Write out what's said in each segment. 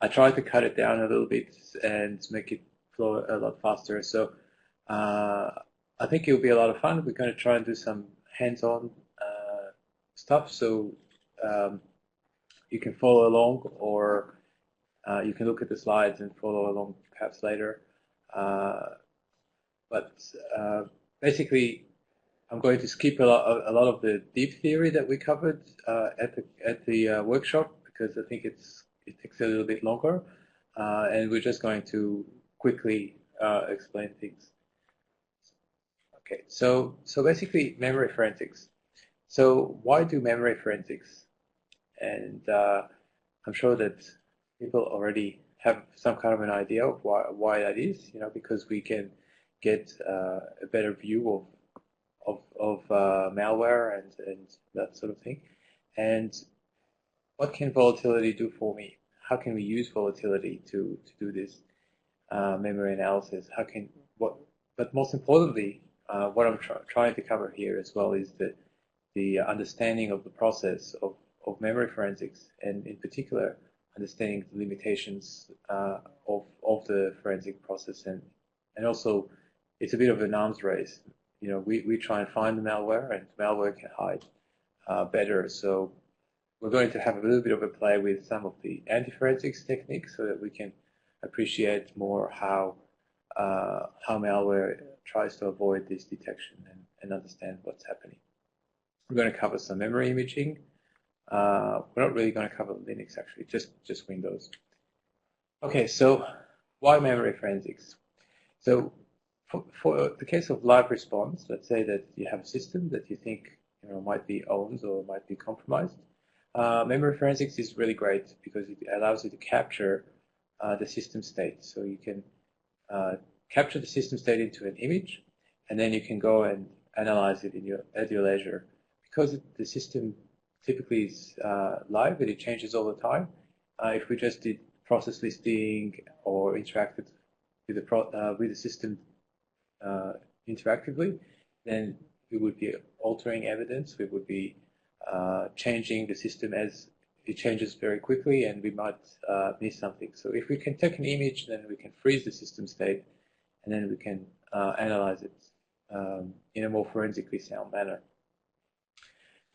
I tried to cut it down a little bit and make it flow a lot faster. So I think it'll be a lot of fun. We're going to try and do some hands-on stuff, so um, you can follow along, or you can look at the slides and follow along perhaps later. But basically, I'm going to skip a lot of the deep theory that we covered at the workshop, because I think it takes a little bit longer, and we're just going to quickly explain things. Okay, so basically memory forensics. So why do memory forensics? And I'm sure that people already have some kind of an idea of why that is, because we can get a better view of malware and that sort of thing. And what can volatility do for me? How can we use volatility to do this memory analysis? But most importantly, what I'm trying to cover here as well is the understanding of the process of memory forensics, and in particular, understanding the limitations of the forensic process, and also it's a bit of an arms race. We try and find the malware, and malware can hide better. So we're going to have a little bit of a play with some of the anti-forensics techniques, so that we can appreciate more how malware tries to avoid this detection and understand what's happening. We're going to cover some memory imaging. We're not really going to cover Linux, actually, just Windows. Okay, so why memory forensics? So for the case of live response, let's say that you have a system that you think might be owned or might be compromised. Memory forensics is really great because it allows you to capture the system state. So you can capture the system state into an image, and then you can go and analyze it at your leisure. Because the system typically is live and it changes all the time, if we just did process listing or interacted with the system interactively, then we would be altering evidence. We would be changing the system as it changes very quickly, and we might miss something. So if we can take an image, then we can freeze the system state, and then we can analyze it in a more forensically sound manner.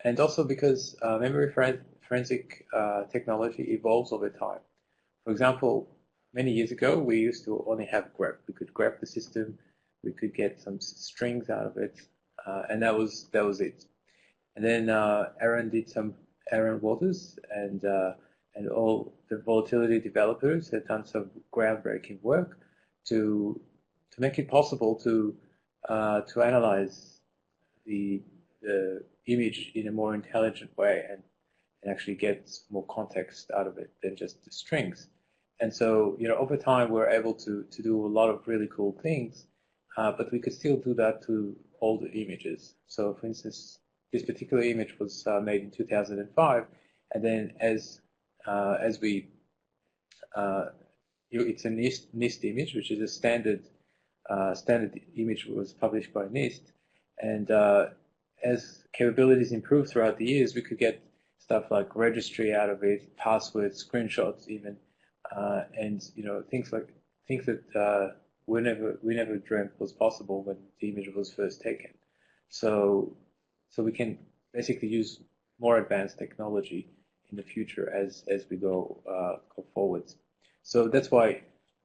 And also because memory forensic technology evolves over time. For example, many years ago, we used to only have grep. We could grep the system, we could get some strings out of it, and that was it. And then Aaron Waters and all the volatility developers had done some groundbreaking work to make it possible to analyze the image in a more intelligent way and actually get more context out of it than just the strings. And so, over time, we're able to do a lot of really cool things, but we could still do that to older images. So, for instance, this particular image was made in 2005, and then as we it's a NIST image, which is a standard image, was published by NIST, and as capabilities improved throughout the years, we could get stuff like registry out of it, passwords, screenshots, even, and things that we never dreamt was possible when the image was first taken. So we can basically use more advanced technology in the future as we go forwards. So that's why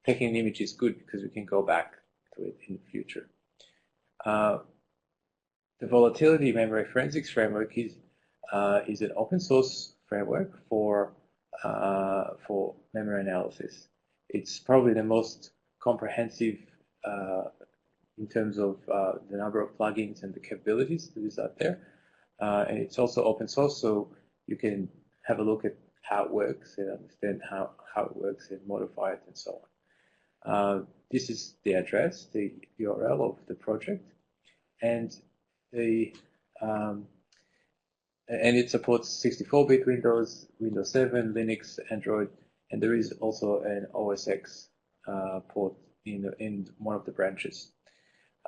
taking an image is good, because we can go back to it in the future. The Volatility Memory Forensics framework is an open source framework for memory analysis. It's probably the most comprehensive in terms of the number of plugins and the capabilities that is out there. And it's also open source, so you can have a look at how it works and understand how it works and modify it and so on. This is the address, the URL of the project, and it supports 64-bit Windows, Windows 7, Linux, Android, and there is also an OS X port in one of the branches.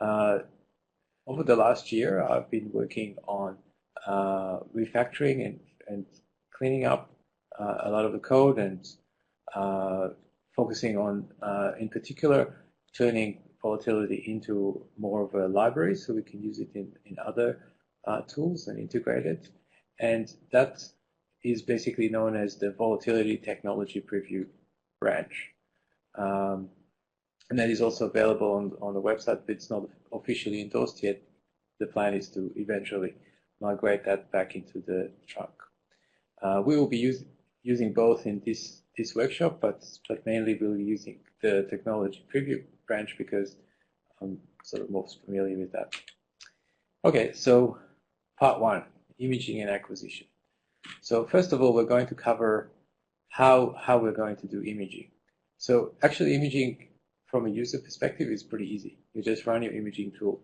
Over the last year, I've been working on refactoring and cleaning up a lot of the code and focusing on, in particular, turning volatility into more of a library so we can use it in other tools and integrate it. And that is basically known as the Volatility Technology Preview branch. And that is also available on the website, but it's not officially endorsed yet. The plan is to eventually migrate that back into the trunk. We will be using both in this workshop, but mainly we'll be using the technology preview branch because I'm sort of most familiar with that. Okay, so part one, imaging and acquisition. So first of all, we're going to cover how we're going to do imaging. So actually imaging from a user perspective is pretty easy. You just run your imaging tool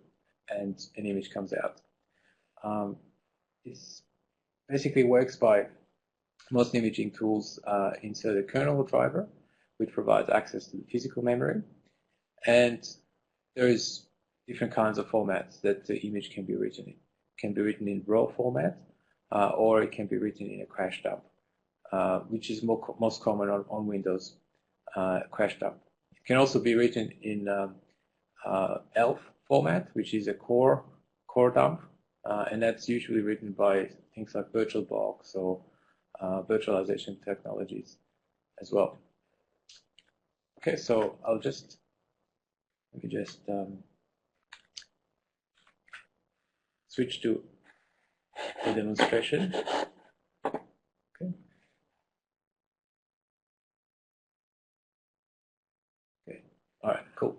and an image comes out. This basically works by most imaging tools insert a kernel driver, which provides access to the physical memory. And there is different kinds of formats that the image can be written in. It can be written in raw format, or it can be written in a crash dump, which is most common on Windows, crash dump. It can also be written in ELF format, which is a core dump, and that's usually written by things like VirtualBox or virtualization technologies as well. Okay, so let me just switch to the demonstration. Okay. Okay. All right. Cool.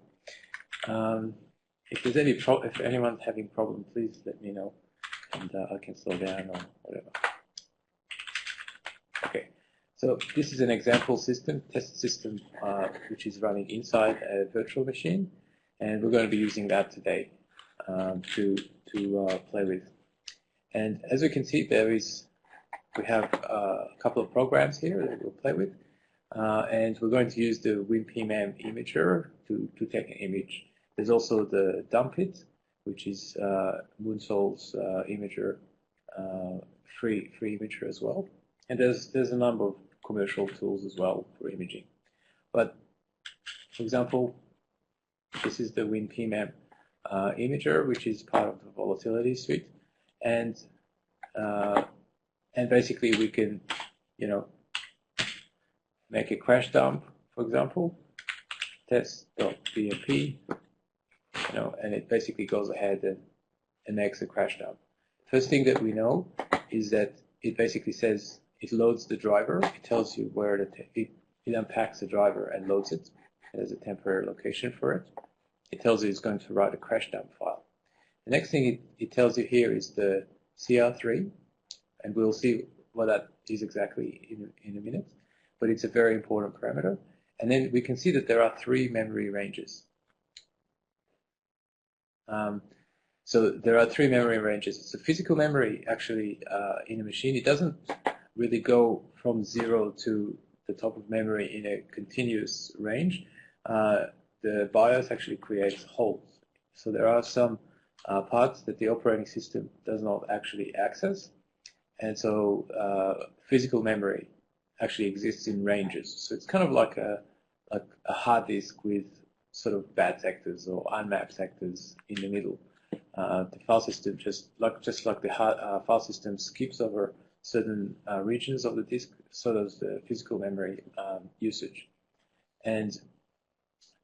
If there's if anyone's having problem, please let me know, and I can slow down or whatever. Okay. So this is an example system, test system, which is running inside a virtual machine, and we're going to be using that today to play with. And as we can see, we have a couple of programs here that we'll play with, and we're going to use the WinPMM imager to take an image. There's also the Dumpit, which is Moonsol's imager, free imager as well. And there's a number of commercial tools as well for imaging. But for example, this is the WinPMM imager, which is part of the Volatility suite, and basically we can, make a crash dump, for example, test.bmp, and it basically goes ahead and makes a crash dump. First thing that we know is that it basically says it loads the driver. It tells you where it unpacks the driver and loads it. There's a temporary location for it. It tells you it's going to write a crash dump file. The next thing it tells you here is the CR3, and we'll see what that is exactly in a minute. But it's a very important parameter. And then we can see that there are 3 memory ranges. So there are 3 memory ranges. So physical memory, actually, in a machine, it doesn't really go from 0 to the top of memory in a continuous range. The BIOS actually creates holes. So there are some parts that the operating system does not actually access. And so physical memory actually exists in ranges. So it's kind of like a hard disk with sort of bad sectors or unmapped sectors in the middle. The file system just like the file system skips over certain regions of the disk, so does the physical memory usage. And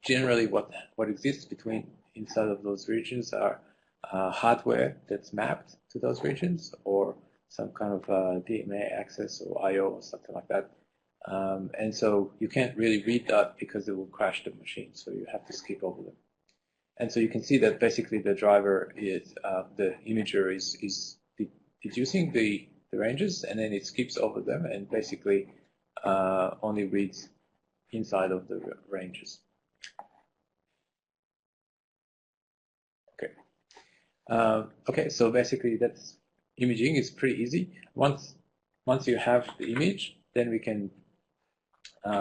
generally, what exists inside of those regions are hardware that's mapped to those regions, or some kind of DMA access or I/O or something like that. And so you can't really read that because it will crash the machine, so you have to skip over them. And so you can see that basically the driver is, the imager is deducing the ranges, and then it skips over them and basically only reads inside of the ranges. Okay. Okay, so basically that's imaging. Is pretty easy. Once you have the image, then we can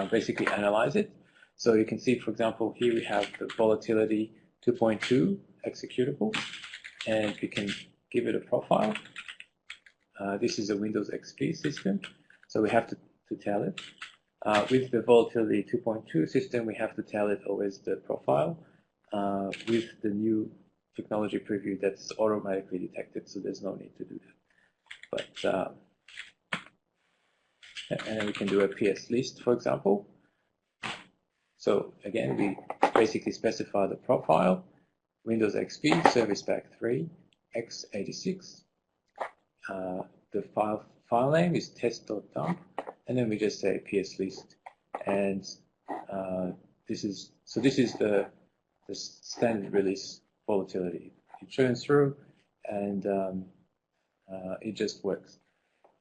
basically analyze it. So you can see, for example, here we have the Volatility 2.2 executable, and we can give it a profile. This is a Windows XP system, so we have to tell it. With the Volatility 2.2 system, we have to tell it always the profile. With the new technology preview, that's automatically detected, so there's no need to do that. But and then we can do a PS list, for example. So again, we basically specify the profile, Windows XP, Service Pack 3, x86. The file name is test.dump, and then we just say PS list. And this is the standard release volatility. It churns through, and it just works.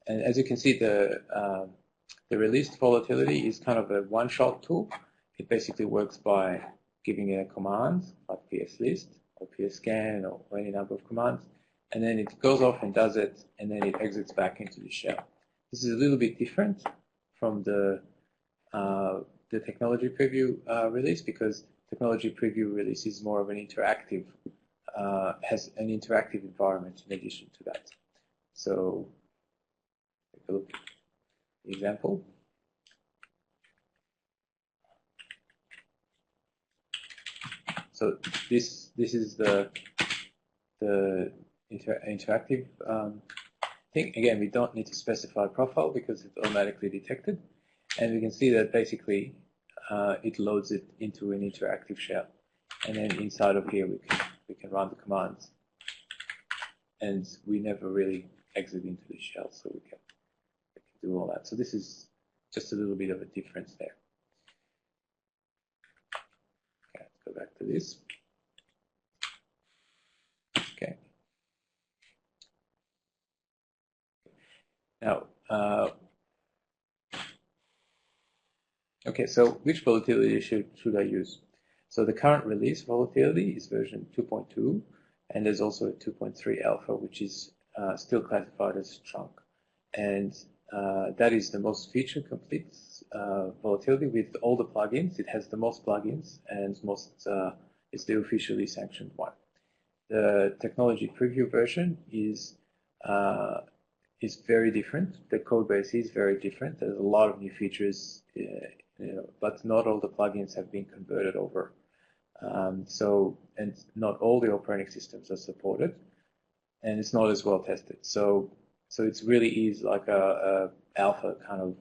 And as you can see, the released volatility is kind of a one-shot tool. It basically works by giving it a command like PS list or PS scan or any number of commands, and then it goes off and does it, and then it exits back into the shell. This is a little bit different from the technology preview release, because technology preview release is more of an interactive, has an interactive environment in addition to that. So take a look at the example. So this is the interactive thing. Again, we don't need to specify profile because it's automatically detected, and we can see that basically it loads it into an interactive shell, and then inside of here we can run the commands, and we never really exit into the shell, so we can do all that. So this is just a little bit of a difference there. Okay, let's go back to this. Okay. Now, okay, so which volatility should I use? So the current release volatility is version 2.2, and there's also a 2.3 alpha, which is still classified as trunk. And that is the most feature complete volatility with all the plugins. It has the most plugins, and it's the officially sanctioned one. The technology preview version is very different. The code base is very different. There's a lot of new features, but not all the plugins have been converted over. And not all the operating systems are supported, and it's not as well tested. So it's really is like a alpha kind of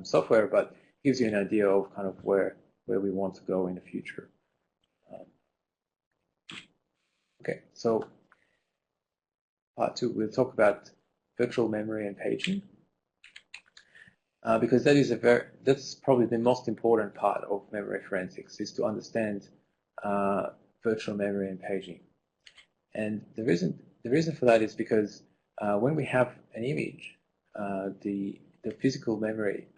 software, but gives you an idea of kind of where we want to go in the future. Okay, so part 2, we'll talk about virtual memory and paging, because that's probably the most important part of memory forensics, is to understand virtual memory and paging. And the reason for that is because when we have an image, the physical memory,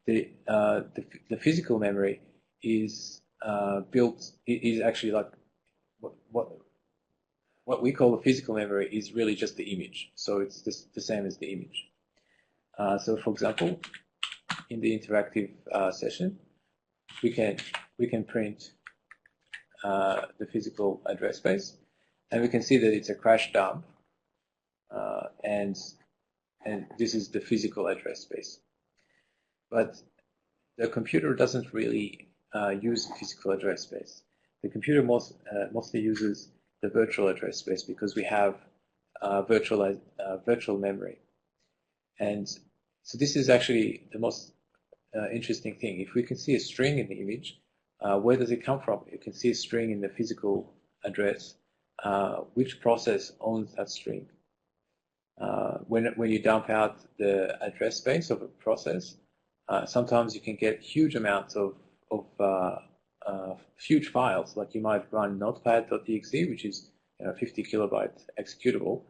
the physical memory is built. Is actually like what we call the physical memory is really just the image. So it's the same as the image. So for example, in the interactive session, we can print the physical address space, and we can see that it's a crash dump, and this is the physical address space. But the computer doesn't really use the physical address space. The computer mostly uses the virtual address space, because we have virtual memory. And so this is actually the most interesting thing. If we can see a string in the image, where does it come from? You can see a string in the physical address. Which process owns that string? When you dump out the address space of a process, sometimes you can get huge amounts of huge files. Like you might run notepad.exe, which is 50 kilobyte executable,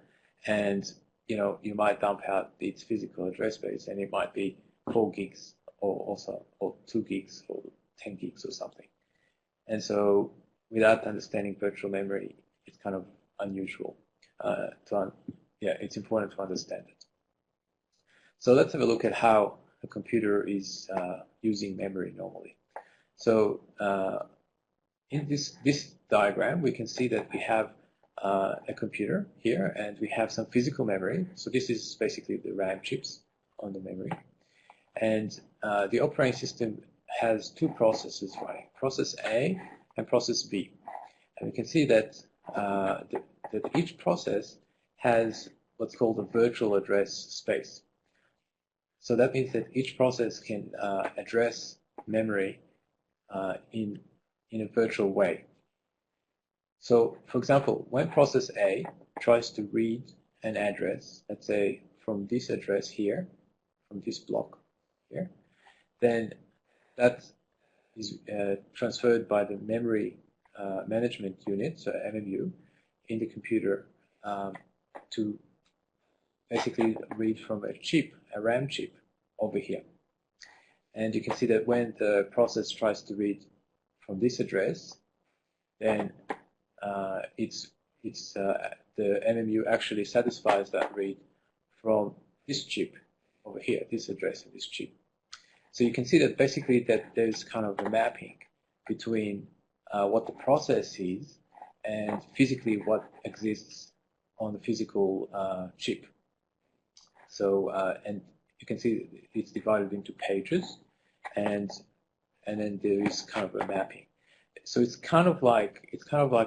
and you might dump out its physical address space, and it might be 4 gigs or 2 gigs or 10 gigs or something. And so without understanding virtual memory, it's kind of unusual. It's important to understand it. So let's have a look at how a computer is using memory normally. So in this diagram, we can see that we have a computer here, and we have some physical memory. So this is basically the RAM chips on the memory. And the operating system has two processes running, process A and process B. And we can see that, that each process has what's called a virtual address space. So that means that each process can address memory in a virtual way. So, for example, when process A tries to read an address, let's say from this address here, from this block here, then that is transferred by the memory management unit, so MMU, in the computer to basically read from a chip, a RAM chip, over here. And you can see that when the process tries to read from this address, then the MMU actually satisfies that read from this chip over here, this address of this chip. So you can see that basically that there's kind of a mapping between what the process is and physically what exists on the physical chip. So and you can see it's divided into pages, and then there is kind of a mapping. So it's kind of like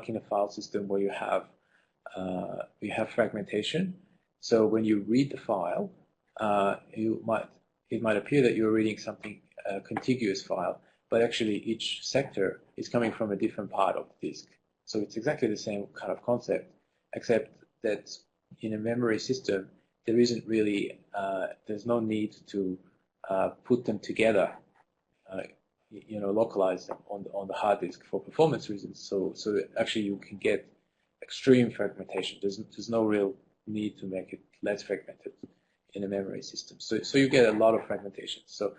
in a file system where you have fragmentation. So when you read the file, it might appear that you're reading something contiguous file, but actually each sector is coming from a different part of the disk. So it's exactly the same kind of concept, except that in a memory system there isn't really there's no need to put them together. Localize them on the hard disk for performance reasons. So actually you can get extreme fragmentation. There's no real need to make it less fragmented in a memory system. So you get a lot of fragmentation. So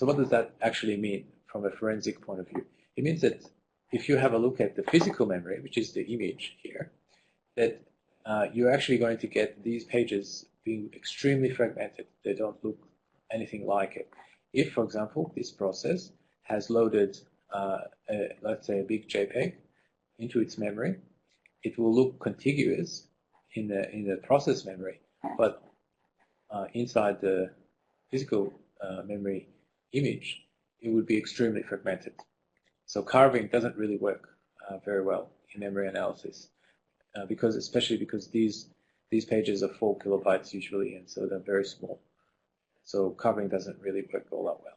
what does that actually mean from a forensic point of view? It means that if you have a look at the physical memory, which is the image here, that you're actually going to get these pages being extremely fragmented. They don't look anything like it. If, for example, this process has loaded, let's say, a big JPEG into its memory, it will look contiguous in the process memory, but inside the physical memory image, it would be extremely fragmented. So carving doesn't really work very well in memory analysis, especially because these pages are 4 kilobytes usually, and so they're very small. So carving doesn't really work all that well.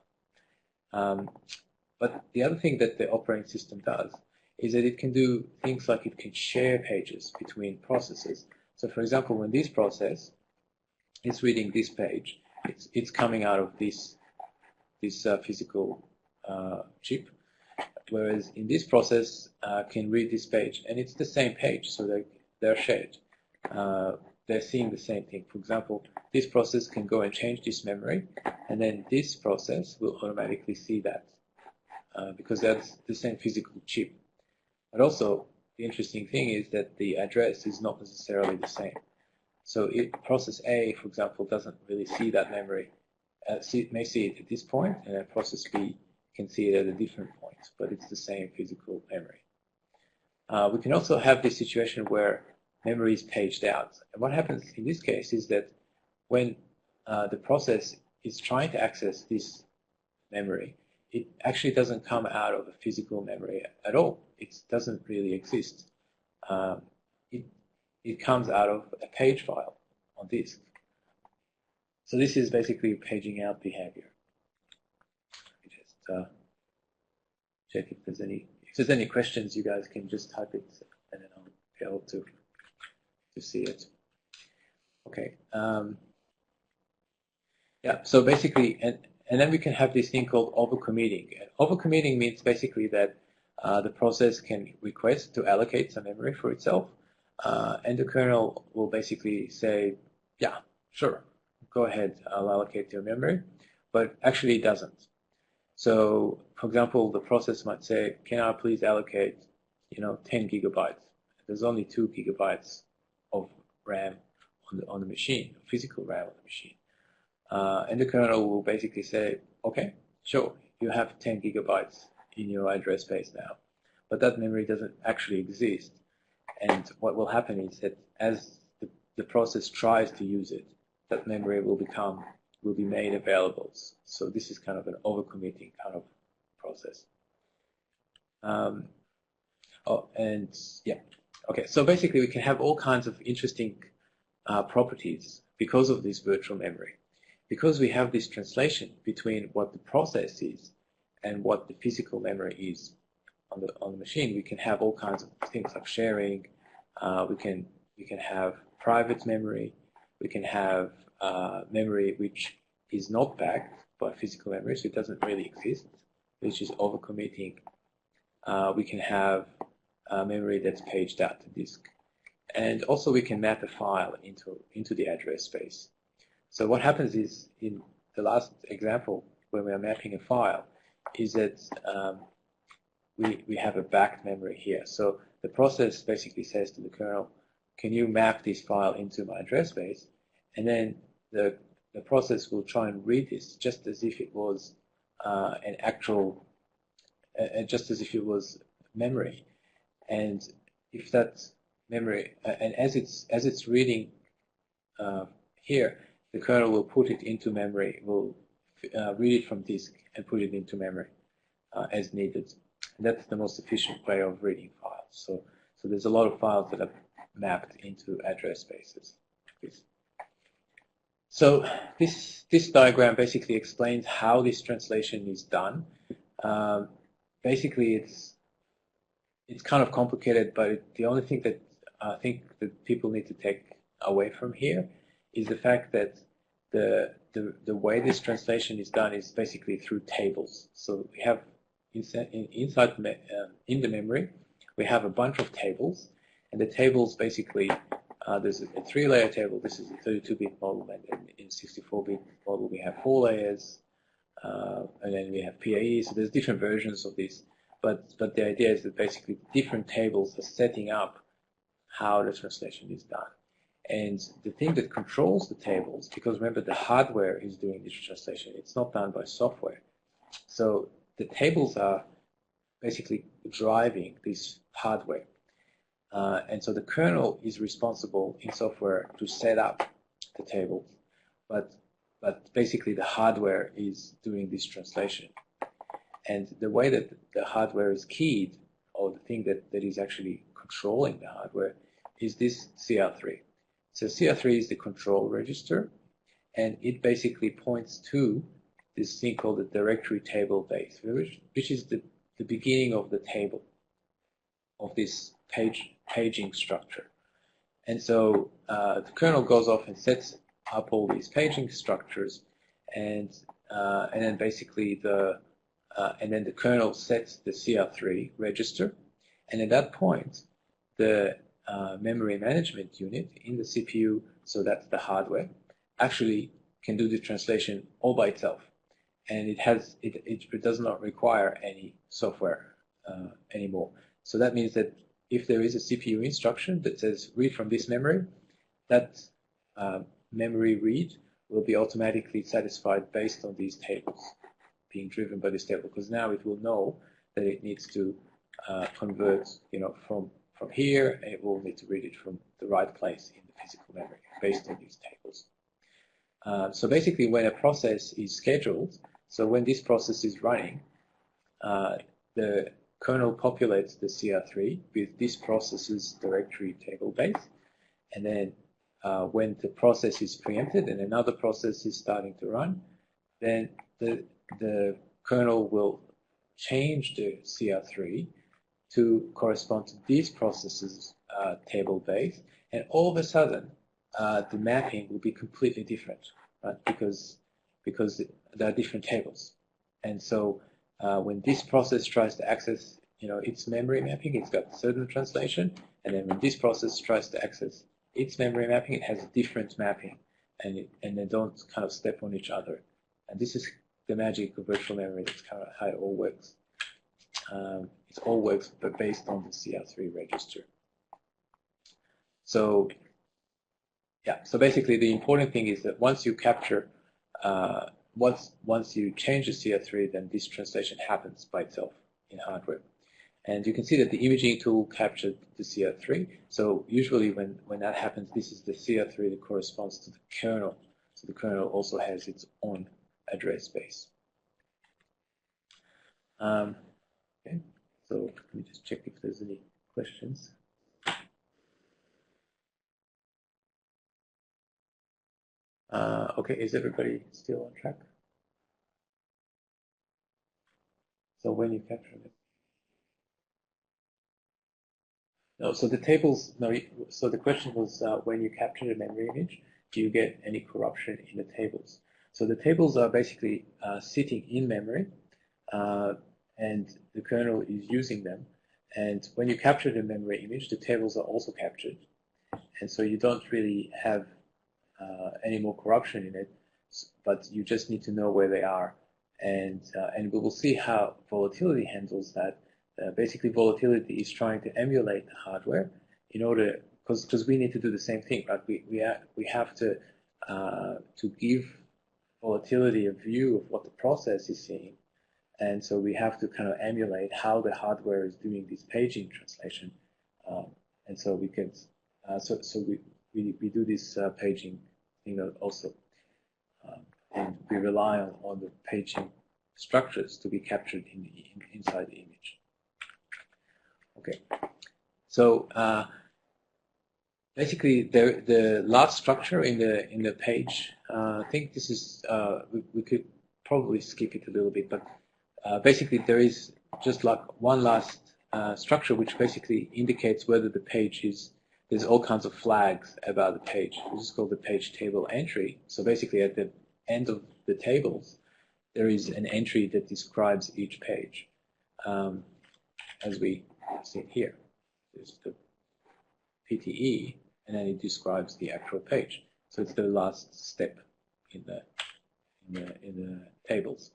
But the other thing that the operating system does is that it can do things like it can share pages between processes. So for example, when this process is reading this page, it's coming out of this physical chip, whereas in this process can read this page, and it's the same page, so they're shared. They're seeing the same thing. For example, this process can go and change this memory, and then this process will automatically see that because that's the same physical chip. But also, the interesting thing is that the address is not necessarily the same. So process A, for example, doesn't really see that memory. It may see it at this point, and then process B can see it at a different point, but it's the same physical memory. We can also have this situation where memory is paged out. And what happens in this case is that when the process is trying to access this memory, it actually doesn't come out of a physical memory at all. It doesn't really exist. It comes out of a page file on disk. So this is basically paging out behavior. Just check if there's any questions. You guys can just type it, and then I'll be able to see it. Okay. Yeah. So basically, and then we can have this thing called overcommitting. Overcommitting means basically that the process can request to allocate some memory for itself, and the kernel will basically say, yeah, sure, go ahead, I'll allocate your memory, but actually it doesn't. So, for example, the process might say, can I please allocate, 10 gigabytes? There's only 2 gigabytes of RAM on the machine, physical RAM on the machine. And the kernel will basically say, okay, sure, you have 10 gigabytes in your address space now, but that memory doesn't actually exist. And what will happen is that as the process tries to use it, that memory will be made available. So this is kind of an overcommitting kind of process. Okay. So basically, we can have all kinds of interesting properties because of this virtual memory. Because we have this translation between what the process is and what the physical memory is on the machine, we can have all kinds of things like sharing. We can have private memory. We can have memory which is not backed by physical memory, so it doesn't really exist, which is overcommitting. We can have memory that's paged out to disk, and also we can map a file into the address space. So what happens is, in the last example, when we are mapping a file, is that we have a backed memory here. So the process basically says to the kernel, can you map this file into my address space? And then the process will try and read this just as if it was an actual, just as if it was memory. And if that memory, and as it's reading here, the kernel will put it into memory, will read it from disk and put it into memory as needed. And that's the most efficient way of reading files. So there's a lot of files that are mapped into address spaces. So this diagram basically explains how this translation is done. Basically, it's kind of complicated, but the only thing that I think that people need to take away from here is the fact that the way this translation is done is basically through tables. So we have in the memory, we have a bunch of tables, and the tables basically, there's a 3-layer table. This is a 32-bit model, and in 64-bit model we have 4 layers, and then we have PAE. So there's different versions of this, but the idea is that basically different tables are setting up how the translation is done. And the thing that controls the tables, because remember the hardware is doing this translation, it's not done by software. So the tables are basically driving this hardware. And so the kernel is responsible in software to set up the tables, but basically the hardware is doing this translation. And the way that the hardware is keyed, or the thing that is actually controlling the hardware, is this CR3. So CR3 is the control register, and it basically points to this thing called the directory table base, which is the beginning of the table of this paging structure. And so the kernel goes off and sets up all these paging structures, and then basically and then the kernel sets the CR3 register, and at that point the memory management unit in the CPU, so that's the hardware, actually can do the translation all by itself, and it does not require any software anymore. So that means that if there is a CPU instruction that says read from this memory, that memory read will be automatically satisfied based on these tables, being driven by this table, because now it will know that it needs to convert, from here, and it will need to read it from the right place in the physical memory based on these tables. So basically, when a process is scheduled, so when this process is running, the kernel populates the CR3 with this process's directory table base, and then when the process is preempted and another process is starting to run, then the kernel will change the CR3 to correspond to these processes' table base, and all of a sudden the mapping will be completely different, right? Because there are different tables, and so when this process tries to access its memory mapping, it's got a certain translation, and then when this process tries to access its memory mapping, it has a different mapping, and they don't kind of step on each other. And this is the magic of virtual memory. That's kind of how it all works. It all works, but based on the CR3 register. So yeah, so basically the important thing is that once you capture, once you change the CR3, then this translation happens by itself in hardware. And you can see that the imaging tool captured the CR3. So usually when that happens, this is the CR3 that corresponds to the kernel. So the kernel also has its own address space. Okay, so let me just check if there's any questions. Okay, is everybody still on track? So when you capture it. No, so the tables, no, so the question was when you capture a memory image, do you get any corruption in the tables? So the tables are basically sitting in memory, and the kernel is using them. And when you capture the memory image, the tables are also captured. And so you don't really have any more corruption in it, but you just need to know where they are. And we will see how volatility handles that. Basically, volatility is trying to emulate the hardware in order, because we need to do the same thing, right? We have to give volatility a view of what the process is seeing, and so we have to kind of emulate how the hardware is doing this paging translation, and so we can we do this paging thing also, and we rely on the paging structures to be captured inside the image. Okay, so basically the last structure in the page, I think this is we could probably skip it a little bit, but basically there is just like one last structure which basically indicates whether the page is. There's all kinds of flags about the page. This is called the page table entry. So basically at the end of the tables, there is an entry that describes each page, as we see it here. There's the PTE, and then it describes the actual page. So it's the last step in the tables.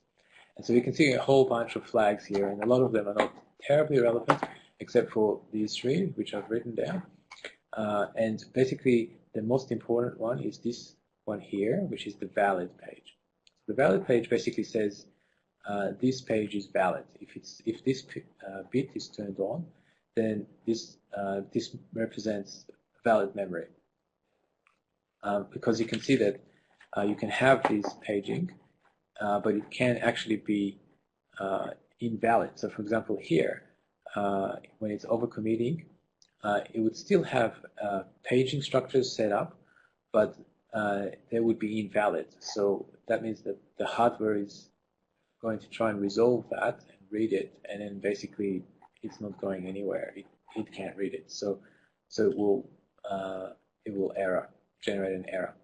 And so you can see a whole bunch of flags here, and a lot of them are not terribly relevant, except for these three, which I've written down. And basically, the most important one is this one here, which is the valid page. The valid page basically says this page is valid. If this bit is turned on, then this represents valid memory. Because you can see that you can have this paging, but it can actually be invalid. So, for example, here, when it's overcommitting, it would still have paging structures set up, but they would be invalid. So that means that the hardware is going to try and resolve that and read it, and then basically it's not going anywhere. It can't read it. So it will generate an error.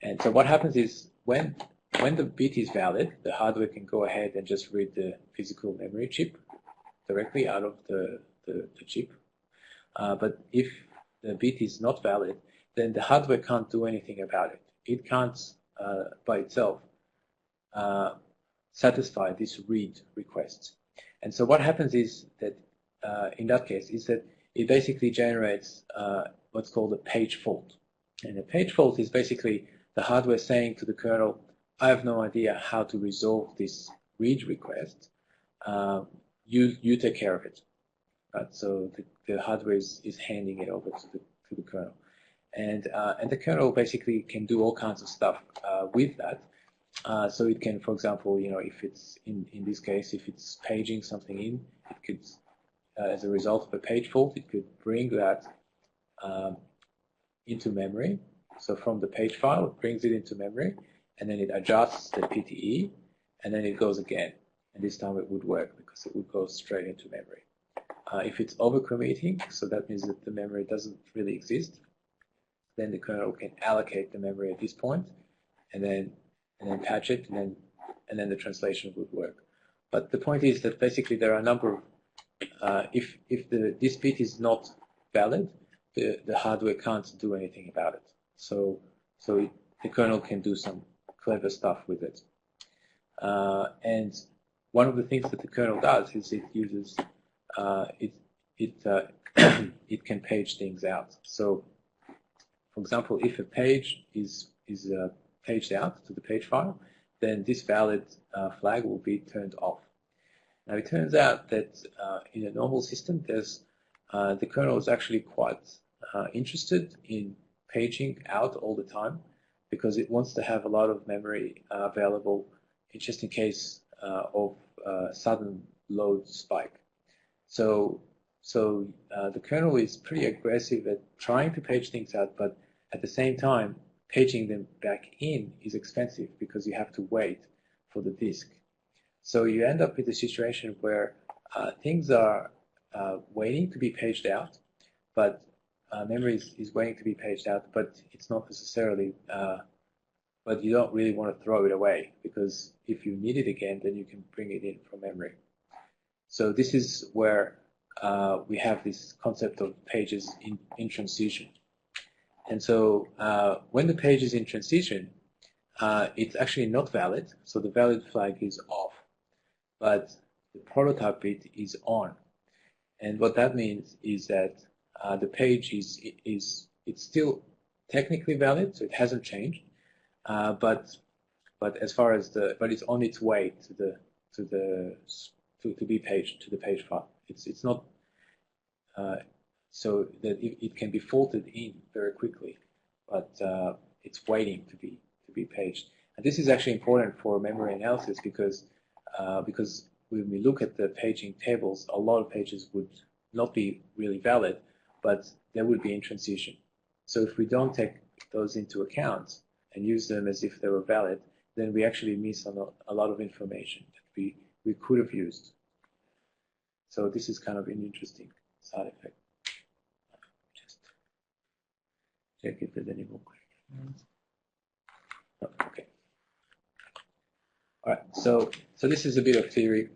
And so what happens is when the bit is valid, the hardware can go ahead and just read the physical memory chip directly out of the chip. But if the bit is not valid, then the hardware can't do anything about it. It can't, by itself, satisfy this read request. And so what happens is that, in that case, is that it basically generates what's called a page fault. And a page fault is basically the hardware saying to the kernel, I have no idea how to resolve this read request. You take care of it. Right? So the hardware is handing it over to the kernel. And the kernel basically can do all kinds of stuff with that. So it can, for example, if it's in this case, if it's paging something in, it could, as a result of a page fault, it could bring that into memory. So from the page file, it brings it into memory, and then it adjusts the PTE, and then it goes again. And this time it would work because it would go straight into memory. If it's overcommitting, so that means that the memory doesn't really exist, then the kernel can allocate the memory at this point, and then patch it, and then the translation would work. But the point is that basically there are a number of, if this bit is not valid, the hardware can't do anything about it. So the kernel can do some clever stuff with it. And one of the things that the kernel does is it uses it can page things out. So, for example, if a page is paged out to the page file, then this valid flag will be turned off. Now it turns out that in a normal system, the kernel is actually quite interested in paging out all the time because it wants to have a lot of memory available just in case of sudden load spike. So the kernel is pretty aggressive at trying to page things out, but at the same time, paging them back in is expensive because you have to wait for the disk. So you end up with a situation where things are waiting to be paged out, but memory is waiting to be paged out, but it's not necessarily, but you don't really want to throw it away because if you need it again, then you can bring it in from memory. So this is where we have this concept of pages in transition. And so when the page is in transition, it's actually not valid, so the valid flag is off, but the prototype bit is on. And what that means is that the page it's still technically valid, so it hasn't changed, but as far as but it's on its way to be paged to the page file. It's not so that it can be folded in very quickly, but it's waiting to be paged. And this is actually important for memory analysis because when we look at the paging tables, a lot of pages would not be really valid, but they would be in transition. So if we don't take those into account and use them as if they were valid, then we actually miss a lot of information that we could have used. So this is kind of an interesting side effect. Just check if there's any more questions. Oh, okay. All right. So this is a bit of theory.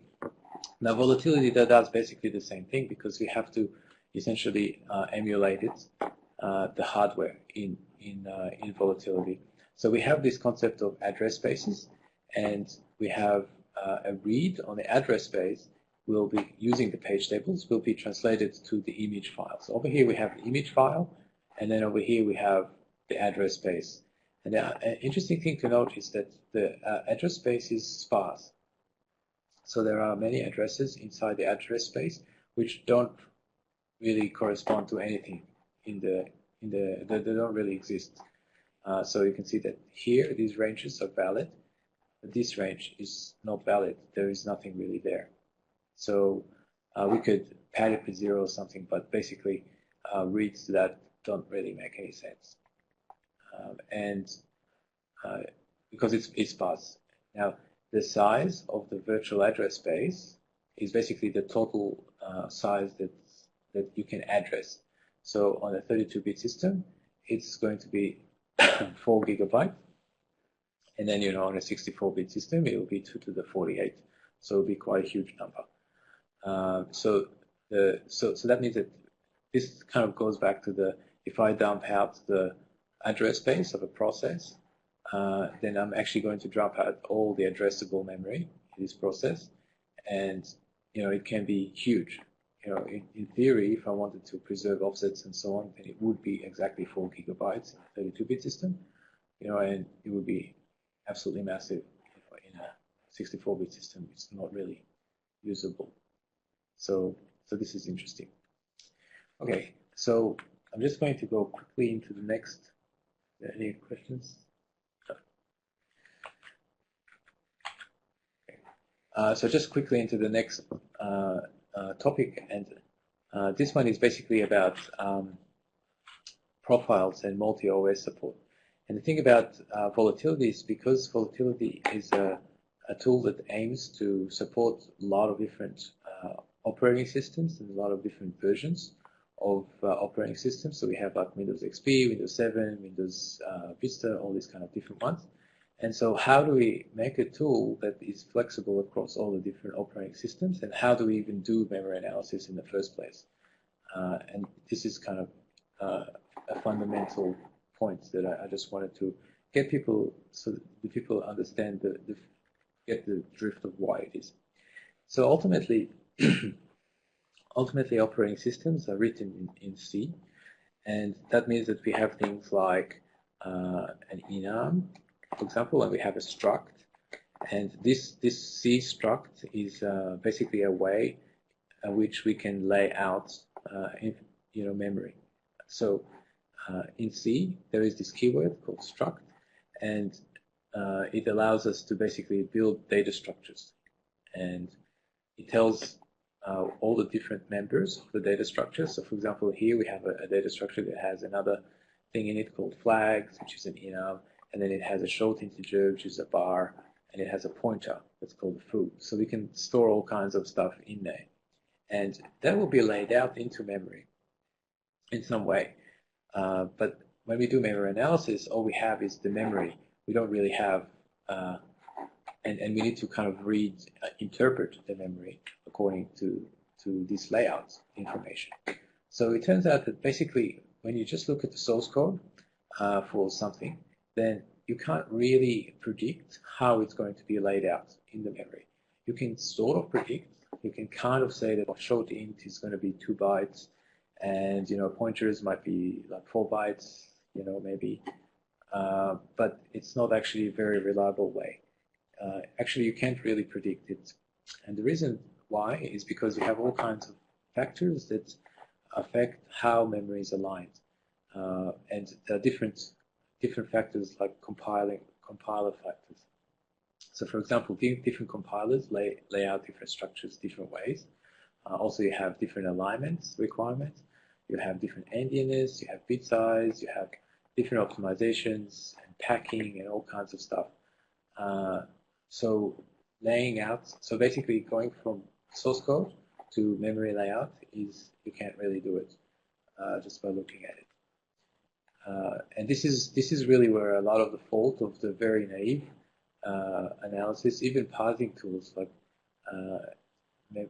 Now volatility does basically the same thing because we have to essentially emulate it, the hardware in volatility. So we have this concept of address spaces, and we have a read on the address space will be using the page tables will be translated to the image file. So over here we have the image file, and then over here we have the address space. And an interesting thing to note is that the address space is sparse. So there are many addresses inside the address space which don't really correspond to anything they don't really exist. So you can see that here these ranges are valid, but this range is not valid. There is nothing really there. So we could pad it with 0 or something, but basically reads that don't really make any sense. Because it's sparse. Now, the size of the virtual address space is basically the total size that you can address. So on a 32-bit system, it's going to be 4 gigabytes. And then, on a 64-bit system, it will be 2 to the 48. So it will be quite a huge number. So that means that this kind of goes back to if I dump out the address space of a process, then I'm actually going to drop out all the addressable memory in this process, and it can be huge. In theory, if I wanted to preserve offsets and so on, then it would be exactly 4 gigabytes in a 32-bit system, and it would be absolutely massive. In a 64-bit system, it's not really usable. So this is interesting. Okay, so I'm just going to go quickly into the next. Any questions? Okay. So just quickly into the next topic, and this one is basically about profiles and multi-OS support. And the thing about volatility is because volatility is a tool that aims to support a lot of different operating systems and a lot of different versions of operating systems. So we have like Windows XP, Windows 7, Windows Vista, all these kind of different ones. And so how do we make a tool that is flexible across all the different operating systems, and how do we even do memory analysis in the first place? And this is kind of a fundamental point that I just wanted to get people, so that the people understand, get the drift of why it is. So ultimately, operating systems are written in C, and that means that we have things like an enum, for example, and we have a struct, And this C struct is basically a way in which we can lay out memory. So in C, there is this keyword called struct, and it allows us to basically build data structures. And it tells all the different members of the data structure. So for example, here we have a data structure that has another thing in it called flags, which is an enum, and then it has a short integer, which is a bar, and it has a pointer that's called a foo. So we can store all kinds of stuff in there. And that will be laid out into memory in some way. But when we do memory analysis, all we have is the memory. We don't really have, and we need to kind of interpret the memory according to this layout information. So it turns out that basically when you just look at the source code for something, then you can't really predict how it's going to be laid out in the memory. You can sort of predict. You can kind of say that a short int is going to be 2 bytes, and pointers might be like 4 bytes, maybe, but it's not actually a very reliable way. Actually, you can't really predict it, and the reason why is because you have all kinds of factors that affect how memory is aligned, and there are different factors like compiler factors. So, for example, different compilers lay out different structures different ways. Also, you have different alignments requirements. You have different endianness. You have bit size. You have different optimizations and packing and all kinds of stuff. So laying out, so basically going from source code to memory layout is, you can't really do it just by looking at it. And this is really where a lot of the fault of the very naive analysis, even parsing tools like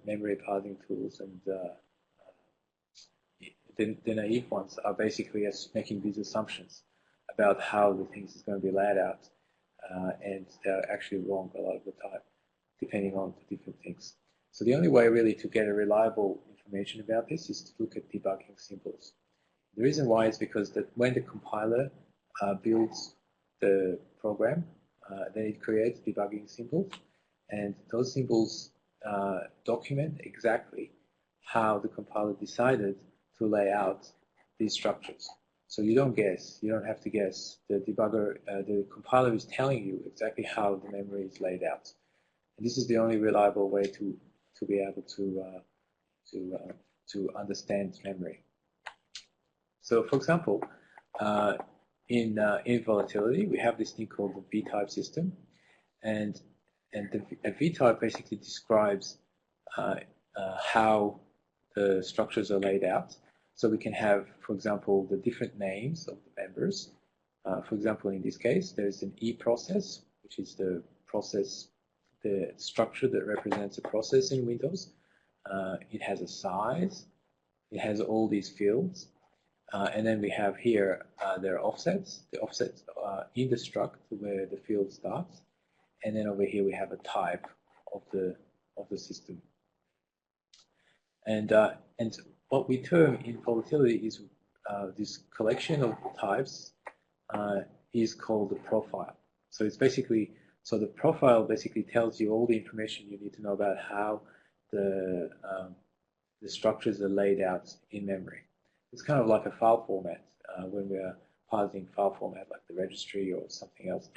memory parsing tools and the naive ones are basically making these assumptions about how the things is going to be laid out, and they're actually wrong a lot of the time, depending on the different things. So the only way really to get a reliable information about this is to look at debugging symbols. The reason why is because that when the compiler builds the program, then it creates debugging symbols, and those symbols document exactly how the compiler decided to lay out these structures. So you don't guess. You don't have to guess. The debugger, the compiler is telling you exactly how the memory is laid out. And this is the only reliable way to be able to understand memory. So, for example, in Volatility, we have this thing called the V-type system, and a V-type basically describes how the structures are laid out. So we can have, for example, the different names of the members. For example, in this case, there's an E process, which is the process, the structure that represents a process in Windows. It has a size. It has all these fields. And then we have here their offsets. The offsets are in the struct where the field starts. And then over here we have a type of the system. And what we term in Volatility is this collection of types is called the profile. So it's basically, so the profile basically tells you all the information you need to know about how the structures are laid out in memory. It's kind of like a file format when we are parsing file format like the registry or something else.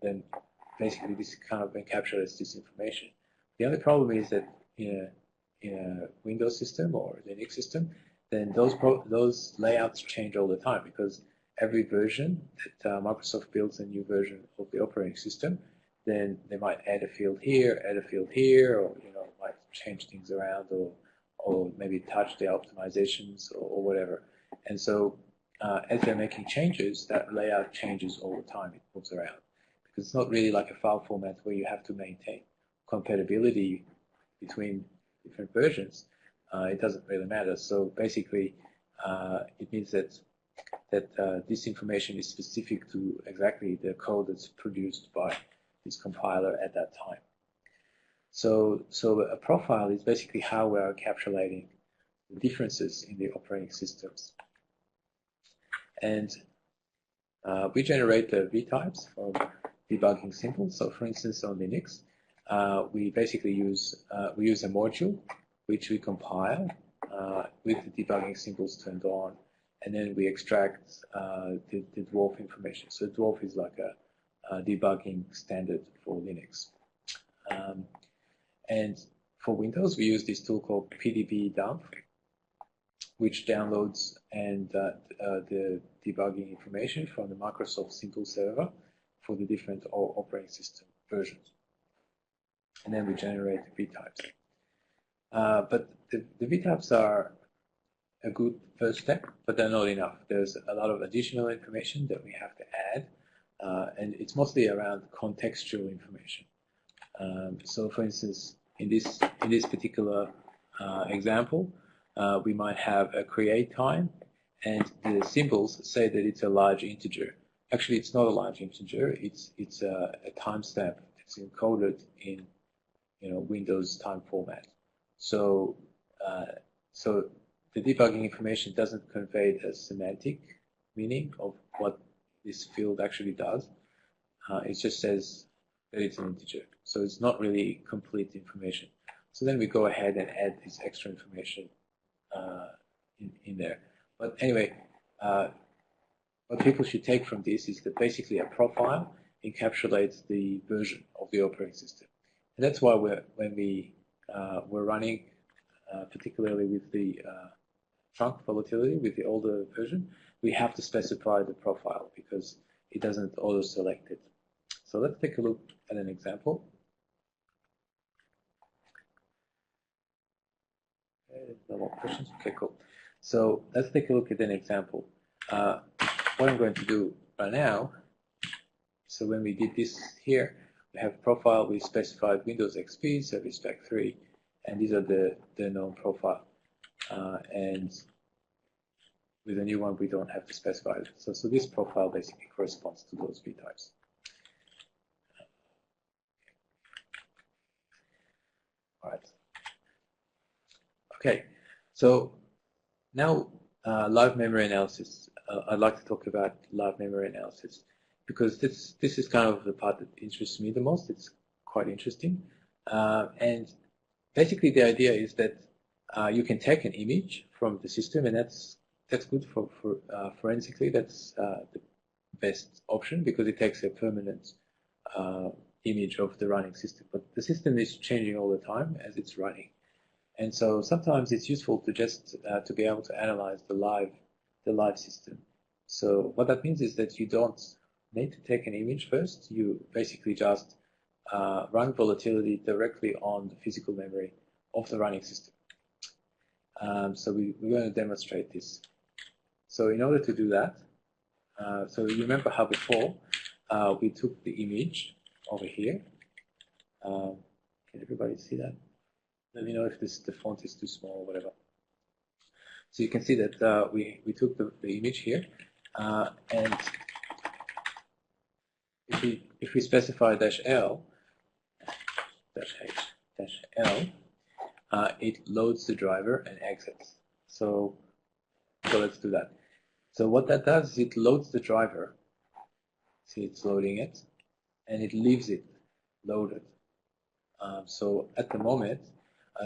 Then basically this kind of encapsulates this information. The only problem is that in a Windows system or Linux system, then those layouts change all the time, because every version that Microsoft builds a new version of the operating system, then they might add a field here, or might change things around, or maybe touch the optimizations or whatever. And so as they're making changes, that layout changes all the time. It moves around, because it's not really like a file format where you have to maintain compatibility between different versions. It doesn't really matter. So basically, it means that this information is specific to exactly the code that's produced by this compiler at that time. So a profile is basically how we are encapsulating the differences in the operating systems. And we generate the V-types from debugging symbols. So for instance, on Linux, we basically use a module which we compile with the debugging symbols turned on, and then we extract the dwarf information. So dwarf is like a debugging standard for Linux. And for Windows, we use this tool called pdb-dump, which downloads the debugging information from the Microsoft Simple server for the different operating system versions. And then we generate the vtypes. But the vtypes are a good first step, but they're not enough. There's a lot of additional information that we have to add, and it's mostly around contextual information. So for instance, in this particular example, we might have a create time, and the symbols say that it's a large integer. Actually, it's not a large integer. It's a timestamp that's encoded in Windows time format. So the debugging information doesn't convey the semantic meaning of what this field actually does. It just says that it's an integer. So it's not really complete information. So then we go ahead and add this extra information in there. But anyway, what people should take from this is that basically a profile encapsulates the version of the operating system. And that's why when we're running, particularly with the trunk volatility, with the older version, we have to specify the profile because it doesn't auto-select it. So let's take a look at an example. Okay, no more questions? Okay, cool. So let's take a look at an example. What I'm going to do right now, so when we did this here, we have profile, we specified Windows XP, Service Pack 3, and these are the known profile. And with a new one, we don't have to specify it. So this profile basically corresponds to those vtypes. All right. Okay, so now live memory analysis. I'd like to talk about live memory analysis because this is kind of the part that interests me the most. It's quite interesting. And basically the idea is that you can take an image from the system, and that's good for forensically. That's the best option because it takes a permanent image of the running system. But the system is changing all the time as it's running. And so sometimes it's useful to just to be able to analyze the live system. So what that means is that you don't need to take an image first. You basically just run volatility directly on the physical memory of the running system. So we're going to demonstrate this. So in order to do that, so you remember how before we took the image over here. Can everybody see that? Let me know if the font is too small or whatever. So you can see that we took the image here, and if we specify -L, -H, it loads the driver and exits. So let's do that. So what that does is it loads the driver. See, it's loading it, and it leaves it loaded. So at the moment,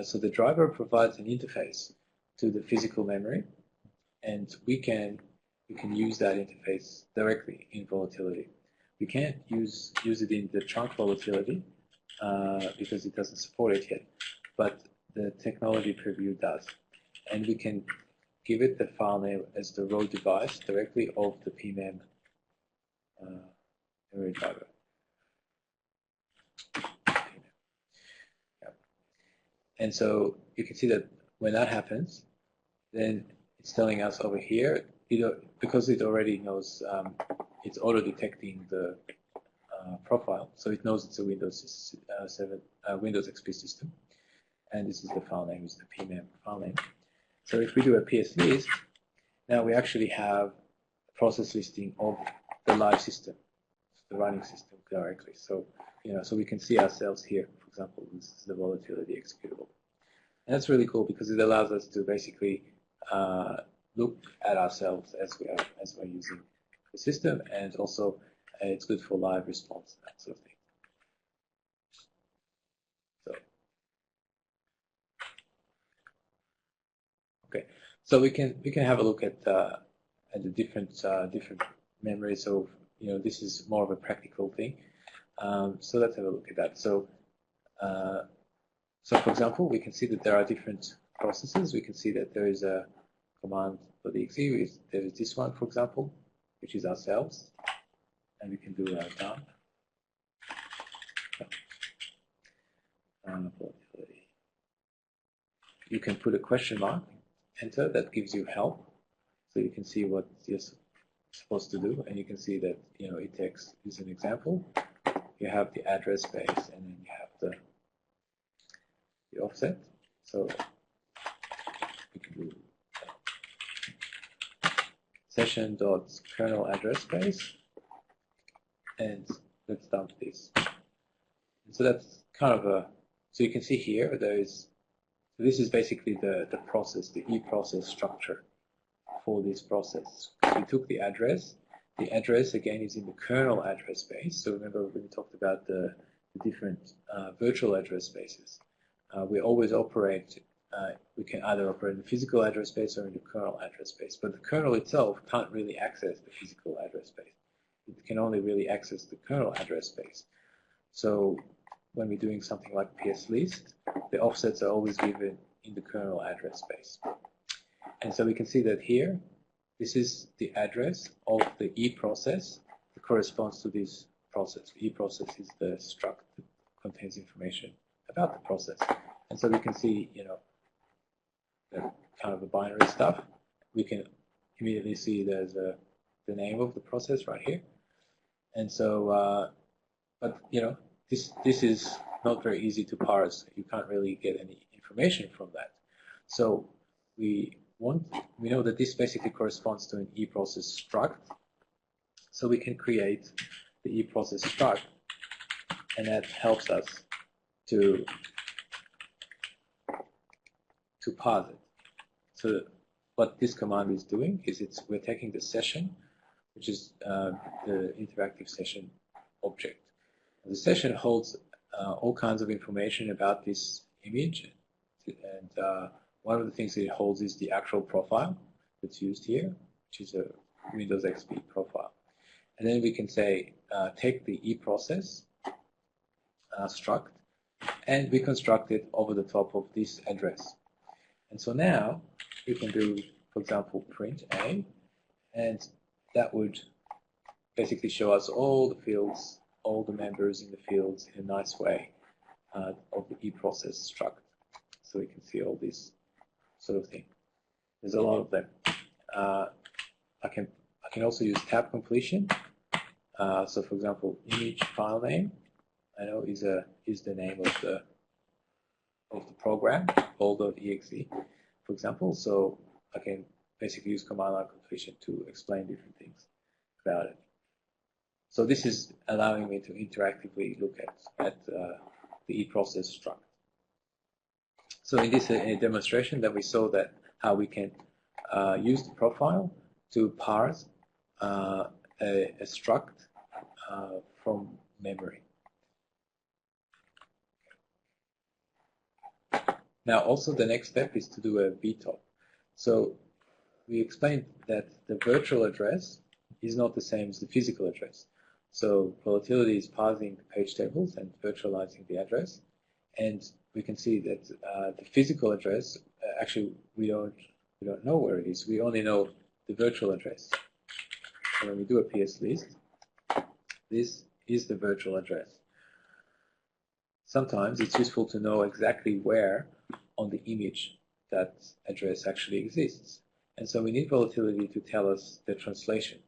so the driver provides an interface to the physical memory, and we can use that interface directly in volatility. We can't use it in the trunk volatility because it doesn't support it yet, but the technology preview does, and we can give it the file name as the raw device directly of the PMEM memory driver. And so you can see that when that happens, then it's telling us over here, because it already knows, it's auto-detecting the profile, so it knows it's a Windows 7, Windows XP system, and this is the file name, is the PMEM file name. So if we do a PS list, now we actually have a process listing of the live system, the running system directly. So so we can see ourselves here. For example, this is the volatility executable. And that's really cool because it allows us to basically look at ourselves as we're using the system, and also It's good for live response, that sort of thing. So, okay, so we can have a look at the different memories. So this is more of a practical thing. So let's have a look at that. So for example, we can see that there are different processes. We can see that there is a command for the exe. There is this one, for example, which is ourselves, and we can do a dump. You can put a question mark, enter, that gives you help, so you can see what you're supposed to do, and you can see that etext is an example. You have the address space, and then you have the offset. So we can do session.kernel address space, and let's dump this. And so that's kind of a, so you can see here so this is basically the process, the eProcess structure for this process. We took the address. The address again is in the kernel address space. So remember when we talked about the different virtual address spaces. We always operate, we can either operate in the physical address space or in the kernel address space. But the kernel itself can't really access the physical address space. It can only really access the kernel address space. So when we're doing something like pslist, the offsets are always given in the kernel address space. And so we can see that here, this is the address of the eProcess that corresponds to this process. The eProcess is the struct that contains information about the process. And so we can see, the kind of the binary stuff. We can immediately see there's the name of the process right here. And so, but this is not very easy to parse. You can't really get any information from that. So we know that this basically corresponds to an eProcess struct. So we can create the eProcess struct, and that helps us to parse it. So what this command is doing is we're taking the session, which is the interactive session object. The session holds all kinds of information about this image, and one of the things that it holds is the actual profile that's used here, which is a Windows XP profile. And then we can say, take the eProcess struct, and we construct it over the top of this address. And so now we can do, for example, print A, and that would basically show us all the fields, all the members in the fields in a nice way of the eProcess struct. So we can see all this sort of thing. There's a lot of them. I can also use tab completion. So for example, image file name, I know is the name of the program, all.exe, for example. So I can basically use command line completion to explain different things about it. So this is allowing me to interactively look at the eProcess struct. So in this demonstration that we saw that how we can use the profile to parse a struct from memory. Now also the next step is to do a VTOP. So we explained that the virtual address is not the same as the physical address. So Volatility is parsing the page tables and virtualizing the address. And we can see that the physical address, actually we don't know where it is. We only know the virtual address. So when we do a pslist, this is the virtual address. Sometimes it's useful to know exactly where on the image that address actually exists. And so we need Volatility to tell us the translation.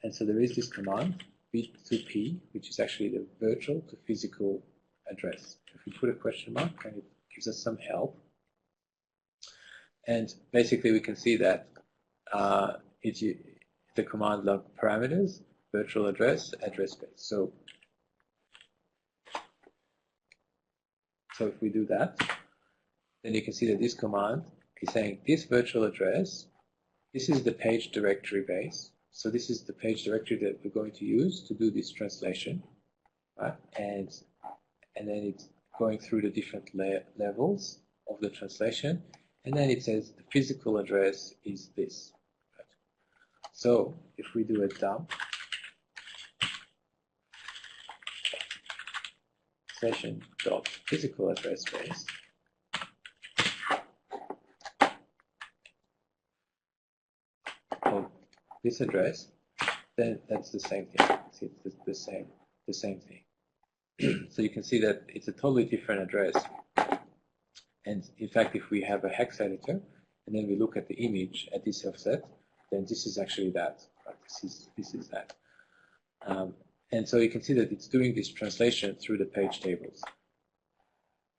And so there is this command, v2p, which is actually the virtual to physical address. If we put a question mark, and it gives us some help. And basically we can see that the command log parameters, virtual address, address space. So if we do that, then you can see that this command is saying this virtual address, this is the page directory base. So this is the page directory that we're going to use to do this translation, right? And then it's going through the different levels of the translation, and then it says the physical address is this. Right? So if we do a dump session.physical address space, of this address, then that's the same thing. See, it's the same thing. So you can see that it's a totally different address. And in fact, if we have a hex editor and then we look at the image at this offset, then this is actually that. Right? This is that. And so you can see that it's doing this translation through the page tables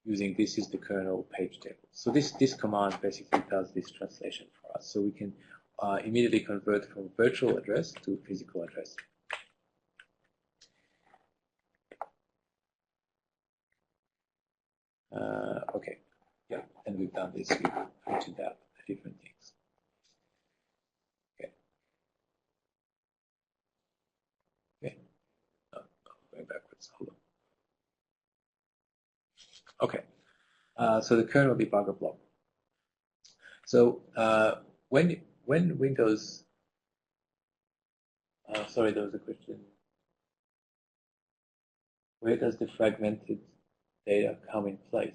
using this is the kernel page table. So this command basically does this translation for us. So we can immediately convert from virtual address to physical address. Okay, yeah, and we've done this. We've printed out the different things. Okay. Okay. Oh, going backwards. Hold on. Okay. So the kernel debugger block. So when Windows, sorry, there was a question. Where does the fragmented data come in place?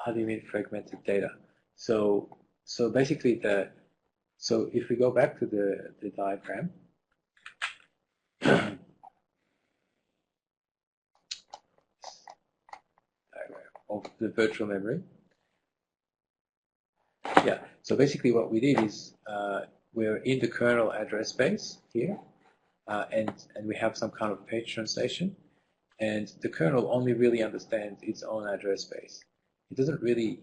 How do you mean fragmented data? So basically so if we go back to the diagram of the virtual memory. Yeah, so basically what we did is we're in the kernel address space here, and we have some kind of page translation, and the kernel only really understands its own address space. It doesn't really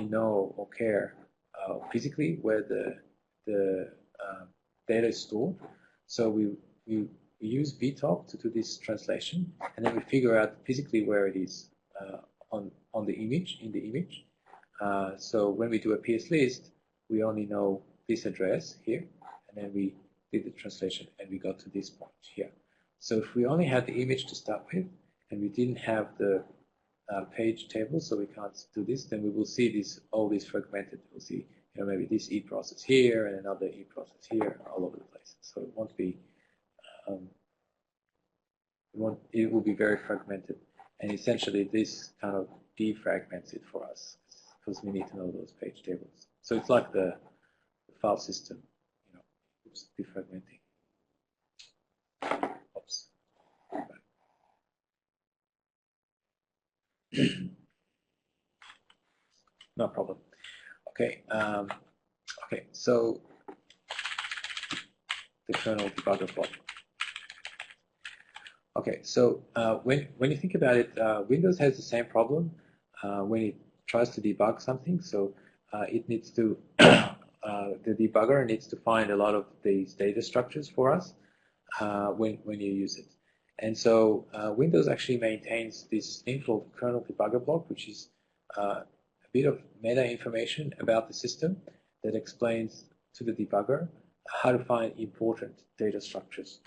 know or care physically where the data is stored. So we use vtop to do this translation, and then we figure out physically where it is on the image, in the image. So when we do a PS list, we only know this address here, and then we did the translation and we got to this point here. So if we only had the image to start with, and we didn't have the page table, so we can't do this, then we will see all these fragmented. We'll see, maybe this E process here and another E process here, all over the place. So it won't be, it will be very fragmented. And essentially this kind of defragments it for us because we need to know those page tables. So it's like the file system, oops, defragmenting. Oops. No problem. Okay. Okay. So the kernel debugger block. Okay. So when you think about it, Windows has the same problem when it tries to debug something. So it needs to the debugger needs to find a lot of these data structures for us when you use it. And so Windows actually maintains this thing called kernel debugger block, which is a bit of meta information about the system that explains to the debugger how to find important data structures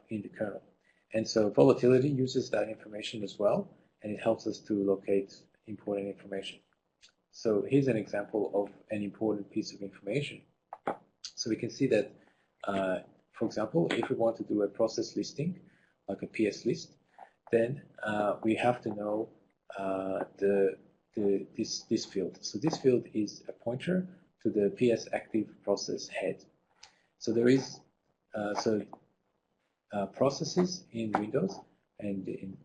in the kernel. And so Volatility uses that information as well, and it helps us to locate important information. So here's an example of an important piece of information. So we can see that, for example, if we want to do a process listing, like a PS list, then we have to know this field. So this field is a pointer to the PS active process head. So there is processes in Windows and in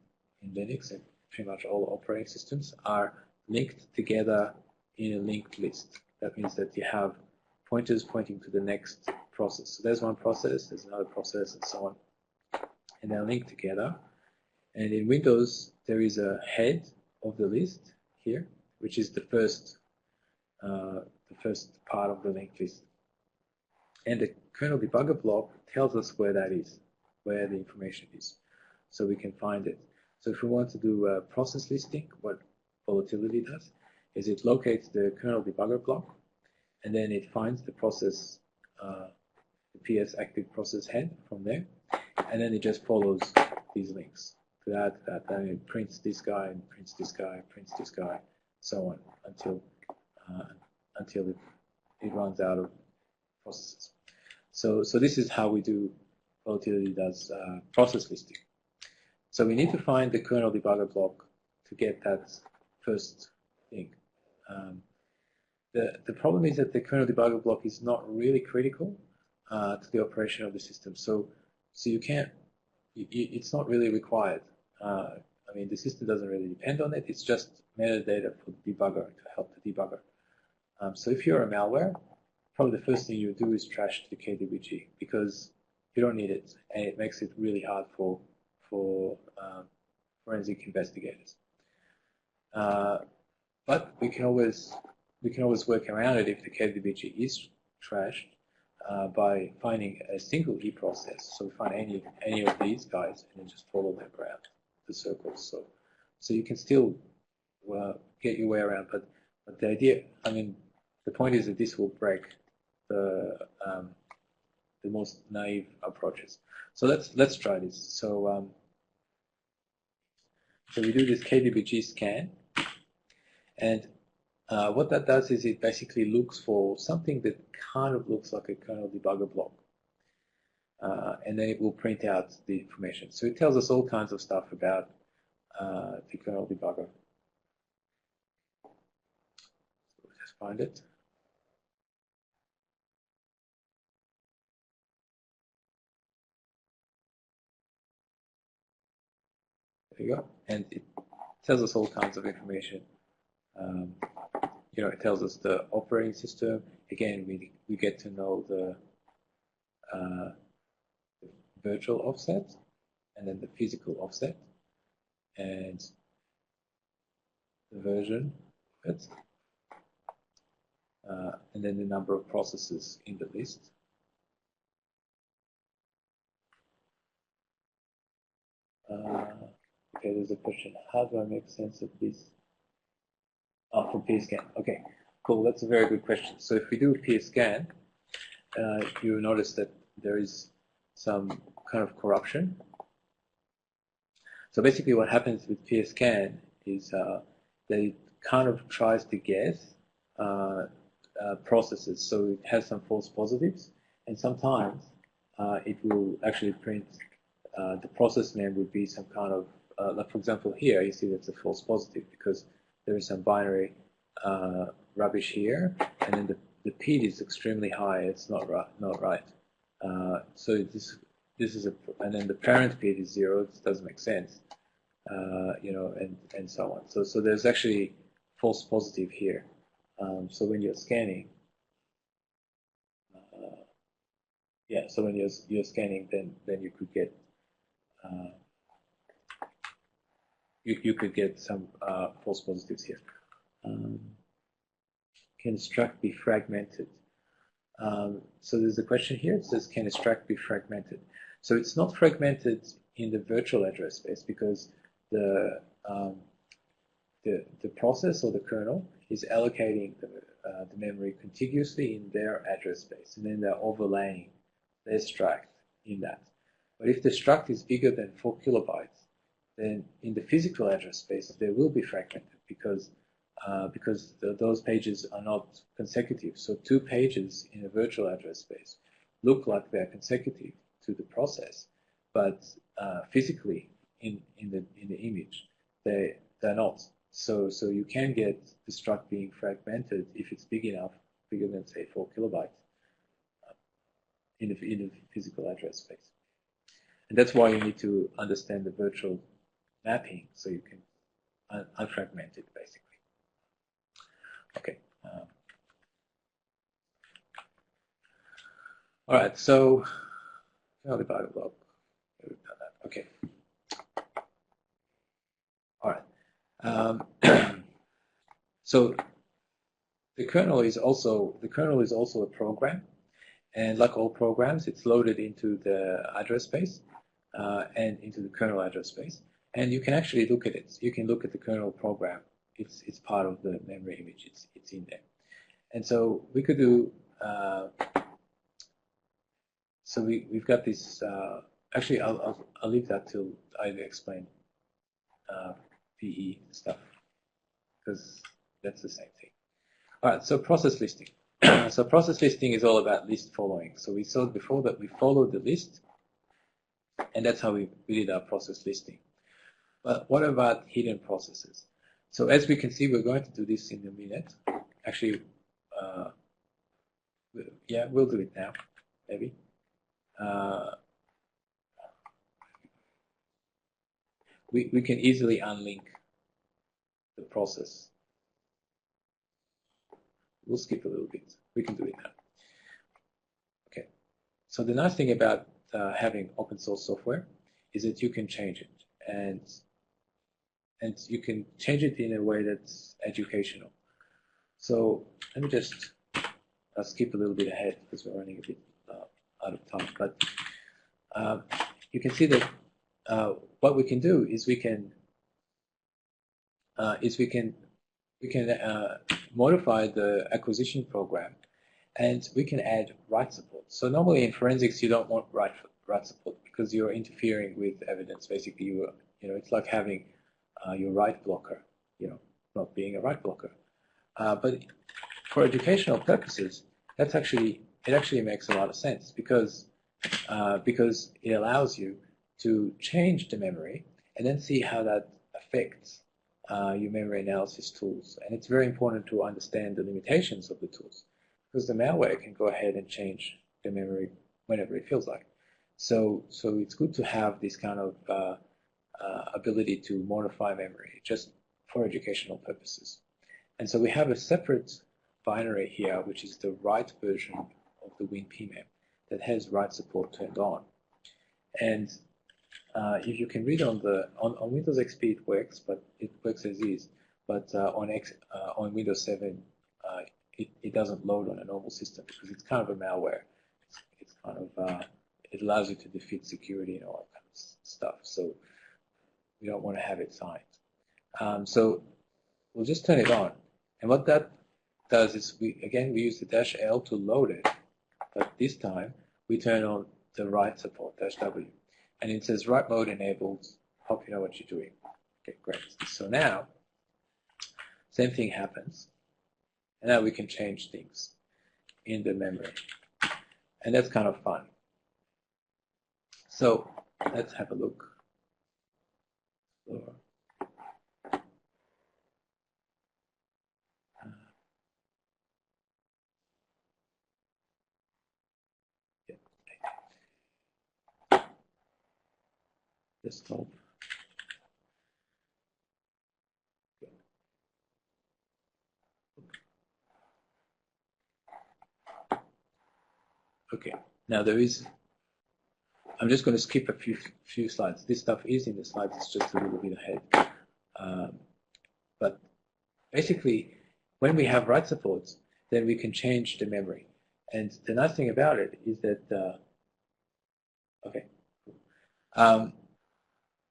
Linux and pretty much all operating systems are linked together in a linked list. That means that you have pointers pointing to the next process. So there's one process, there's another process, and so on. And they're linked together. And in Windows, there is a head of the list here, which is the first part of the linked list. And the kernel debugger block tells us where that is, where the information is, so we can find it. So if we want to do a process listing, what Volatility does is it locates the kernel debugger block, and then it finds the process, the PS active process head from there, and then it just follows these links to that, then it prints this guy, and prints this guy, prints this guy, so on until it runs out of processes. So this is how we do Volatility does process listing. So we need to find the kernel debugger block to get that first thing. The problem is that the kernel debugger block is not really critical to the operation of the system. So you can't. It's not really required. I mean, the system doesn't really depend on it. It's just metadata for the debugger to help the debugger. So if you're a malware, probably the first thing you do is trash the KDBG because you don't need it, and it makes it really hard for forensic investigators. But we can always work around it if the KDBG is trashed by finding a single e-process. So we find any of these guys and then just follow them around the circles. So you can still get your way around, but the idea, I mean, the point is that this will break the most naive approaches. So let's try this. So we do this KDBG scan, and what that does is it basically looks for something that kind of looks like a kernel debugger block, and then it will print out the information. So it tells us all kinds of stuff about the kernel debugger. So we'll just find it. There you go, and it tells us all kinds of information. You know, it tells us the operating system. Again, we get to know the virtual offset, and then the physical offset, and the version of it, and then the number of processes in the list. Okay, there's a question. How do I make sense of this? Oh, from PSCAN. Okay, cool. That's a very good question. So if we do a PSCAN, you notice that there is some kind of corruption. So basically what happens with PSCAN is that it kind of tries to guess processes. So it has some false positives, and sometimes it will actually print the process name would be some kind of, like for example here, you see that's a false positive because there is some binary rubbish here, and then the PID is extremely high. It's not right. So this is and then the parent PID is 0. This doesn't make sense, you know, and so on. So there's actually false positive here. So when you're scanning, yeah. So when you're scanning, then you could get you could get some false positives here. Can struct be fragmented? So there's a question here. It says, can a struct be fragmented? So it's not fragmented in the virtual address space because the process or the kernel is allocating the memory contiguously in their address space, and then they're overlaying their struct in that. But if the struct is bigger than 4 kilobytes, then in the physical address space, they will be fragmented because those pages are not consecutive. So 2 pages in a virtual address space look like they're consecutive to the process, but physically in the image, they're not. So you can get the struct being fragmented if it's big enough, bigger than say 4 kilobytes in the physical address space. And that's why you need to understand the virtual mapping so you can unfragment it, basically. Okay. All right, so the debugger block. Okay. All right. So the kernel is also a program, and like all programs, it's loaded into the address space and into the kernel address space. And you can actually look at it. You can look at the kernel program. It's part of the memory image. It's in there. And so we could do, so we've got this, actually I'll leave that till I explain PE stuff, because that's the same thing. All right, so process listing. So process listing is all about list following. So we saw before that we followed the list, and that's how we did our process listing. But what about hidden processes? So as we can see, we're going to do this in a minute. Actually, yeah, we'll do it now, maybe. We can easily unlink the process. We'll skip a little bit. We can do it now. Okay. So the nice thing about having open source software is that you can change it, and you can change it in a way that's educational. So let me just skip a little bit ahead because we're running a bit out of time. But you can see that what we can do is we can modify the acquisition program, and we can add write support. So normally in forensics you don't want write support because you're interfering with evidence. Basically, you know it's like having your write blocker, not being a write blocker. But for educational purposes, it actually makes a lot of sense because it allows you to change the memory and then see how that affects your memory analysis tools. And it's very important to understand the limitations of the tools, because the malware can go ahead and change the memory whenever it feels like. So it's good to have this kind of ability to modify memory just for educational purposes. And so we have a separate binary here, which is the write version of the WinPmem that has write support turned on. And if you can read on Windows XP it works, but it works as is. But on Windows 7 it doesn't load on a normal system because it's kind of a malware. It's kind of it allows you to defeat security and all that kind of stuff. So we don't want to have it signed. So we'll just turn it on. And what that does is we use the -L to load it, but this time we turn on the write support, -W. And it says write mode enabled, hope you know what you're doing. Okay, great. So now, same thing happens. And now we can change things in the memory. And that's kind of fun. So let's have a look. Desktop. Okay, now I'm just going to skip a few slides. This stuff is in the slides, it's just a little bit ahead. But basically, when we have write supports, then we can change the memory. And the nice thing about it is that,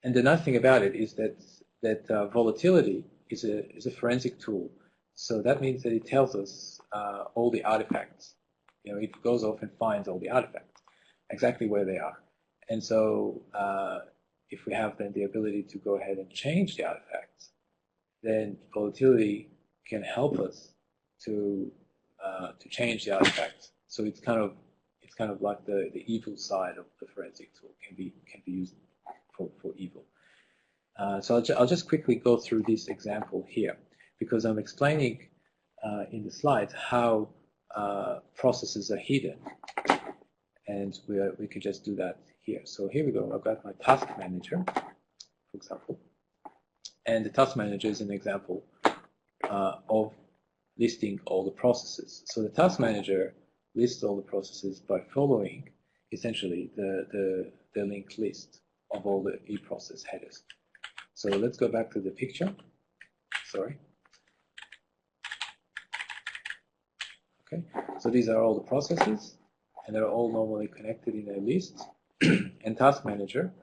and the nice thing about it is that volatility is a forensic tool. So that means that it tells us all the artifacts. It goes off and finds all the artifacts, exactly where they are. And so if we have then the ability to go ahead and change the artifacts, then volatility can help us to change the artifacts. So it's kind of like the evil side of the forensic tool can be used for evil. So I'll just quickly go through this example here because I'm explaining in the slides how processes are hidden, and we can just do that here. So here we go. I've got my task manager, for example, and the task manager is an example of listing all the processes. So the task manager lists all the processes by following essentially the linked list of all the eProcess headers. So let's go back to the picture. Sorry. Okay, so these are all the processes, and they're all normally connected in a list. And Task Manager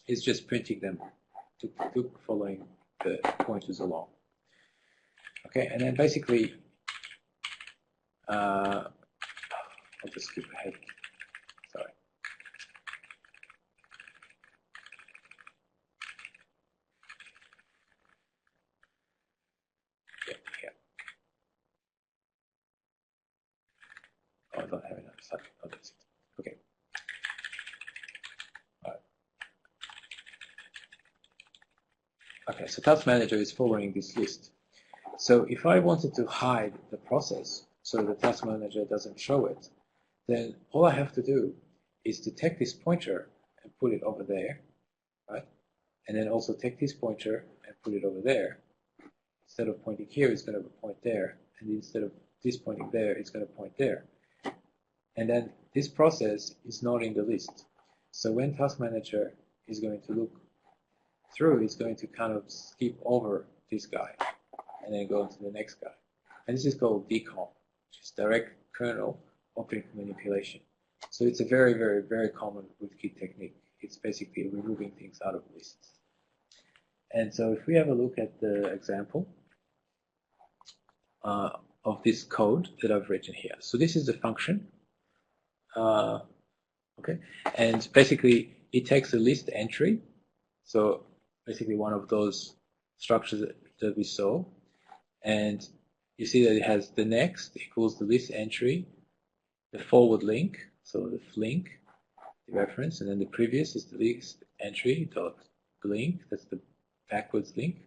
is just printing them to following the pointers along. Okay, and then basically I'll just skip ahead. Sorry. Yeah. Oh, I don't have enough. Sorry. Oh, that's it. Okay. All right. Okay, so Task Manager is following this list. So if I wanted to hide the process so the Task Manager doesn't show it, then all I have to do is to take this pointer and put it over there, right? And then also take this pointer and put it over there. Instead of pointing here, it's going to point there. And instead of this pointing there, it's going to point there. And then this process is not in the list. So when Task Manager is going to look through, it's going to kind of skip over this guy and then go into the next guy. And this is called decom, which is direct kernel object manipulation. So it's a very, very, very common rootkit technique. It's basically removing things out of lists. And so if we have a look at the example of this code that I've written here. So this is the function. Okay, and basically it takes a list entry. So basically one of those structures that we saw. And you see that it has the next equals the list entry, the forward link, so the link, the reference, and then the previous is the list entry dot link, that's the backwards link,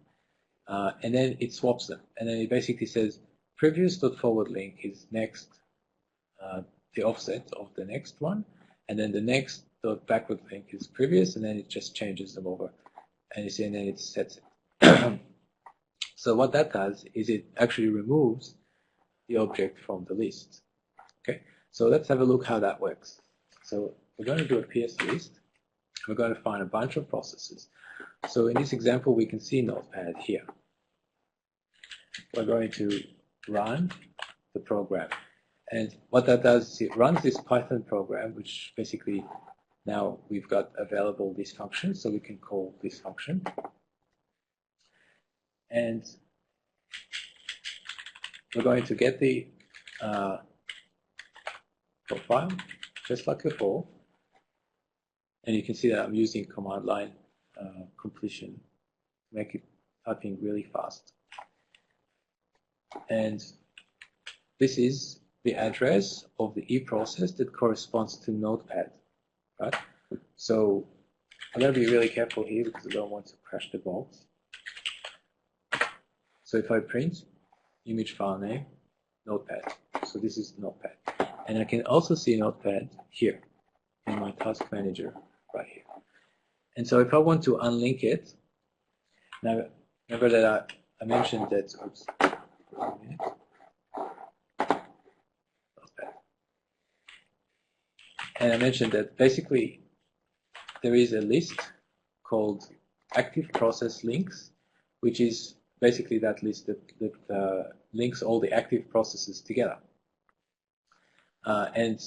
and then it swaps them, and then it basically says previous dot forward link is next, the offset of the next one, and then the next dot backward link is previous, and then it just changes them over, and you see, and then it sets it. So what that does is it actually removes the object from the list. Okay, so let's have a look how that works. So we're going to do a PS list. We're going to find a bunch of processes. So in this example, we can see Notepad here. We're going to run the program. And what that does is it runs this Python program, which basically now we've got available this function, so we can call this function. And we're going to get the profile, just like before. And you can see that I'm using command line completion to make it typing really fast. And this is the address of the e-process that corresponds to Notepad, right? So I'm going to be really careful here because I don't want to crash the box. So if I print image file name, Notepad. So this is Notepad. And I can also see Notepad here in my task manager right here. And so if I want to unlink it, now remember that I mentioned that, oops, and I mentioned that basically there is a list called active process links, which is basically that list that links all the active processes together. And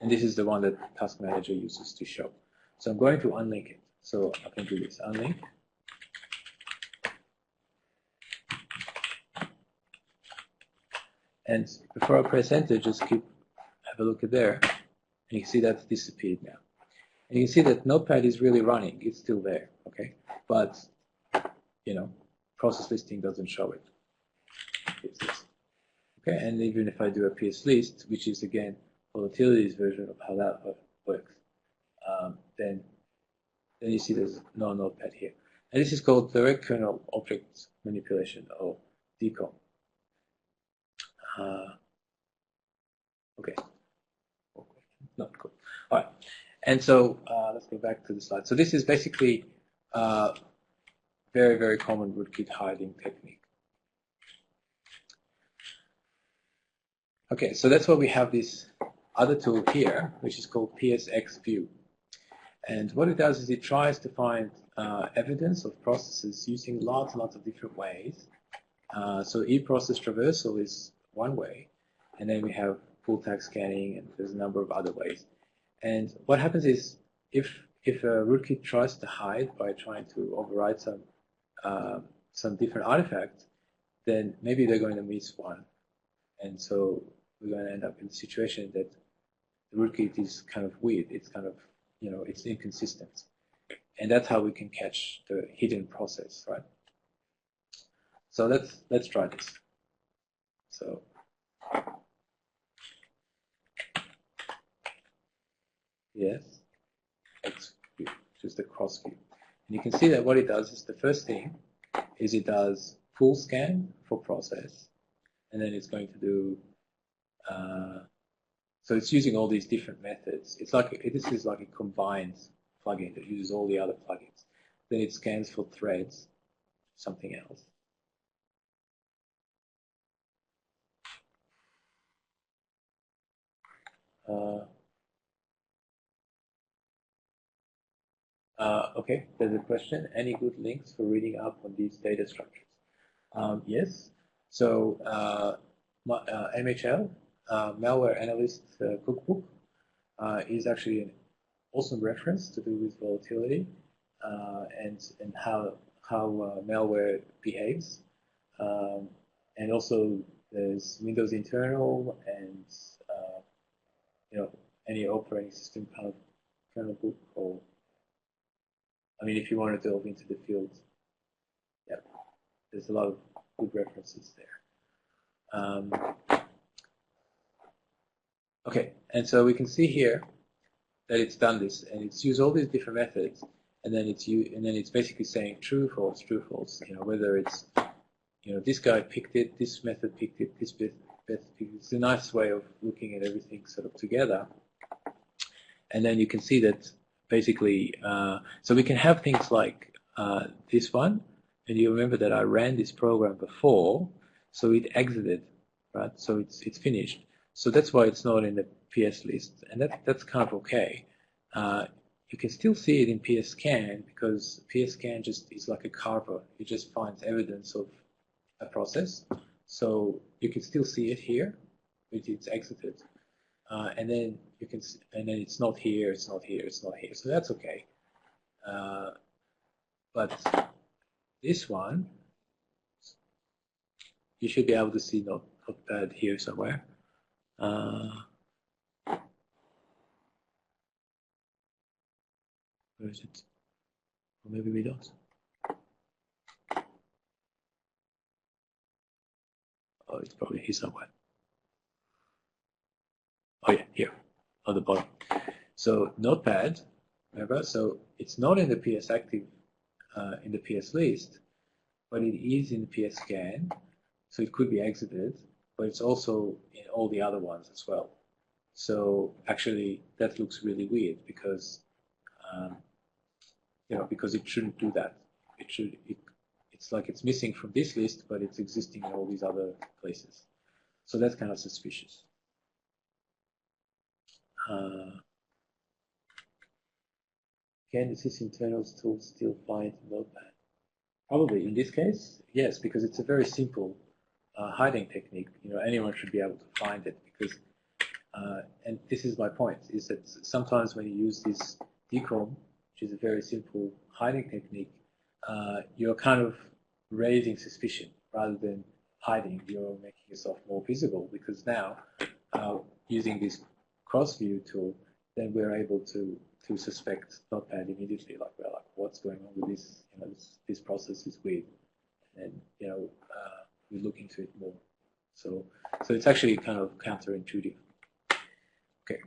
this is the one that Task Manager uses to show. So I'm going to unlink it. So I can do this, unlink. And before I press enter, just have a look at there. And you can see that's disappeared now. And you can see that Notepad is really running. It's still there, okay? But, you know, process listing doesn't show it. Okay, and even if I do a PS list, which is again Volatility's version of how that works, then you see there's no Notepad here. And this is called direct kernel object manipulation, or decom. Okay, not cool. All right, and so let's go back to the slide. So this is basically very, very common rootkit hiding technique. Okay, so that's why we have this other tool here, which is called PSX-View. And what it does is it tries to find evidence of processes using lots and lots of different ways. So e-process traversal is one way, and then we have full tag scanning, and there's a number of other ways. And what happens is if a rootkit tries to hide by trying to override some different artifact, then maybe they're going to miss one. And so we're going to end up in a situation that the rootkit is kind of weird. It's kind of, it's inconsistent. And that's how we can catch the hidden process, right? So let's try this. So yes, it's just a cross view. And you can see that what it does is the first thing is it does full scan for process, and then it's going to do, so it's using all these different methods. It's like, this is like a combined plugin that uses all the other plugins. Then it scans for threads, something else. Okay, there's a question. Any good links for reading up on these data structures? Yes. So MHL, Malware Analyst Cookbook, is actually an awesome reference to do with volatility and how malware behaves. And also there's Windows internal and any operating system kind of kernel book, or I mean, if you want to delve into the field, yeah, there's a lot of good references there. Okay, and so we can see here that it's done this, and it's used all these different methods, and then it's basically saying true, false, whether it's this guy picked it, this method picked it, this method picked it. It's a nice way of looking at everything sort of together, and then you can see that basically, so we can have things like this one, and you remember that I ran this program before, so it exited, right? So it's finished. So that's why it's not in the PS list, and that's kind of okay. You can still see it in PSScan because PSScan just is like a carver. It just finds evidence of a process. So you can still see it here, but it's exited. And then it's not here, it's not here, it's not here. So that's okay. But this one, you should be able to see Notepad here somewhere. Where is it? Or maybe we don't. Oh, it's probably here somewhere. Oh yeah, here, on the bottom. So Notepad, remember, so it's not in the PS active, in the PS list, but it is in the PS scan, so it could be exited, but it's also in all the other ones as well. So actually, that looks really weird because, because it shouldn't do that. It's like it's missing from this list, but it's existing in all these other places. So that's kind of suspicious. Can the sysinternals tool still find Notepad? Probably in this case, yes, because it's a very simple hiding technique. Anyone should be able to find it because, and this is my point, is that sometimes when you use this decom, which is a very simple hiding technique, you're kind of raising suspicion rather than hiding. You're making yourself more visible because now, using this cross-view tool, then we're able to suspect Notepad immediately. Like we're like, what's going on with this? This process is weird, and we look into it more. So it's actually kind of counterintuitive. Okay.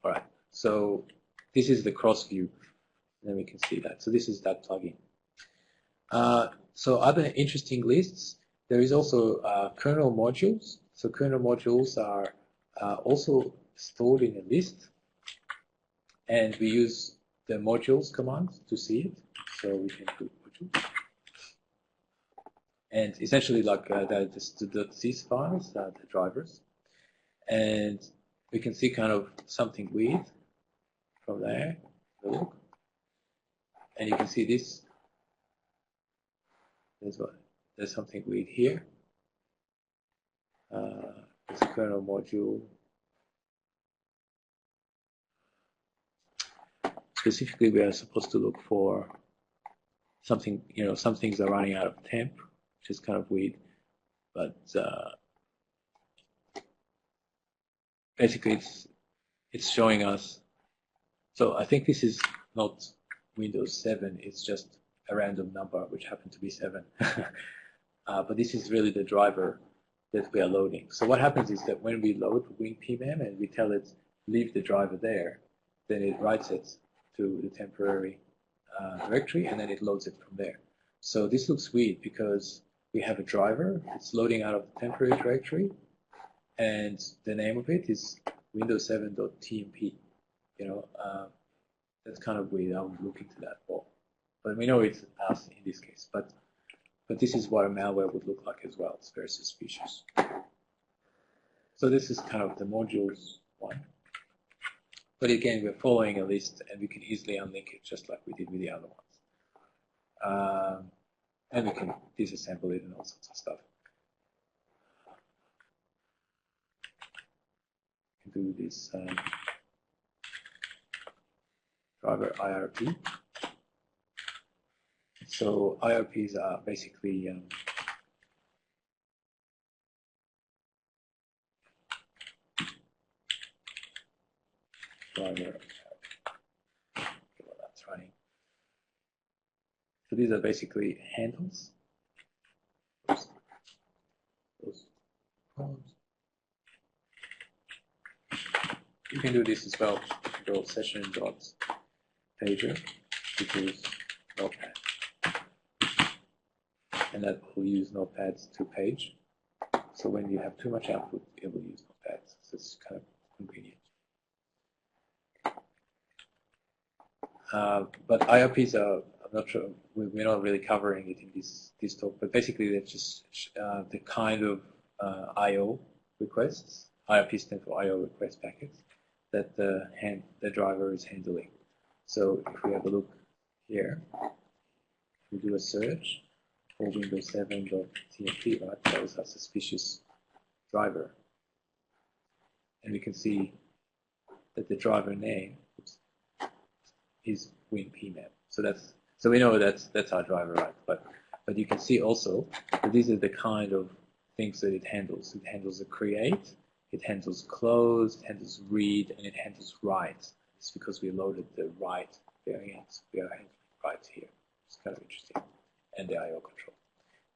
All right. So this is the cross view. Then we can see that. So this is that plugin. So other interesting lists. There is also kernel modules. So kernel modules are also stored in a list, and we use the modules command to see it. So we can do modules, and essentially like the .sys files, the drivers, and we can see kind of something weird from there. Look, and you can see this. There's something weird here. It's a kernel module. Specifically, we are supposed to look for something, some things are running out of temp, which is kind of weird, but basically it's showing us. So I think this is not Windows 7. It's just a random number which happened to be 7. But this is really the driver that we are loading. So what happens is that when we load WinPMem and we tell it leave the driver there, then it writes it to the temporary directory, and then it loads it from there. So this looks weird because we have a driver. It's loading out of the temporary directory, and the name of it is Windows7.tmp. You know, that's kind of weird. I would look into that more. But we know it's us in this case. But this is what a malware would look like as well. It's very suspicious. So this is kind of the modules one. But again, we're following a list, and we can easily unlink it just like we did with the other ones. And we can disassemble it and all sorts of stuff. We can do this driver IRP. So IRPs are basically driver. Well, that's running. So these are basically handles. Those columns. You can do this as well. Go session.pager equals notepad. And that will use notepads to page. So when you have too much output, it will use notepads. So it's kind of convenient. But IRPs are, I'm not sure, we're not really covering it in this talk, but basically they're just the kind of I/O requests. IRP stands for I/O request packets that the driver is handling. So if we have a look here, we do a search for Windows 7.tmp, right? That was a suspicious driver. And we can see that the driver name is WinPMem. So we know that's our driver, right? But you can see also that these are the kind of things that it handles. It handles a create, it handles close, it handles read, and it handles write. It's because we loaded the write variant. We are handling write here. It's kind of interesting. And the I/O control.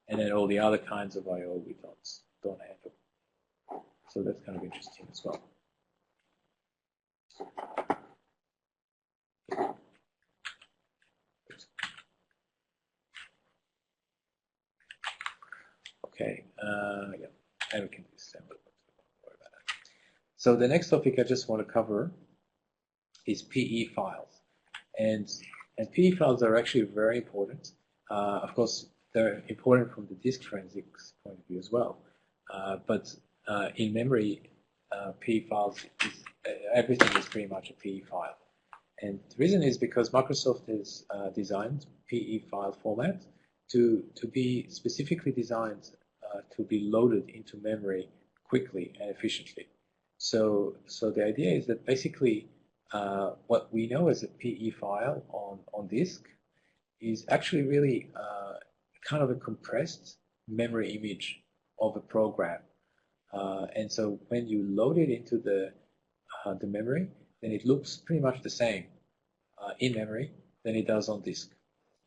And then all the other kinds of I/O we don't handle. So that's kind of interesting as well. Okay, yeah, and we can disassemble it. Don't worry about that. So the next topic I just want to cover is PE files, and PE files are actually very important. Of course, they're important from the disk forensics point of view as well. But in memory, PE files everything is pretty much a PE file, and the reason is because Microsoft has designed PE file format to be specifically designed to be loaded into memory quickly and efficiently. So the idea is that basically what we know as a PE file on disk is actually really kind of a compressed memory image of a program. And so when you load it into the memory, then it looks pretty much the same in memory than it does on disk.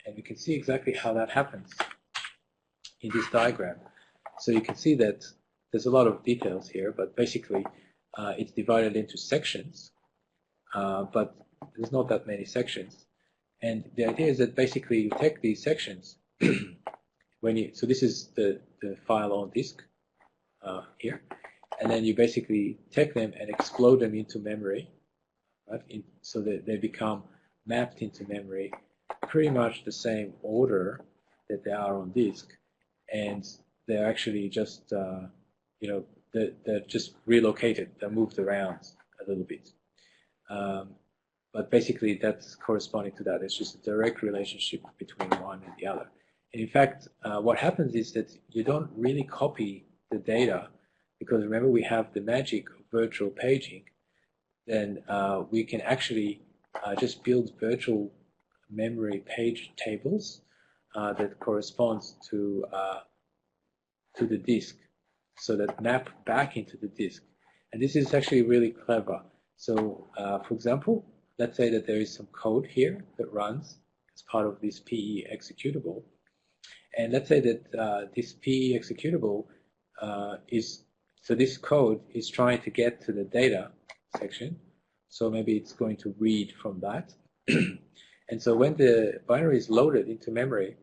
And you can see exactly how that happens in this diagram. So you can see that there's a lot of details here, but basically it's divided into sections, but there's not that many sections. And the idea is that basically you take these sections, so this is the file on disk here, and then you basically take them and explode them into memory, right? So that they become mapped into memory pretty much the same order that they are on disk, and they're actually just, they're just relocated, they're moved around a little bit. But basically that's corresponding to that. It's just a direct relationship between one and the other. And in fact, what happens is that you don't really copy the data, because remember we have the magic of virtual paging. Then we can actually just build virtual memory page tables that corresponds to the disk, so that map back into the disk. And this is actually really clever. So, for example, let's say that there is some code here that runs as part of this PE executable. And let's say that this PE executable so this code is trying to get to the data section. So maybe it's going to read from that. And so when the binary is loaded into memory,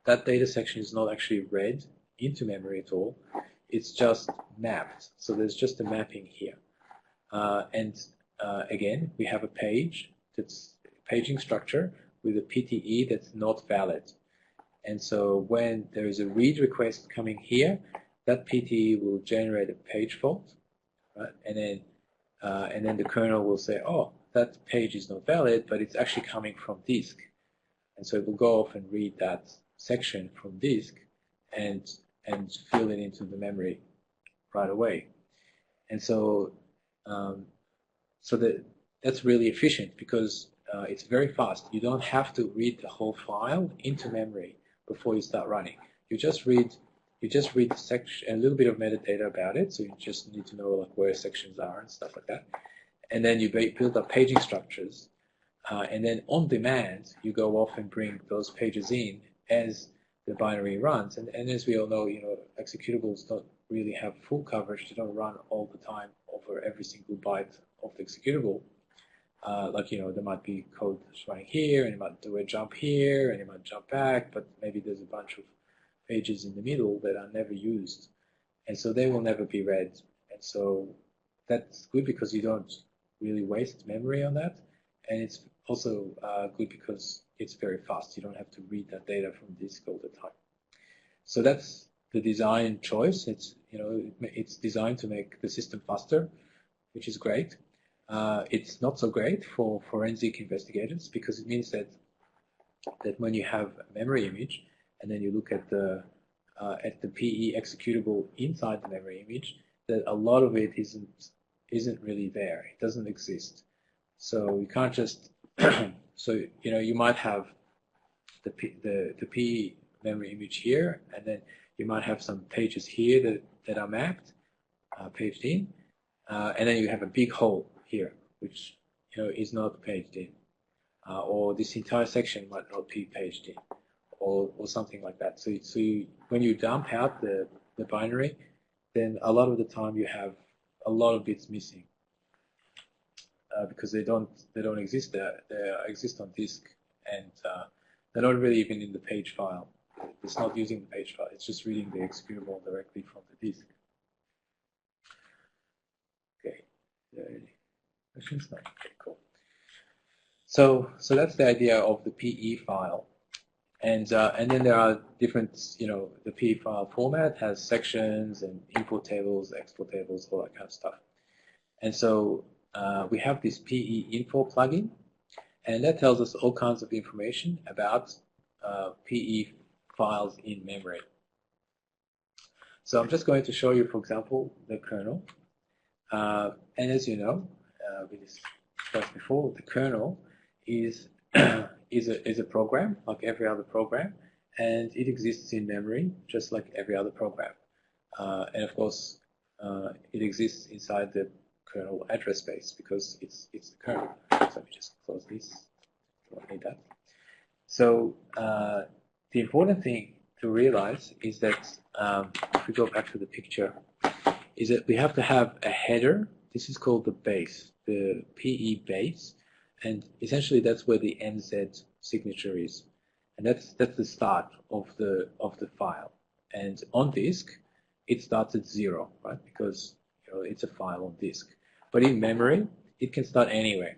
that data section is not actually read into memory at all. It's just mapped. So there's just a mapping here. Again, we have a page that's paging structure with a PTE that's not valid. And so when there is a read request coming here, that PTE will generate a page fault, right? And then the kernel will say, oh, that page is not valid, but it's actually coming from disk. And so it will go off and read that section from disk and fill it into the memory right away. And so that's really efficient because it's very fast. You don't have to read the whole file into memory before you start running. You just read the section, a little bit of metadata about it. So you just need to know like where sections are and stuff like that. And then you build up paging structures. And then on demand, you go off and bring those pages in as the binary runs. And as we all know, executables don't really have full coverage. They don't run all the time over every single byte of the executable. There might be code that's running here, and it might do a jump here, and it might jump back, but maybe there's a bunch of pages in the middle that are never used. And so they will never be read. And so that's good because you don't really waste memory on that. And it's also good because it's very fast. You don't have to read that data from disk all the time. So that's the design choice. It's designed to make the system faster, which is great. It's not so great for forensic investigators because it means that when you have a memory image and then you look at the PE executable inside the memory image, that a lot of it isn't really there. It doesn't exist. So you can't just you might have the PE memory image here, and then you might have some pages here that are mapped, paged in, and then you have a big hole here, which is not paged in, or this entire section might not be paged in, or something like that. So when you dump out the binary, then a lot of the time you have a lot of bits missing because they don't exist there. They exist on disk, and they're not really even in the page file. It's not using the page file. It's just reading the executable directly from the disk. Okay. Questions? No. Okay, cool. So that's the idea of the PE file, and then there are different, the PE file format has sections and import tables, export tables, all that kind of stuff. And so we have this PE info plugin, and that tells us all kinds of information about PE files in memory. So I'm just going to show you, for example, the kernel. And as you know, we discussed before, the kernel is a program like every other program, and it exists in memory just like every other program. And of course, it exists inside the kernel address space because it's the kernel. So let me just close this. Don't need that. So the important thing to realize is that if we go back to the picture, is that we have to have a header. This is called the base, the PE base, and essentially that's where the NZ signature is, and that's the start of the file. And on disk, it starts at 0, right? Because it's a file on disk. But in memory, it can start anywhere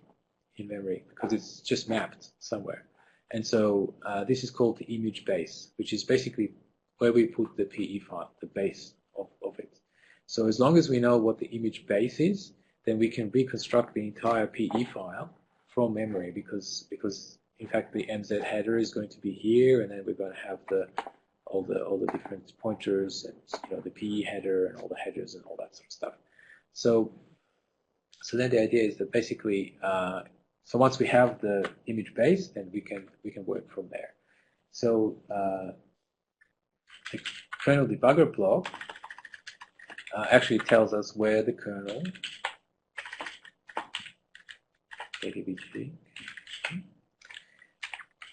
in memory because it's just mapped somewhere. And so this is called the image base, which is basically where we put the PE file, the base of it. So as long as we know what the image base is, then we can reconstruct the entire PE file from memory because in fact the MZ header is going to be here, and then we're going to have all the different pointers and the PE header and all the headers and all that sort of stuff. So then the idea is that basically so once we have the image base, then we can work from there. So the kernel debugger blog actually tells us where the kernel,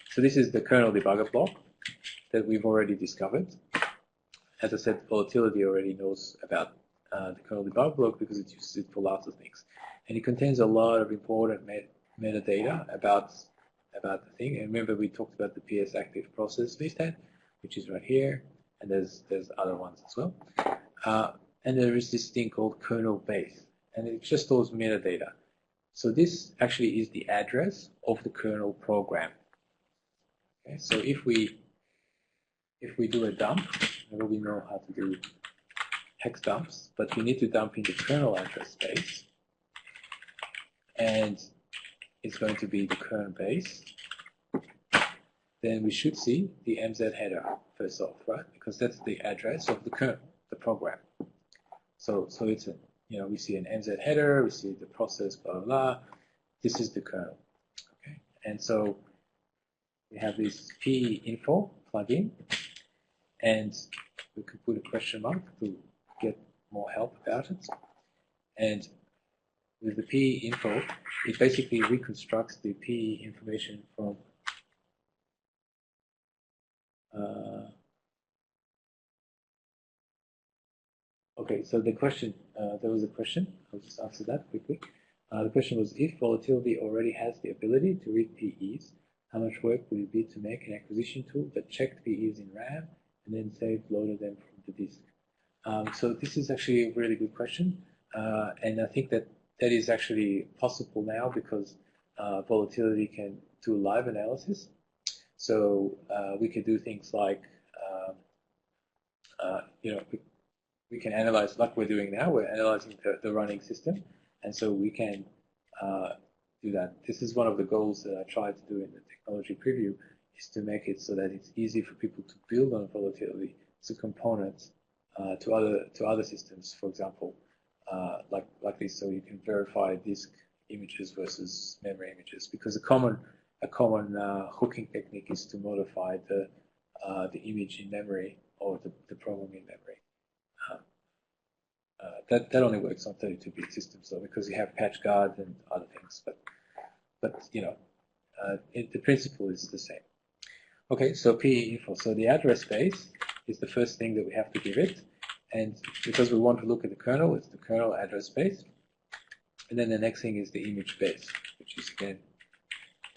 so this is the kernel debugger block that we've already discovered. As I said, Volatility already knows about the kernel debugger block because it uses it for lots of things. And it contains a lot of important metadata about the thing. And remember, we talked about the PS active process listed, which is right here, and there's other ones as well. And there is this thing called kernel base, and it just stores metadata. So this actually is the address of the kernel program. Okay, so if we do a dump, we know how to do hex dumps, but we need to dump in the kernel address space, and it's going to be the kernel base. Then we should see the MZ header first off, right? Because that's the address of the kernel, the program. So it's a, we see an MZ header, we see the process, blah blah blah. This is the kernel, okay? And so we have this PE info plugin, and we could put a question mark to get more help about it. And with the PE info, it basically reconstructs the PE information from okay, so the question, there was a question, I'll just answer that quickly. The question was, if Volatility already has the ability to read PEs, how much work would it be to make an acquisition tool that checked PEs in RAM and then saved, loaded them from the disk? So this is actually a really good question, and I think that is actually possible now because Volatility can do live analysis. So we could do things like, we can analyze, like we're doing now, we're analyzing the running system, and so we can do that. This is one of the goals that I tried to do in the technology preview, is to make it so that it's easy for people to build on Volatility as a component to other systems, for example, like this, so you can verify disk images versus memory images, because a common hooking technique is to modify the image in memory or the program in memory. That only works on 32-bit systems, though, because you have patch guards and other things. But the principle is the same. Okay, so PE info. So the address space is the first thing that we have to give it, and because we want to look at the kernel, it's the kernel address space. And then the next thing is the image base, which is again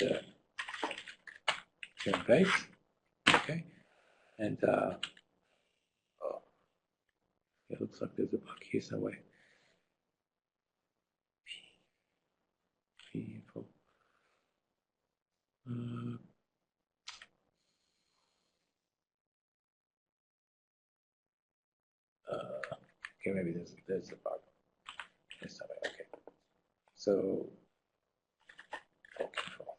the kernel base. Okay, and it looks like there's a bug here somewhere. P info. Okay, maybe there's a bug. Okay, so control.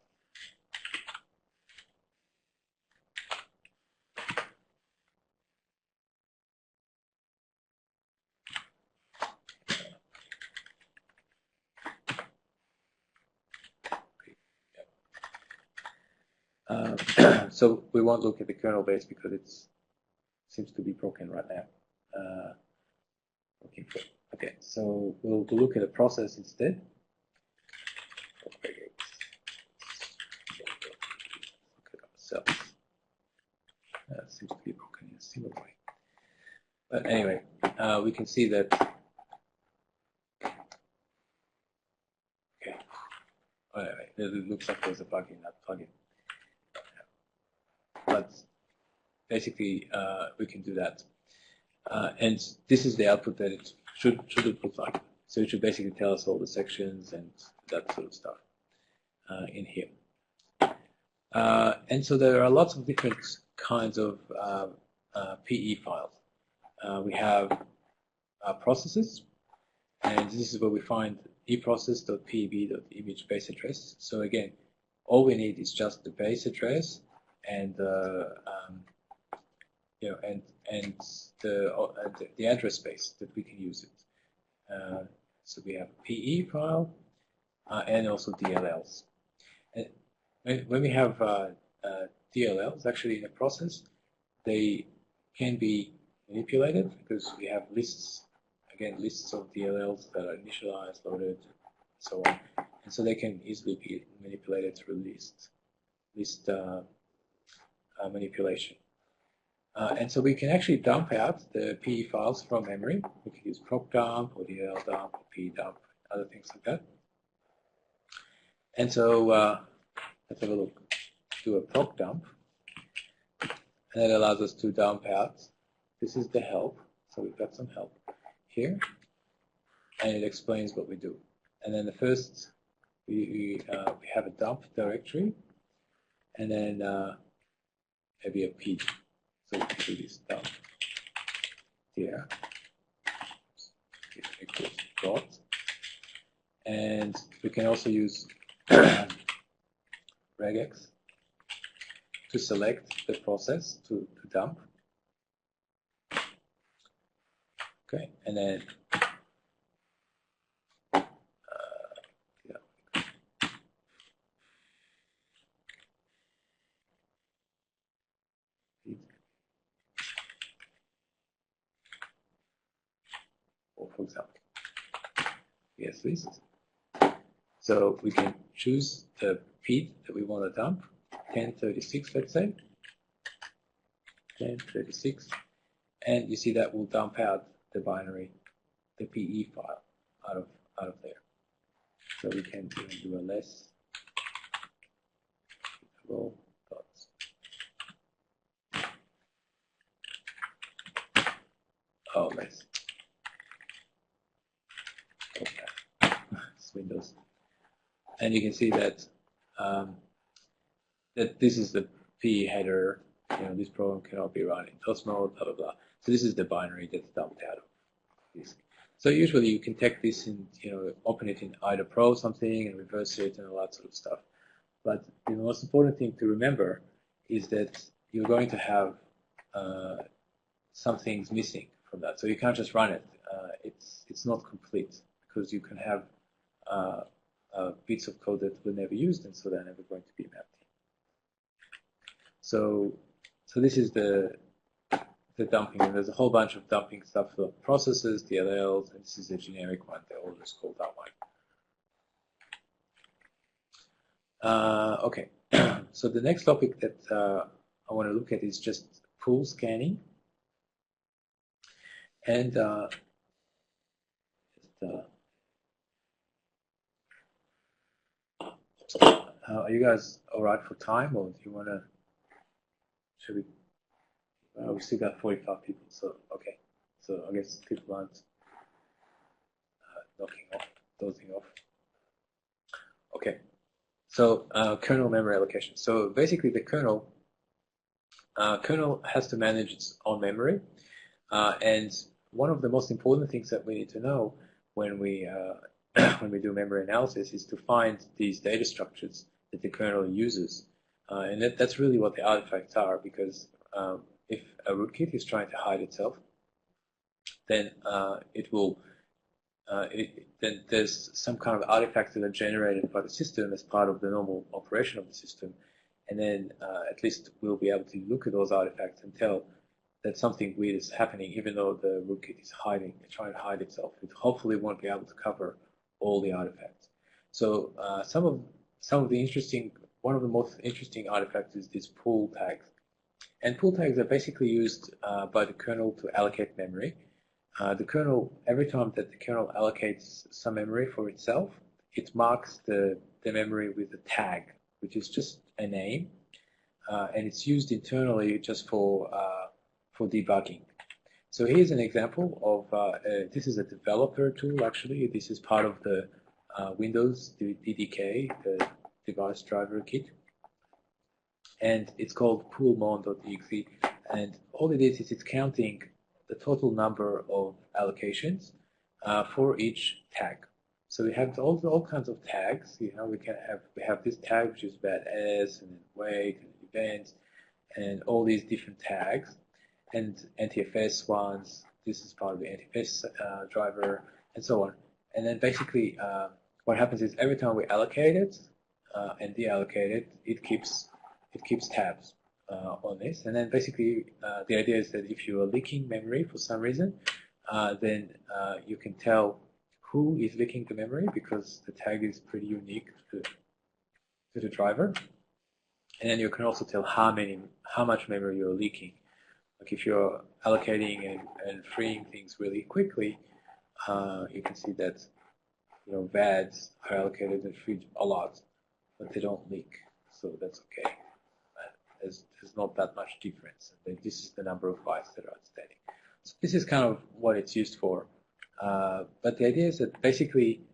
So we won't look at the kernel base because it seems to be broken right now. Okay, so we'll look at a process instead. Look at ourselves. Seems to be broken in a similar way. But anyway, we can see that. Okay. Anyway, it looks like there's a bug in that plugin. But basically, we can do that. And this is the output that it should look like. So it should basically tell us all the sections and that sort of stuff in here. And so there are lots of different kinds of PE files. We have processes, and this is where we find eprocess.peb.image base address. So again, all we need is just the base address and the address space that we can use it. So we have a PE file and also DLLs. And when we have DLLs, actually in a process, they can be manipulated because we have lists again, lists of DLLs that are initialized, loaded, and so on. And so they can easily be manipulated through list manipulation. And so we can actually dump out the PE files from memory. We can use proc dump or DLL dump or PE dump, other things like that. And so let's have a look. Do a proc dump. And that allows us to dump out. This is the help. So we've got some help here. And it explains what we do. And then the first, we have a dump directory. And then maybe a P. So we can do this dump here. Equals dot. And we can also use regex to select the process to dump. Okay, and then or for example, yes, list. So we can choose the feed that we want to dump, 1036, let's say, 1036, and you see that will dump out the binary, the PE file out of there. So we can even do a less dots. Oh, less. Okay. It's Windows. And you can see that that this is the PE header. This program cannot be run in DOS mode, blah blah blah. So this is the binary that's dumped out of this. So usually you can take this and open it in IDA Pro something and reverse it and all that sort of stuff. But the most important thing to remember is that you're going to have some things missing from that. So you can't just run it. It's not complete because you can have bits of code that were never used, and so they're never going to be mapped in. So this is the dumping, and there's a whole bunch of dumping stuff for processes, DLLs, and this is a generic one. They're all just called that one. Okay, so the next topic that I want to look at is just pool scanning. And are you guys all right for time, or do you want to? Should we? We still got 45 people, so okay. So I guess people aren't dozing off. Okay. So kernel memory allocation. So basically, the kernel has to manage its own memory, and one of the most important things that we need to know when we do memory analysis is to find these data structures that the kernel uses, and that's really what the artifacts are. Because if a rootkit is trying to hide itself, then then there's some kind of artifacts that are generated by the system as part of the normal operation of the system, and then at least we'll be able to look at those artifacts and tell that something weird is happening, even though the rootkit is trying to hide itself. It hopefully won't be able to cover all the artifacts. So one of the most interesting artifacts is these pool tags. And pool tags are basically used by the kernel to allocate memory. The kernel, every time that the kernel allocates some memory for itself, it marks the memory with a tag, which is just a name, and it's used internally just for debugging. So here's an example of this is a developer tool. Actually, this is part of the Windows DDK, the device driver kit, and it's called poolmon.exe. And all it is it's counting the total number of allocations for each tag. So we have all kinds of tags. We have this tag which is bad as, and wait, and events, and all these different tags, and NTFS ones. This is part of the NTFS driver, and so on. And then basically, what happens is every time we allocate it and deallocate it, it keeps tabs on this. And then basically, the idea is that if you are leaking memory for some reason, then you can tell who is leaking the memory because the tag is pretty unique to the driver. And then you can also tell how much memory you're leaking. Like if you're allocating and freeing things really quickly, you can see that VADs are allocated and freed a lot, but they don't leak, so that's okay. There's not that much difference. This is the number of bytes that are outstanding. So this is kind of what it's used for. But the idea is that basically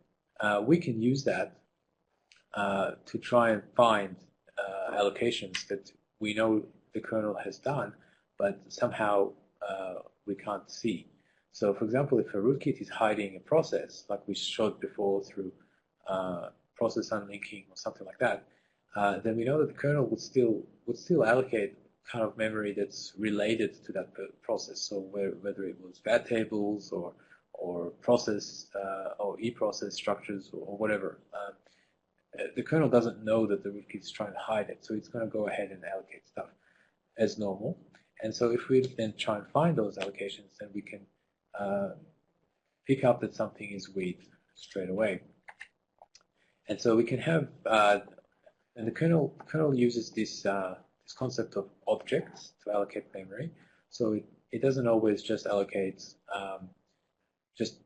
we can use that to try and find allocations that we know the kernel has done, but somehow we can't see. So for example, if a rootkit is hiding a process, like we showed before through process unlinking or something like that, then we know that the kernel would still allocate kind of memory that's related to that process. So whether it was VAD tables or process or eProcess structures or whatever. The kernel doesn't know that the rootkit is trying to hide it, so it's going to go ahead and allocate stuff as normal. And so if we then try and find those allocations, then we can pick up that something is weak straight away. And so we can have, and the kernel uses this concept of objects to allocate memory. So it doesn't always just allocate just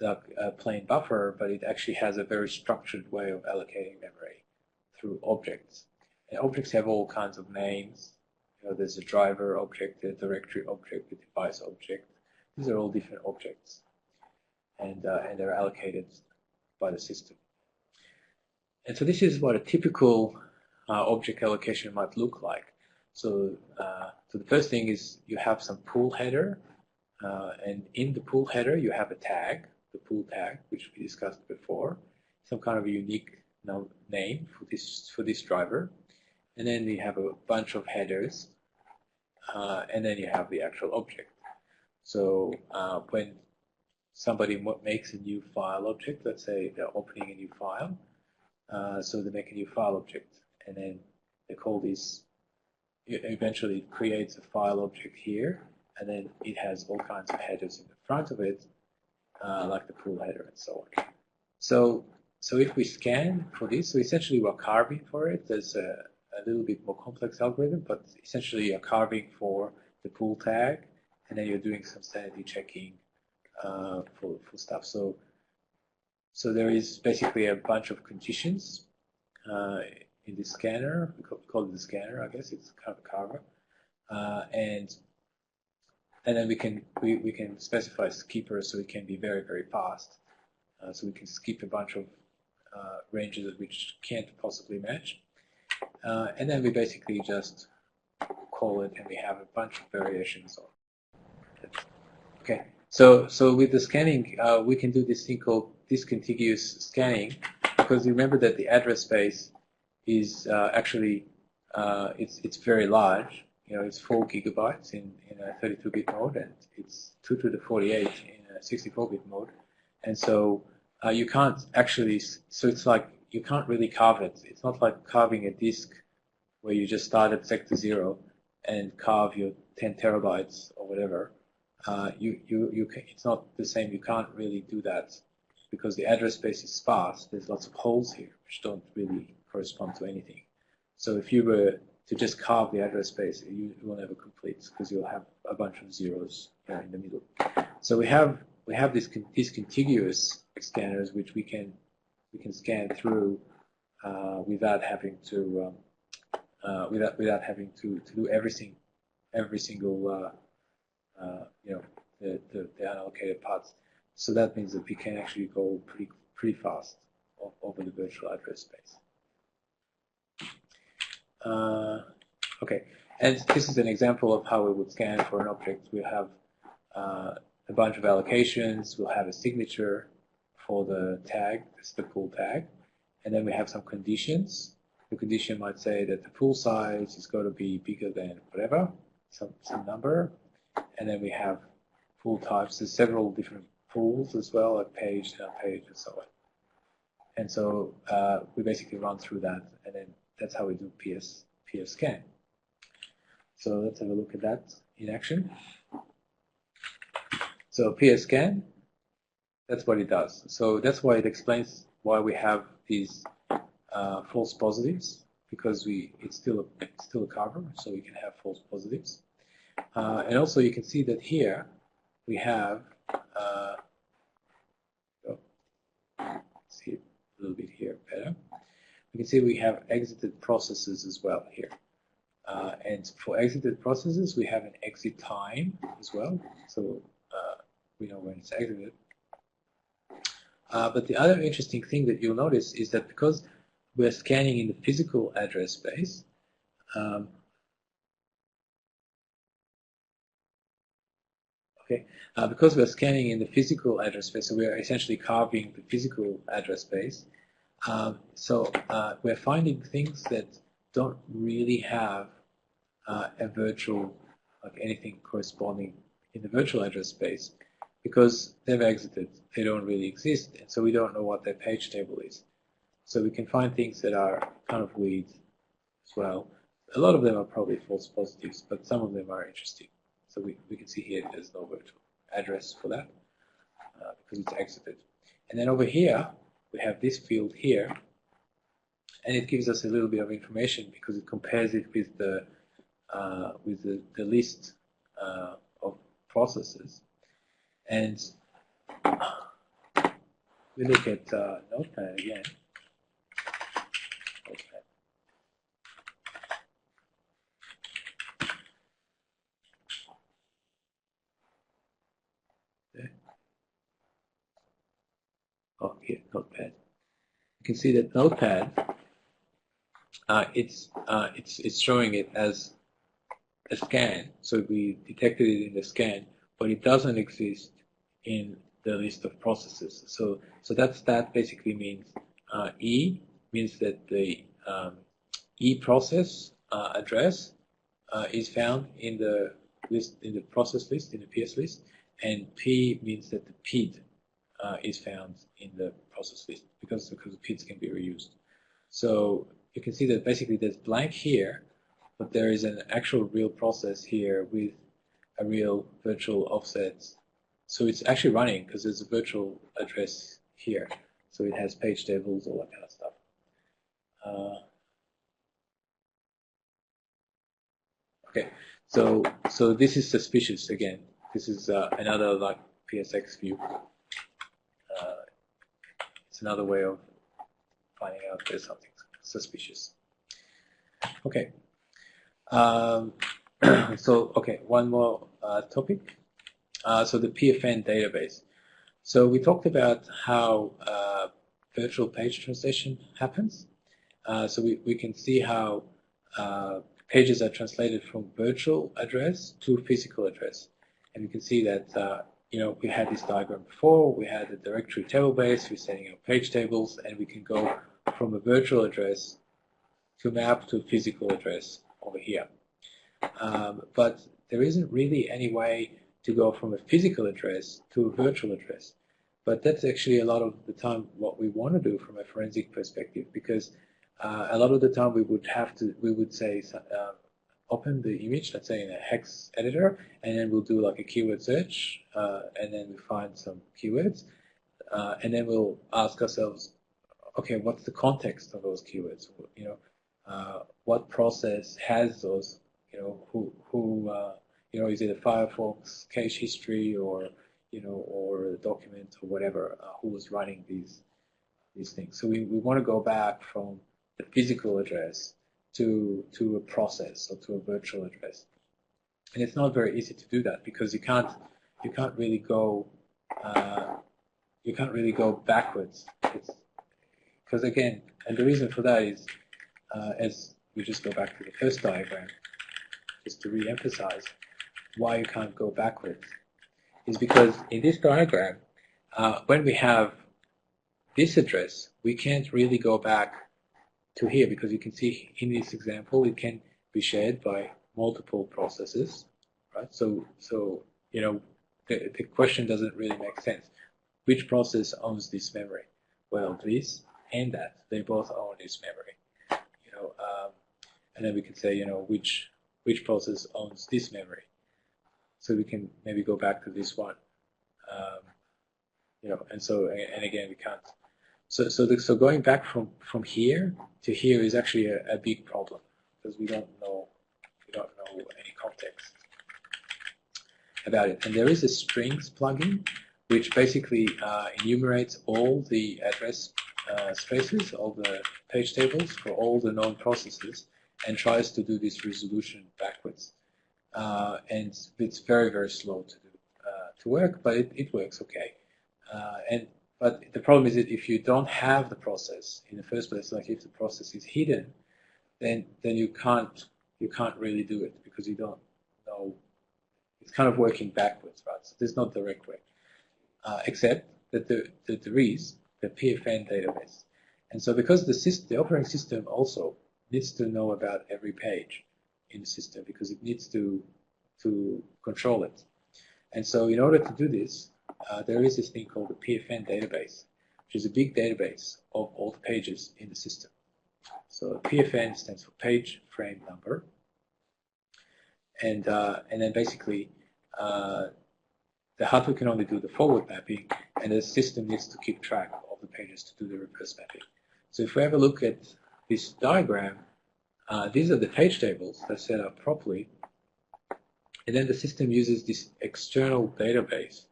a plain buffer, but it actually has a very structured way of allocating memory through objects. And objects have all kinds of names. There's a driver object, a directory object, a device object. These are all different objects, and they're allocated by the system. And so this is what a typical object allocation might look like. So, so the first thing is you have some pool header, and in the pool header you have a tag, the pool tag, which we discussed before, some kind of a unique name for this driver, and then we have a bunch of headers, and then you have the actual object. So when somebody makes a new file object, let's say they're opening a new file, so they make a new file object, and then they call this, eventually it creates a file object here, and then it has all kinds of headers in the front of it, like the pool header and so on. So if we scan for this, so essentially we're carving for it. There's a little bit more complex algorithm, but essentially you're carving for the pool tag, and then you're doing some sanity checking for stuff. So there is basically a bunch of conditions in the scanner. We call it the scanner, I guess. It's kind of a carver, and then we can specify skippers, so it can be very, very fast. So we can skip a bunch of ranges which can't possibly match, and then we basically just call it, and we have a bunch of variations of it. Okay. So with the scanning, we can do this thing called discontiguous scanning, because remember that the address space is actually it's very large. It's 4 gigabytes in a 32-bit mode, and it's 2 to the 48 in a 64-bit mode. And so you can't actually. So it's like you can't really carve it. It's not like carving a disk where you just start at sector 0 and carve your 10 terabytes or whatever. It's not the same. You can't really do that because the address space is sparse. There's lots of holes here which don't really correspond to anything. So if you were to just carve the address space, you will never complete because you'll have a bunch of zeros in the middle. So we have these contiguous scanners which we can scan through without having to do everything, every single the unallocated parts. So that means that we can actually go pretty fast over the virtual address space. Okay, and this is an example of how we would scan for an object. We have a bunch of allocations. We'll have a signature for the tag. This is the pool tag, and then we have some conditions. The condition might say that the pool size is going to be bigger than whatever, some number. And then we have pool types. There's several different pools as well, like page, unpage, and so on. And so we basically run through that, and then that's how we do PS scan. So let's have a look at that in action. So PSCAN, that's what it does. So that's why it explains why we have these false positives, because it's still a cover, so we can have false positives. And also you can see that here we have, see it a little bit here better. You can see we have exited processes as well here. And for exited processes, we have an exit time as well. So we know when it's exited. But the other interesting thing that you'll notice is that because we're scanning in the physical address space, because we're scanning in the physical address space, so we're essentially carving the physical address space. So we're finding things that don't really have a virtual, like anything corresponding in the virtual address space, because they've exited. They don't really exist, and so we don't know what their page table is. So we can find things that are kind of weird as well. A lot of them are probably false positives, but some of them are interesting. So we can see here there's no virtual address for that because it's exited. And then over here, we have this field here, and it gives us a little bit of information because it compares it with the list of processes. And we look at Notepad again. Notepad. There. Oh, here, Notepad. You can see that Notepad, it's showing it as a scan. So we detected it in the scan, but it doesn't exist in the list of processes. So that basically means E means that the E process address is found in the list, in the process list, in the PS list, and P means that the PID is found in the process list because the PIDs can be reused. So you can see that basically there's blank here, but there is an actual real process here with a real virtual offset. So it's actually running because there's a virtual address here. So it has page tables, all that kind of stuff. Okay, so this is suspicious again. This is another like PSX view. It's another way of finding out there's something suspicious. Okay. So okay, one more topic. So the PFN database. So we talked about how virtual page translation happens. So we can see how pages are translated from virtual address to physical address. And we can see that, we had this diagram before. We had a directory table base. We're setting up page tables, and we can go from a virtual address to map to a physical address over here. But there isn't really any way to go from a physical address to a virtual address. But that's actually a lot of the time what we want to do from a forensic perspective, because a lot of the time we would say, open the image, let's say in a hex editor, and then we'll do like a keyword search, and then we find some keywords, and then we'll ask ourselves, okay, what's the context of those keywords? What process has those? Is it a Firefox cache history or a document or whatever? Who was running these things? So we want to go back from the physical address to a process or to a virtual address, and it's not very easy to do that because you can't really go backwards. Because again, and the reason for that is as we just go back to the first diagram, just to re-emphasize why you can't go backwards, is because in this diagram, when we have this address, we can't really go back to here because you can see in this example it can be shared by multiple processes, right? So the question doesn't really make sense. Which process owns this memory? Well, this and that, they both own this memory. And then we can say, which process owns this memory. So we can maybe go back to this one. and again we can't. So going back from here to here is actually a big problem because we don't know any context about it. And there is a strings plugin which basically enumerates all the address spaces, all the page tables for all the known processes, and tries to do this resolution backwards. And it's very, very slow to work, but it works okay. But the problem is that if you don't have the process in the first place, like if the process is hidden, then you can't really do it because you don't know. It's kind of working backwards, right? So there's no direct way, except that there is the PFN database. And so because the operating system also needs to know about every page in the system because it needs to control it. And so in order to do this, there is this thing called the PFN database, which is a big database of all the pages in the system. So PFN stands for page frame number. And then basically the hardware can only do the forward mapping, and the system needs to keep track of the pages to do the reverse mapping. So if we have a look at this diagram, these are the page tables that are set up properly, and then the system uses this external database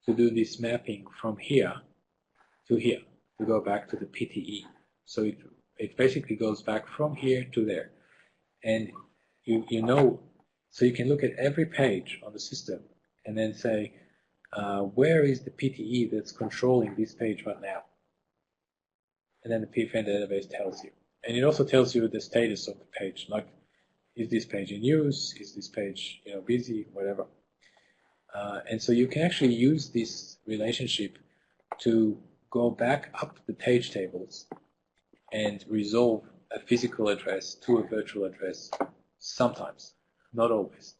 to do this mapping from here to here, to go back to the PTE. So it basically goes back from here to there. And so you can look at every page on the system and then say, where is the PTE that's controlling this page right now? And then the PFN database tells you. And it also tells you the status of the page, like, is this page in use? Is this page busy? Whatever. And so you can actually use this relationship to go back up the page tables and resolve a physical address to a virtual address sometimes, not always.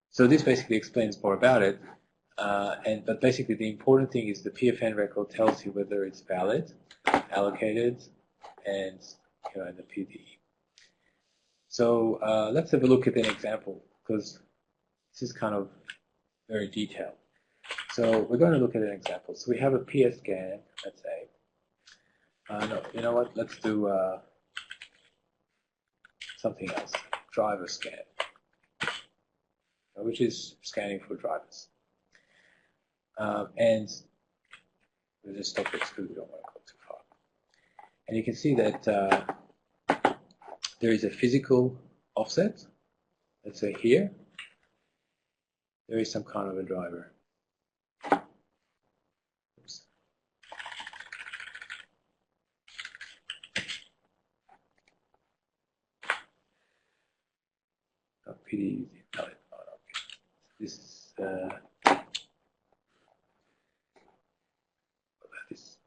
So this basically explains more about it. But basically the important thing is the PFN record tells you whether it's valid, allocated, and the PTE. So let's have a look at an example because this is kind of very detailed. So we're going to look at an example. So we have a PS scan, let's say. No, you know what? Let's do something else. Driver scan, which is scanning for drivers. And we'll just stop it because we don't want to go too far. And you can see that there is a physical offset. Let's say here, there is some kind of a driver. Oops. PD, no, this is this.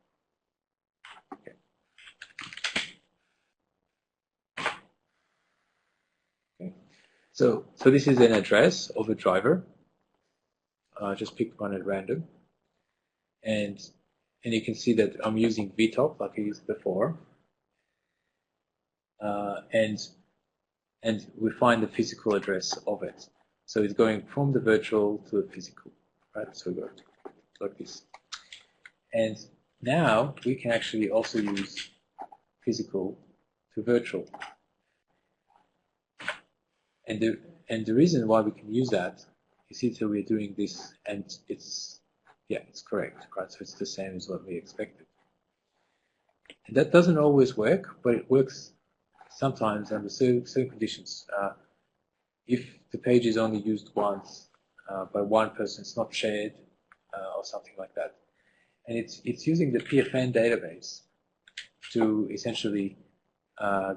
Okay. Okay. So this is an address of a driver. Just pick one at random, and you can see that I'm using VTOP like I used before, and we find the physical address of it. So it's going from the virtual to the physical, right? So we go like this, and now we can actually also use physical to virtual. And the reason why we can use that, you see that we're doing this, and it's correct, right? So it's the same as what we expected. And that doesn't always work, but it works sometimes under certain conditions. If the page is only used once by one person, it's not shared or something like that. And it's using the PFN database to essentially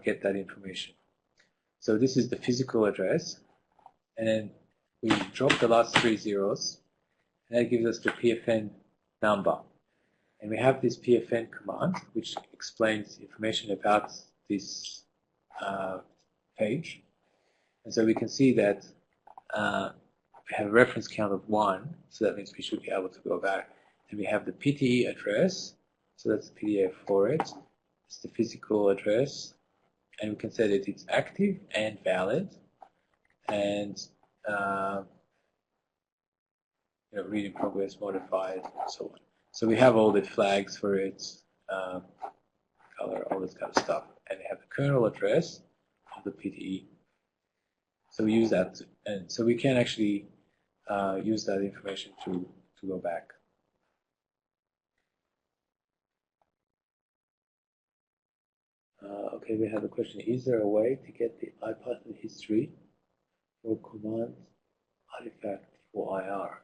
get that information. So this is the physical address, and then we drop the last 3 zeros, and that gives us the PFN number. And we have this PFN command, which explains information about this page. And so we can see that we have a reference count of 1, so that means we should be able to go back. And we have the PTE address, so that's the PDF for it. It's the physical address, and we can say that it's active and valid. And read in progress, modified, and so on. So we have all the flags for it, color, all this kind of stuff, and we have the kernel address of the PTE. So we use that, and so we can actually use that information to go back. Okay, we have a question. Is there a way to get the IPython history for command artifact for IR?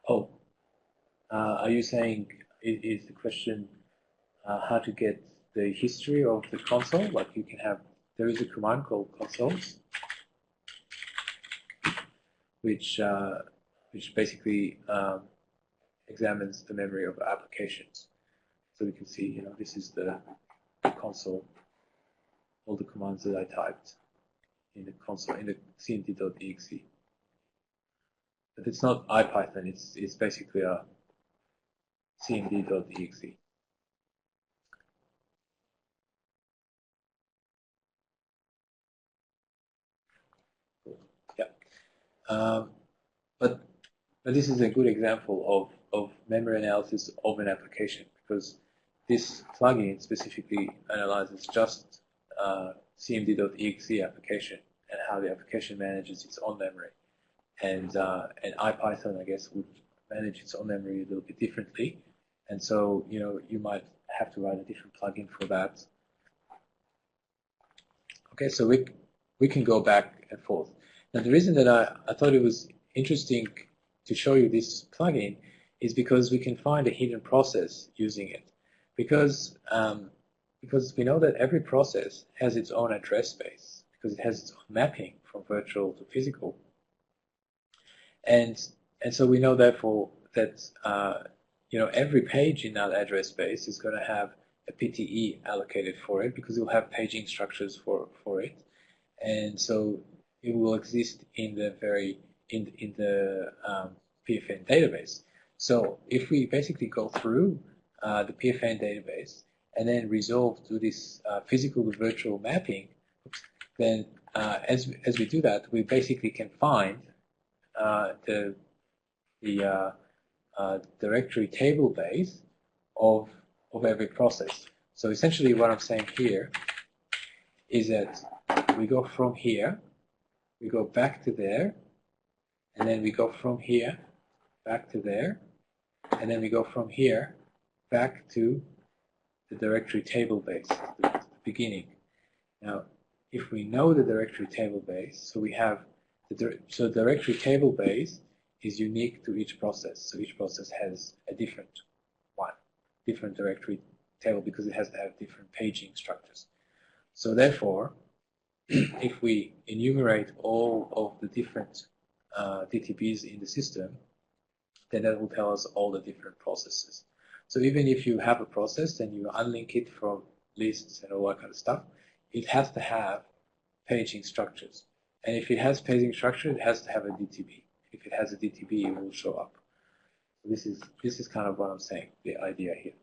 Oh, are you saying, is the question how to get the history of the console? Like you can have, there is a command called consoles, which basically examines the memory of applications. So we can see, this is the console, all the commands that I typed in the console, in the cmd.exe. But it's not IPython, it's basically a cmd.exe. Yeah. But this is a good example of memory analysis of an application, because this plugin specifically analyzes just cmd.exe application and how the application manages its own memory. And IPython, I guess, would manage its own memory a little bit differently. And so, you might have to write a different plugin for that. Okay, so we can go back and forth. Now, the reason that I thought it was interesting to show you this plugin is because we can find a hidden process using it. Because we know that every process has its own address space, because it has its own mapping from virtual to physical. And so we know therefore that every page in that address space is going to have a PTE allocated for it, because it will have paging structures for it, and so it will exist in the PFN database. So if we basically go through the PFN database and then resolve to this physical to virtual mapping, then as we do that, we basically can find the directory table base of every process. So essentially what I'm saying here is that we go from here, we go back to there, and then we go from here back to there, and then we go from here back to the directory table base, the beginning. Now, if we know the directory table base, so we have so directory table base is unique to each process. So each process has a different directory table, because it has to have different paging structures. So therefore, if we enumerate all of the different DTBs in the system, then that will tell us all the different processes. So even if you have a process and you unlink it from lists and all that kind of stuff, it has to have paging structures. And if it has paging structure, it has to have a DTB. If it has a DTB, it will show up. So this is kind of what I'm saying, the idea here.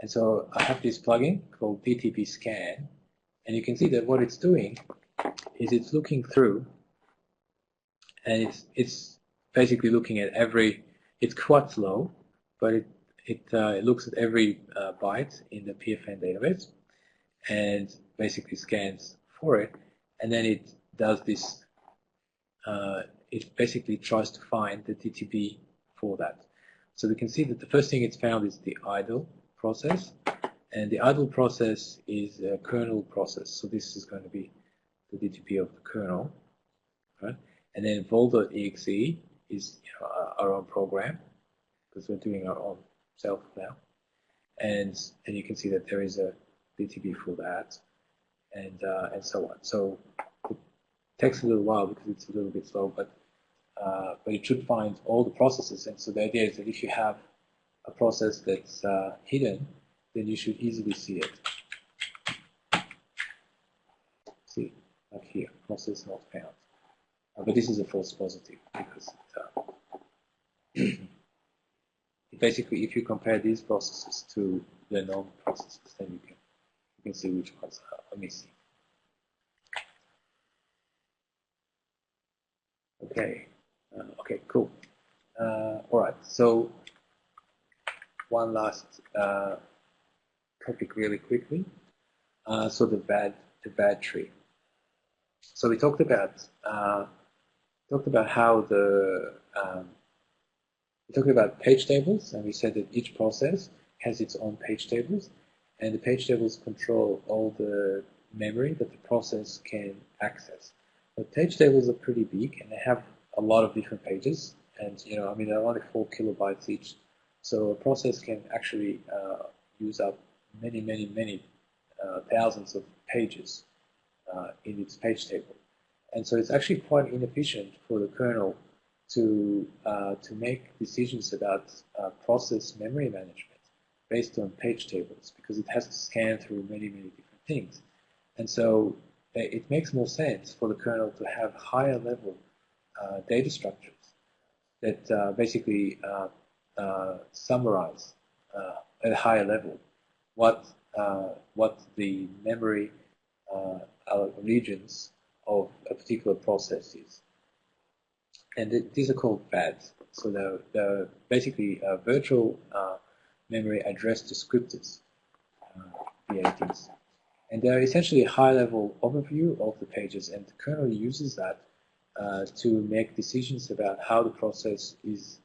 And so I have this plugin called DTB Scan, and you can see that what it's doing is it's looking through, and it's basically looking at every. It's quite slow, but it looks at every byte in the PFN database, and basically scans for it, and then it does this. It basically tries to find the DTB for that. So we can see that the first thing it's found is the idle process, and the idle process is a kernel process. So this is going to be the DTB of the kernel, right? And then vol.exe is our own program, because we're doing our own self now, and you can see that there is a DTB for that, and so on. So it takes a little while because it's a little bit slow, but it should find all the processes. And so the idea is that if you have a process that's hidden, then you should easily see it. See, like here, process not found. But this is a false positive, because basically, if you compare these processes to the known processes, then you can see which ones are missing. Okay. Okay, cool. All right, so one last topic really quickly. So the bad tree. So we talked about how we talked about page tables, and we said that each process has its own page tables, and the page tables control all the memory that the process can access. But page tables are pretty big, and they have a lot of different pages, and I mean, they're only 4 kilobytes each. So a process can actually use up many thousands of pages in its page table. And so it's actually quite inefficient for the kernel to make decisions about process memory management based on page tables, because it has to scan through many different things. And so it makes more sense for the kernel to have higher level data structures that basically summarize at a higher level what the memory regions of a particular process is. And these are called VADs. So they're basically virtual memory address descriptors, VADs. And they're essentially a high-level overview of the pages, and the kernel uses that to make decisions about how the process is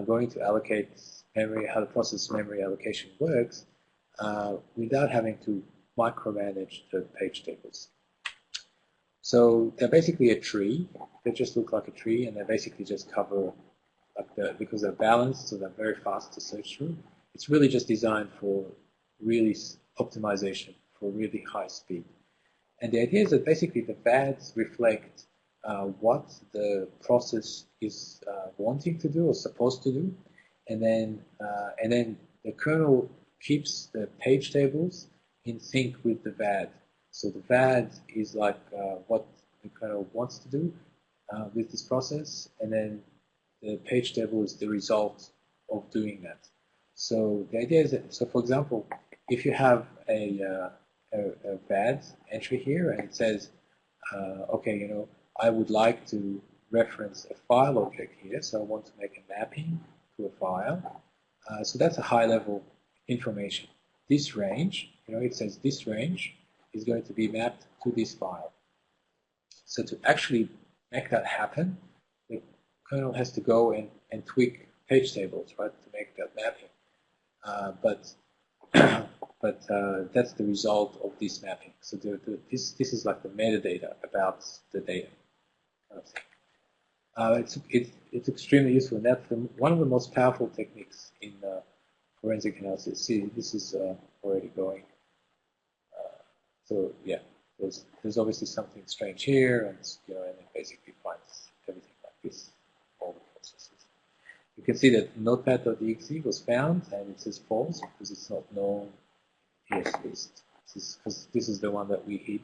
going to allocate memory, how the process memory allocation works, without having to micromanage the page tables. So they're basically a tree. They just look like a tree, and they basically just cover, because they're balanced, so they're very fast to search through. It's really just designed for really optimization, for really high speed. And the idea is that basically the VADs reflect what the process is wanting to do or supposed to do, and then the kernel keeps the page tables in sync with the VAD. So the VAD is like what the kernel wants to do with this process, and then the page table is the result of doing that. So the idea is that, so for example, if you have a VAD entry here, and it says, okay, I would like to reference a file object here, so I want to make a mapping to a file. So that's a high-level information. This range, it says this range is going to be mapped to this file. So to actually make that happen, the kernel has to go and tweak page tables, right, to make that mapping. But that's the result of this mapping. So this is like the metadata about the data. It's extremely useful, and that's one of the most powerful techniques in forensic analysis. See, this is already going. So yeah, there's obviously something strange here, and it basically finds everything like this, all the processes. You can see that notepad.exe was found, and it says false because it's not known ES list. Because this is the one that we hid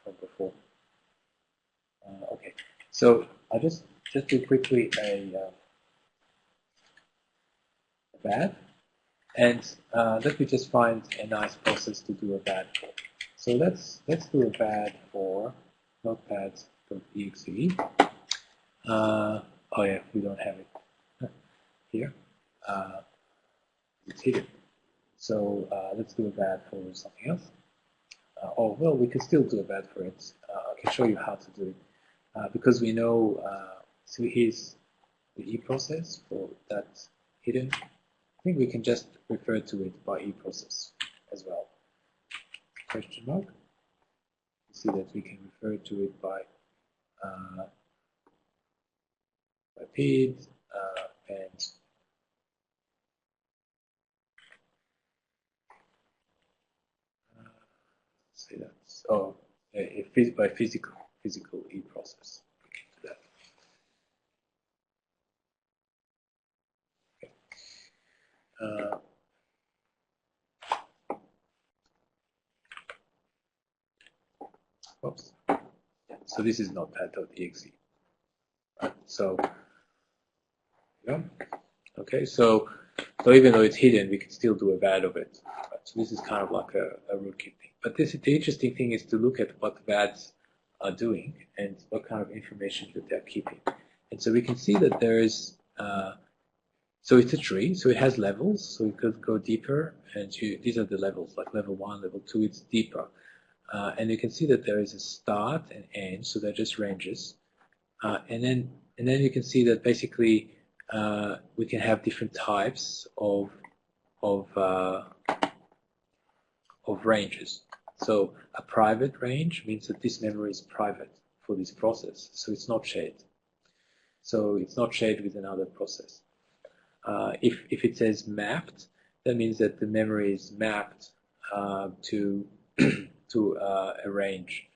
from before. Okay, so I'll just do quickly a VAD, and let me just find a nice process to do a VAD for. So let's do a VAD for notepad.exe. Oh yeah, we don't have it here. It's hidden. So let's do a VAD for something else. Oh well, we can still do a VAD for it. I can show you how to do it because we know. So here's the E process for that hidden. I think we can just refer to it by E process as well. Question mark. You see that we can refer to it by PID and say that. Oh, by physical E process. We can do that. Okay. Oops. So this is notepad.exe. Right. So yeah. Okay. So even though it's hidden, we can still do a VAD of it. Right. So this is kind of like a rootkit thing. But the interesting thing is to look at what VADs are doing and what kind of information that they're keeping. And so we can see that there is, so it's a tree, so it has levels, so we could go deeper, and these are the levels, like level 1, level 2, it's deeper. And you can see that there is a start and end, so they're just ranges. And then you can see that basically we can have different types of ranges. So a private range means that this memory is private for this process, so it's not shared. So it's not shared with another process. If it says mapped, that means that the memory is mapped to to a range,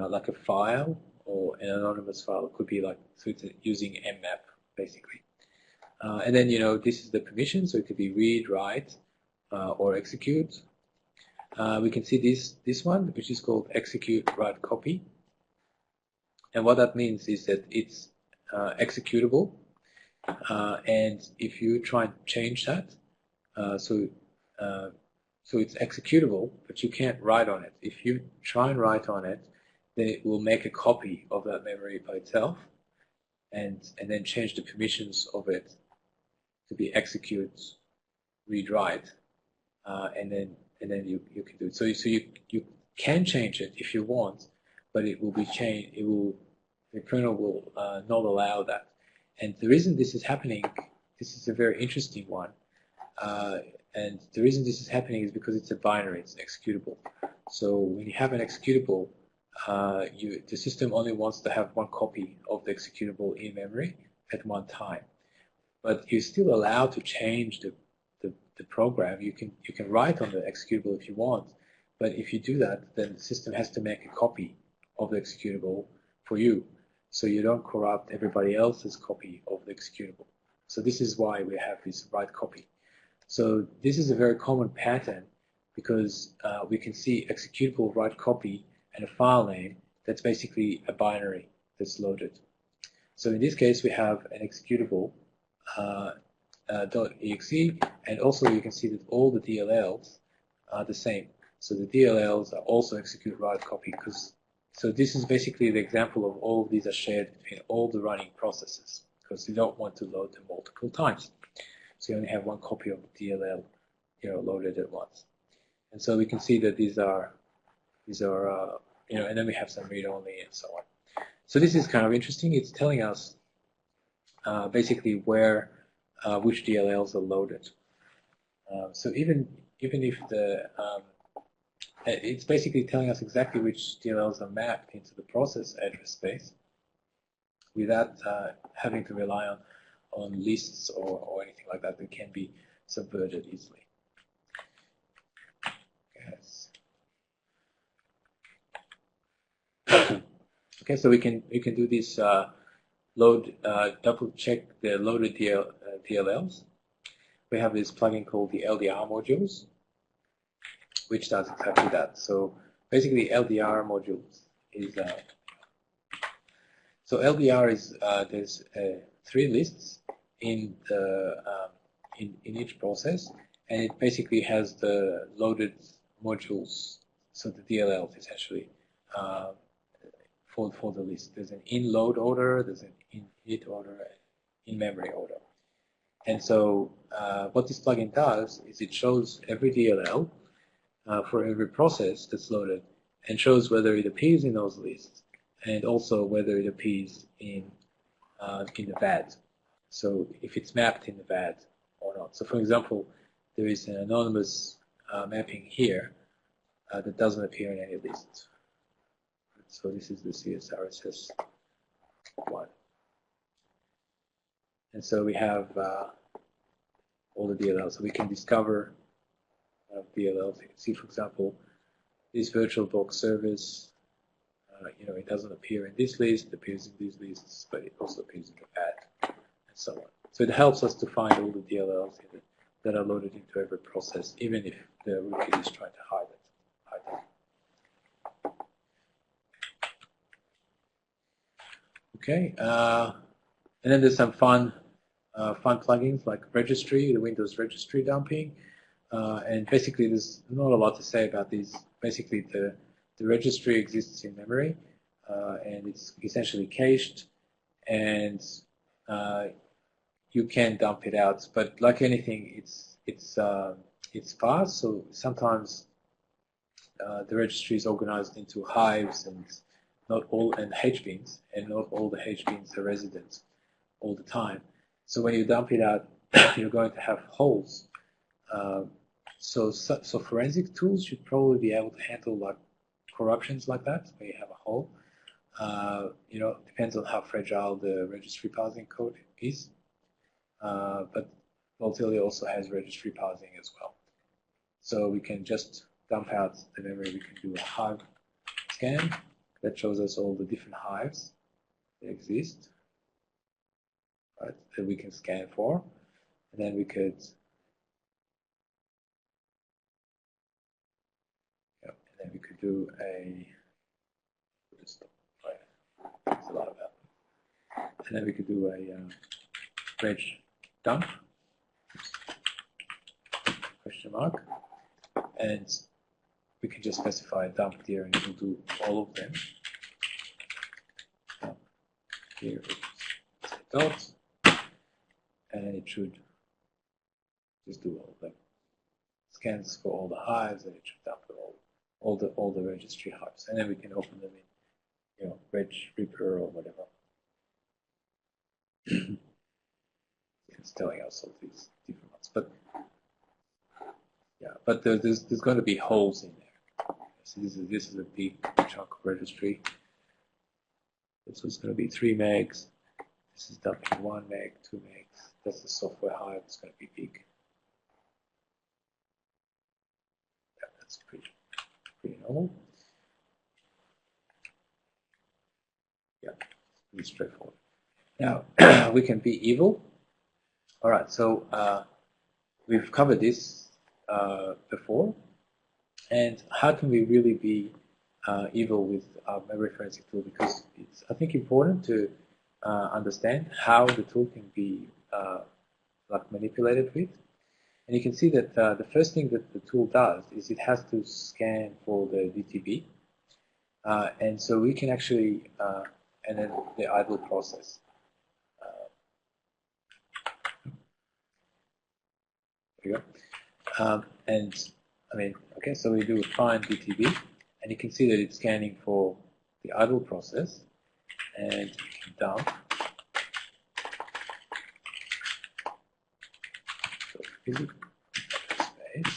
like a file or an anonymous file. It could be like, so it's using mmap basically. And then, this is the permission, so it could be read, write, or execute. We can see this one, which is called execute, write, copy. And what that means is that it's executable. And if you try and change that, so it's executable, but you can't write on it. If you try and write on it, then it will make a copy of that memory by itself, and then change the permissions of it to be execute, read, write, and then you can do it. So you can change it if you want, but it will be changed. The kernel will not allow that. And the reason this is happening, this is a very interesting one, and the reason this is happening is because it's a binary, it's executable. So when you have an executable, the system only wants to have one copy of the executable in memory at one time. But you're still allowed to change the program. You can write on the executable if you want, but if you do that, then the system has to make a copy of the executable for you, so you don't corrupt everybody else's copy of the executable. So this is why we have this write copy. So this is a very common pattern, because we can see executable write copy and a file name that's basically a binary that's loaded. So in this case, we have an executable .exe, and also you can see that all the DLLs are the same. So the DLLs are also execute write copy, so this is basically the example of all of these are shared between all the running processes, because you don't want to load them multiple times. So you only have one copy of the DLL, loaded at once. And so we can see that these are and then we have some read-only and so on. So this is kind of interesting. It's telling us basically which DLLs are loaded. So even if it's basically telling us exactly which DLLs are mapped into the process address space, without having to rely on lists or anything like that can be subverted easily. Yes. Okay, so we can do this double check the loaded DLLs. We have this plugin called the LDR modules, which does exactly that. So basically, LDR modules is so LDR is there's 3 lists in each process, and it basically has the loaded modules, so the DLLs essentially for the list. There's an in load order, there's an in init order, in memory order. And so what this plugin does is it shows every DLL for every process that's loaded, and shows whether it appears in those lists, and also whether it appears in the VAD. So if it's mapped in the VAD or not. So for example, there is an anonymous mapping here that doesn't appear in any list. So this is the CSRSS one. And so we have all the DLLs. So we can discover DLLs. You can see, for example, this VirtualBox service, it doesn't appear in this list, it appears in these lists, but it also appears in the VAD, and so on. So it helps us to find all the DLLs that are loaded into every process, even if the rootkit is trying to hide them. Okay, and then there's some fun plugins like registry, the Windows registry dumping, and basically there's not a lot to say about these. Basically, the registry exists in memory, and it's essentially cached, and you can dump it out. But like anything, it's fast. So sometimes the registry is organized into hives and not all and H beans, and not all the H beans are resident all the time. So when you dump it out, you're going to have holes. So forensic tools should probably be able to handle like corruptions like that, where you have a hole. You know, depends on how fragile the registry parsing code is. But Volatility also has registry parsing as well. So we can just dump out the memory. We can do a hive scan that shows us all the different hives that exist, right, that we can scan for. And then we could, do a, there's a lot of that. And then we could do a reg dump, question mark, and we can just specify a dump here and it will do all of them. Here it's a dot, and it should just do all of them. Scans for all the hives, and it should dump all the registry hives, and then we can open them in, you know, Reg Reaper or whatever. It's telling us all these different ones, but yeah, but there's going to be holes in there. So this is a big chunk of registry. This was going to be 3 megs. This is dumping 1 meg, 2 megs. That's the software hive. It's going to be big. Yeah, that's pretty normal. Yeah, it's pretty straightforward. Now we can be evil. All right, so we've covered this before, and how can we really be evil with our memory forensic tool? Because it's, I think, important to understand how the tool can be like manipulated with. And you can see that the first thing that the tool does is it has to scan for the DTB, and so we can actually, and then the idle process. There we go. And I mean, okay, so we do a find DTB, and you can see that it's scanning for the idle process, and you can dump. So space.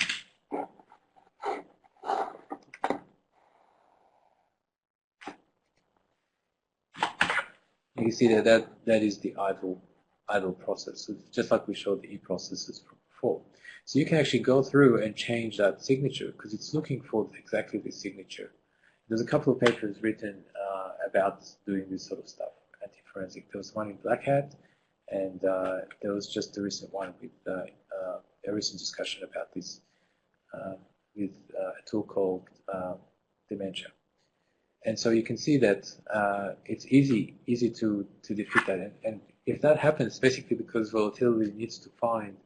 You can see that is the idle process. So it's just like we showed the e-processes before. So you can actually go through and change that signature because it's looking for exactly this signature. There's a couple of papers written about doing this sort of stuff, anti-forensic. There was one in Black Hat, and there was just a recent one with a recent discussion about this with a tool called Dementia. And so you can see that it's easy to defeat that. And if that happens, basically because Volatility needs to find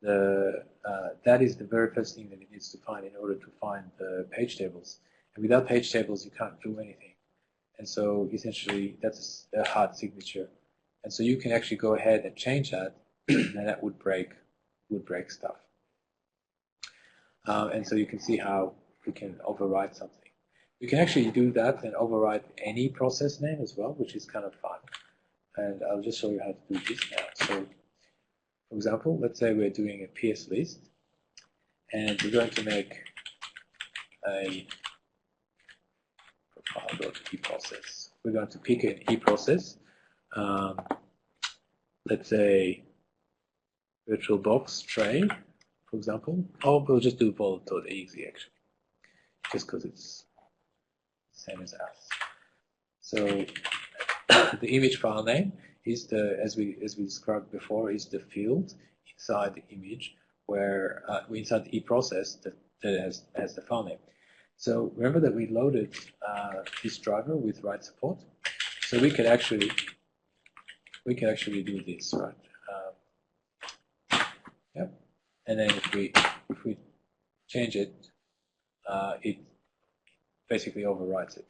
that is the very first thing that it needs to find in order to find the page tables. And without page tables, you can't do anything. And so essentially, that's a hard signature. And so you can actually go ahead and change that, and that would break stuff. And so you can see how we can override something. We can actually do that and override any process name as well, which is kind of fun. And I'll just show you how to do this now. So, for example, let's say we're doing a PS list, and we're going to make a profile.eProcess. We're going to pick an eProcess. Let's say VirtualBox tray, for example. Or we'll just do vol.exe actually, just because it's the same as us. So the image file name is as we described before, is the field inside the image where inside the eProcess that has the file name. So remember that we loaded this driver with write support, so we could actually do this, right? Yep. And then if we change it, it basically overwrites it.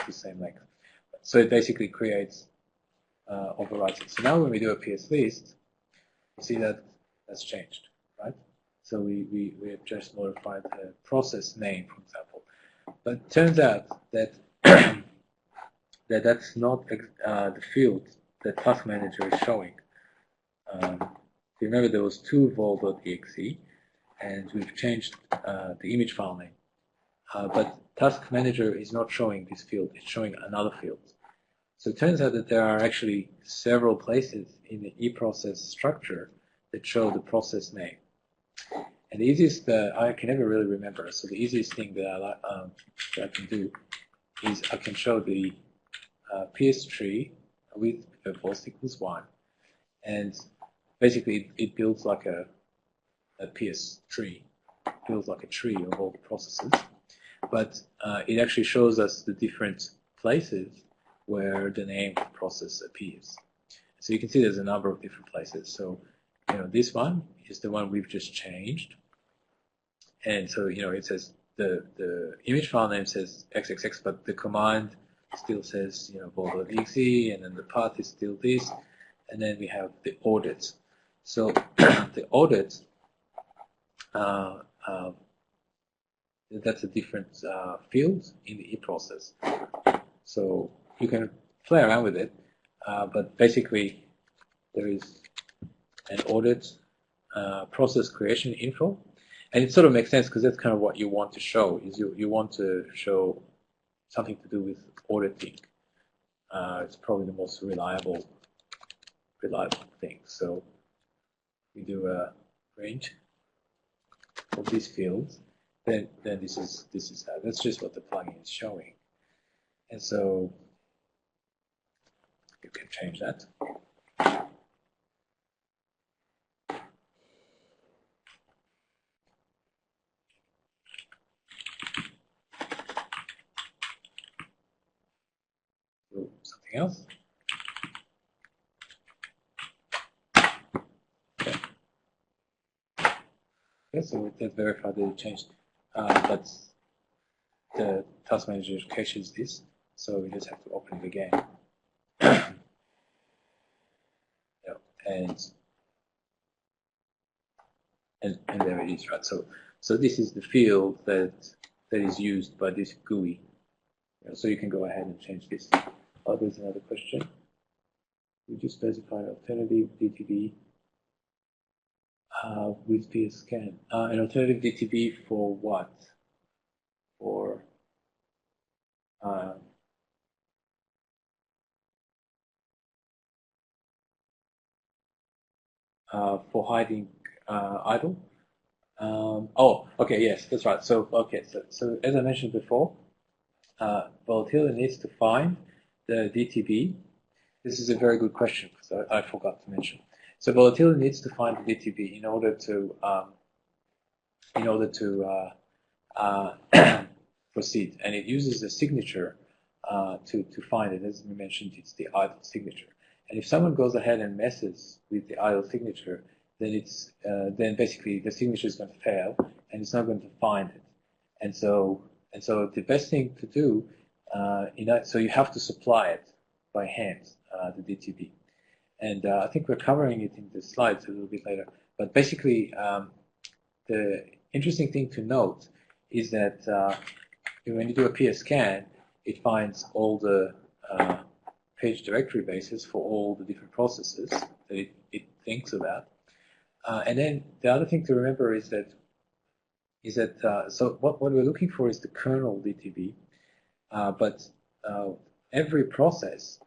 the same length. So it basically creates overrides it. So now when we do a PS list, you see that that's changed, right? So we have just modified the process name, for example. But it turns out that that's not the field that Task Manager is showing. Remember, there was two vol.exe, and we've changed the image file name. But Task Manager is not showing this field; it's showing another field. So it turns out that there are actually several places in the eProcess structure that show the process name. And the easiest, I can never really remember, so the easiest thing that I can do is I can show the PS tree with false equals 1, and basically it builds like a PS tree, builds like a tree of all the processes, but it actually shows us the different places where the name of the process appears. So you can see there's a number of different places. So this one is the one we've just changed, and so it says the image file name says xxx, but the command still says vol.exe, and then the path is still this, and then we have the audit. So the audit, that's a different field in the eProcess. So you can play around with it, but basically there is an audit process creation info, and it sort of makes sense because that's kind of what you want to show. Is you want to show something to do with auditing. It's probably the most reliable thing. So we do a range of these fields. Then this is how. That's just what the plugin is showing. And so you can change that. Do something else. Okay, so that verified that it changed, but the task manager caches this, so we just have to open it again. And there it is, right? So this is the field that is used by this GUI. So you can go ahead and change this. Oh, there's another question. We just specified alternative DTB with PSCAN. An alternative DTB for what? For hiding idle. Oh, okay, yes, that's right. So as I mentioned before, Volatility needs to find the DTB. This is a very good question because I forgot to mention. So Volatility needs to find the DTB in order to proceed, and it uses a signature to find it. As we mentioned, it's the idle signature. And if someone goes ahead and messes with the idle signature, then basically the signature is going to fail, and it's not going to find it. And so the best thing to do, so you have to supply it by hand, the DTB. And I think we're covering it in the slides a little bit later. But basically, the interesting thing to note is that when you do a PSCAN, it finds all the page directory bases for all the different processes that it thinks about. And then the other thing to remember is that so what we're looking for is the kernel DTB, but every process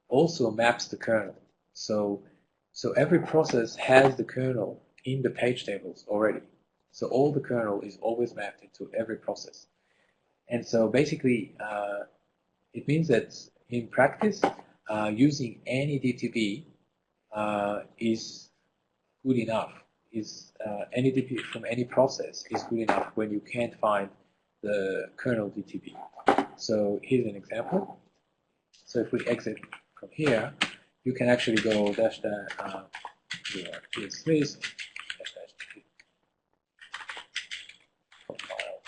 also maps the kernel. So every process has the kernel in the page tables already. So all the kernel is always mapped into every process. And so basically, it means that in practice, using any DTB is good enough. Any DTB from any process is good enough when you can't find the kernel DTB. So here's an example. So if we exit from here, you can actually go your PS list, profile,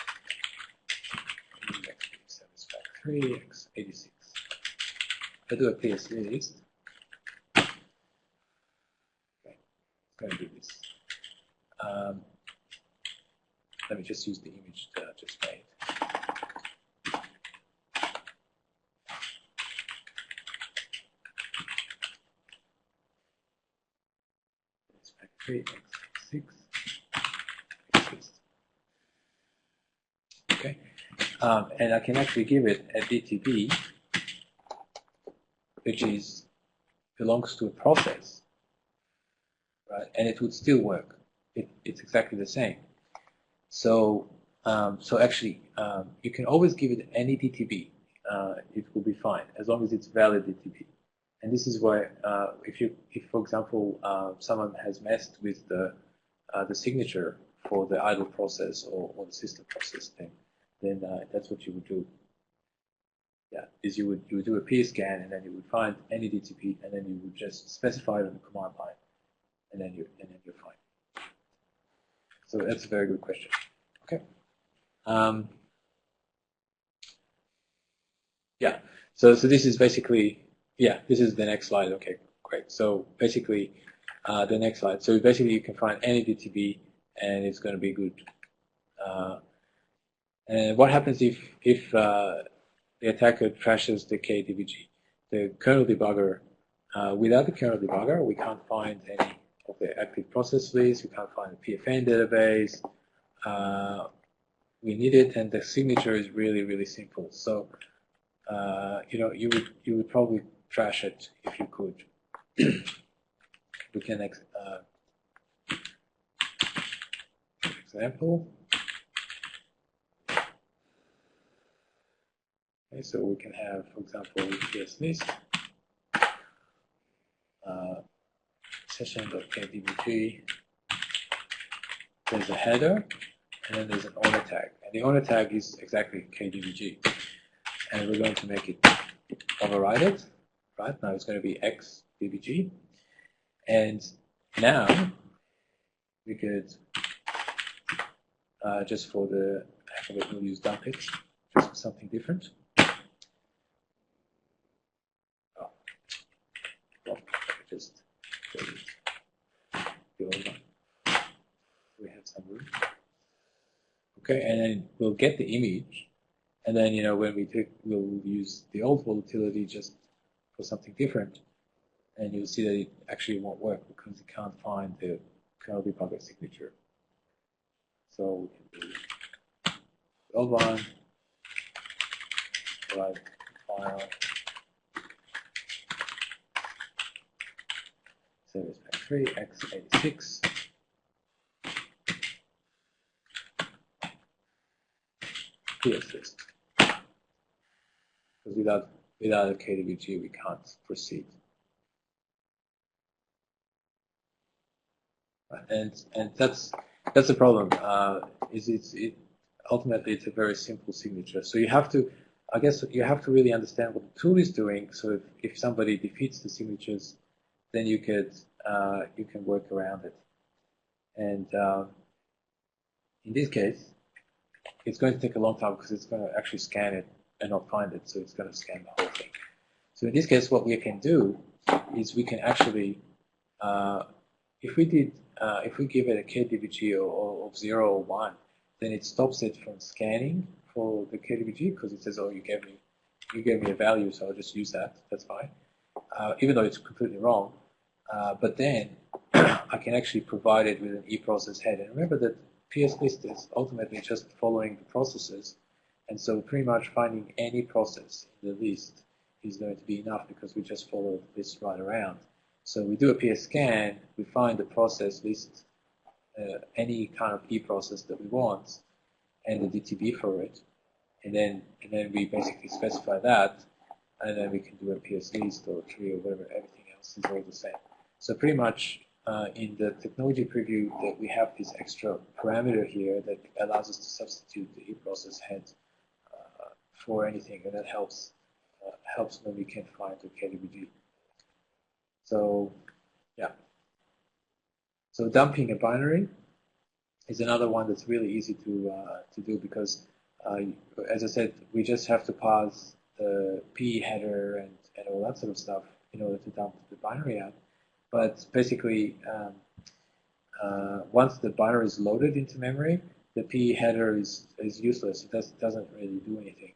index satisfactory, 86. I do a PS list. Okay, it's going to do this. Let me just use the image that I just made. It's back 3, x6, x6. Okay, and I can actually give it a DTB, which belongs to a process, right? And it would still work. It's exactly the same. So, actually, you can always give it any DTB. It will be fine as long as it's valid DTB. And this is why, if for example, someone has messed with the signature for the idle process or the system process thing, then that's what you would do. Yeah, is you would do a PS scan, and then you would find any DTP, and then you would just specify it on the command line, and then you're fine. So that's a very good question. Okay. Yeah. So this is basically, yeah, this is the next slide. Okay, great. So basically, the next slide. So basically, you can find any DTB, and it's going to be good. And what happens if the attacker trashes the KDBG, the kernel debugger? Without the kernel debugger, we can't find any of the active process list. We can't find the PFN database. We need it, and the signature is really, really simple. So, you would probably trash it if you could. We can example. Okay, so we can have, for example, PS list, session.kdbg. There's a header, and then there's an owner tag. And the owner tag is exactly KDBG. And we're going to make it override it. Right now it's going to be xdbg. And now we could just for the heck of it, we'll use dump it, just for something different. Just the old one. We have some room. Okay, and then we'll get the image, and then when we'll use the old volatility just for something different, and you'll see that it actually won't work because it can't find the kernel debugger signature. So we can do the old one, right file. Service pack 3, x86. PS list. Because without a KDBG, we can't proceed. And that's the problem. Ultimately it's a very simple signature. So you have to, I guess, you have to really understand what the tool is doing. So if somebody defeats the signatures, then you can work around it. And in this case, it's going to take a long time because it's going to actually scan it and not find it. So it's going to scan the whole thing. So in this case, what we can do is we can actually, if we give it a KDBG of 0 or 1, then it stops it from scanning for the KDBG because it says, oh, you gave me a value, so I'll just use that. That's fine, even though it's completely wrong. But then I can actually provide it with an eProcess head. And remember that PS list is ultimately just following the processes, and so pretty much finding any process in the list is going to be enough because we just follow this right around. So we do a PS scan, we find the process list, any kind of eProcess that we want, and the DTB for it, and then we basically specify that, and then we can do a PS list or tree or whatever. Everything else is all the same. So pretty much in the technology preview that we have this extra parameter here that allows us to substitute the eProcess head for anything, and that helps when we can't find the KDBG. So yeah. So dumping a binary is another one that's really easy to do because, as I said, we just have to pass the PE header and all that sort of stuff in order to dump the binary out. But basically, once the binary is loaded into memory, the PE header is useless. It doesn't really do anything,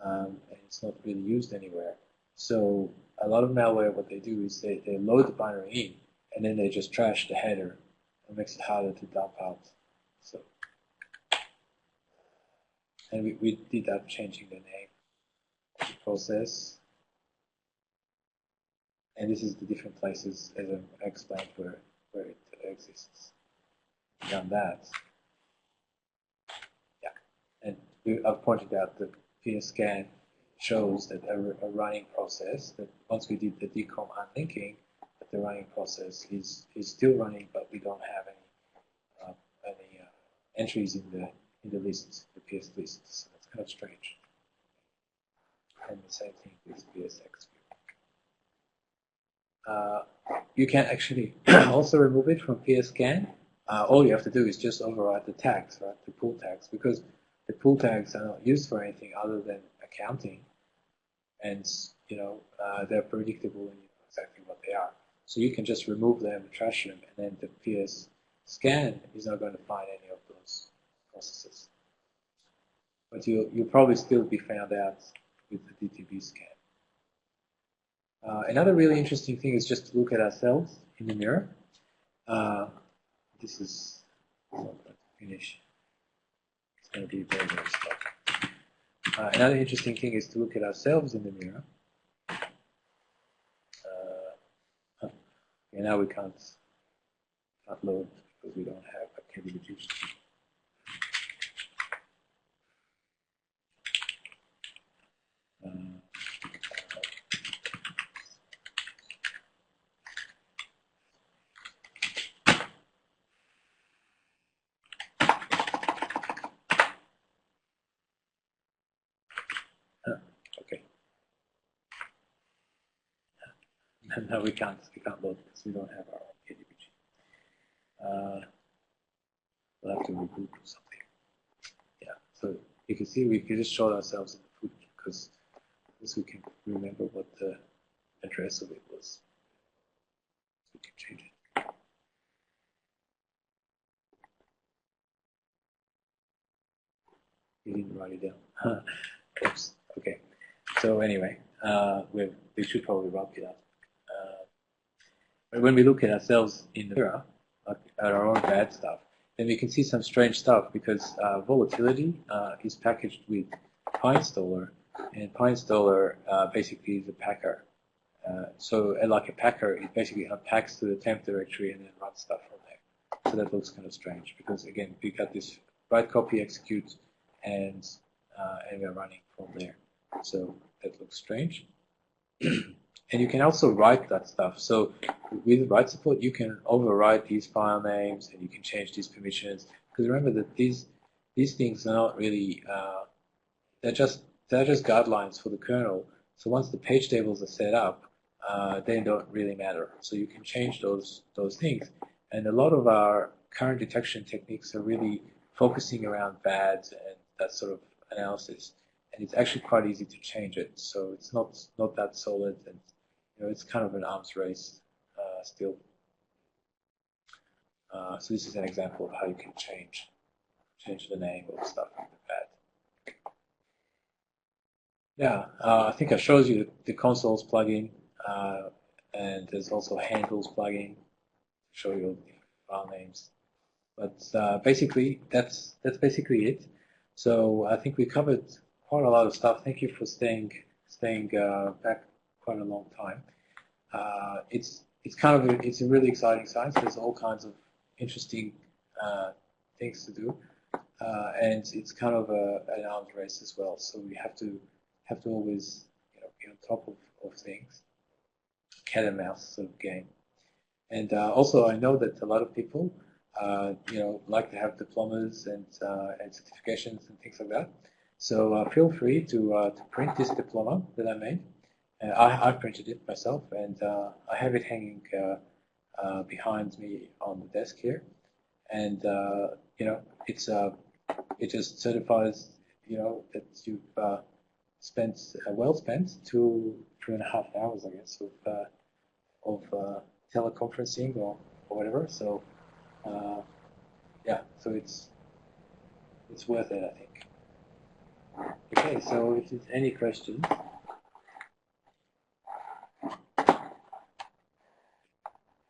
and it's not really used anywhere. So a lot of malware, what they do is they load the binary in, and then they just trash the header. It makes it harder to dump out. So, and we did that changing the name of the process. And this is the different places, as I explained, where it exists. Done that. Yeah. And I've pointed out that PSCAN shows that a running process, that once we did the decom unlinking, that the running process is still running, but we don't have any entries in the list, the PS list. So that's kind of strange. And the same thing with PSX. You can actually also remove it from PSCAN. All you have to do is just override the tags, right? The pool tags, because the pool tags are not used for anything other than accounting, and they're predictable and you know exactly what they are. So you can just remove them, trash them, and then the PSCAN is not going to find any of those processes. But you'll probably still be found out with the DTB scan. Another really interesting thing is just to look at ourselves in the mirror. This is not going to finish. It's going to be very, very slow. Another interesting thing is to look at ourselves in the mirror. Okay, now we can't load because we don't have a KDBG. Okay. No, we can't load because we don't have our own KDBG. We'll have to reboot or something. Yeah. So you can see we can just show ourselves in the foot because we can remember what the address of it was. We can change it. You didn't write it down. Oops. Okay. So anyway, we should probably wrap it up. When we look at ourselves in the mirror, like at our own bad stuff, then we can see some strange stuff because Volatility is packaged with PyInstaller, and PyInstaller basically is a packer. So like a packer, it basically unpacks to the temp directory and then runs stuff from there. So that looks kind of strange because again, we got this write copy execute and we're running from there. So that looks strange. And you can also write that stuff. So with write support, you can overwrite these file names and you can change these permissions. Because remember that these things are not really they're just guidelines for the kernel. So once the page tables are set up, they don't really matter. So you can change those things. And a lot of our current detection techniques are really focusing around VADs and that sort of analysis. And it's actually quite easy to change it. So it's not that solid, and it's kind of an arms race still. So this is an example of how you can change the name of stuff in the VAD. Yeah, I think I showed you the consoles plugin, and there's also handles plugin to show you all the file names. But basically, that's basically it. So I think we covered quite a lot of stuff. Thank you for staying back quite a long time. It's a really exciting science. There's all kinds of interesting things to do, and it's kind of an arms race as well. So we have to always be on top of things, cat and mouse sort of game. And also, I know that a lot of people like to have diplomas and certifications and things like that. So feel free to print this diploma that I made. I printed it myself, and I have it hanging behind me on the desk here. And it just certifies that well spent, 2.5 hours, I guess, of teleconferencing or whatever. So yeah, so it's worth it, I think. Okay, so if there's any questions.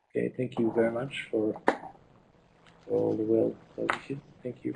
Okay, thank you very much for all the well wishes. Thank you.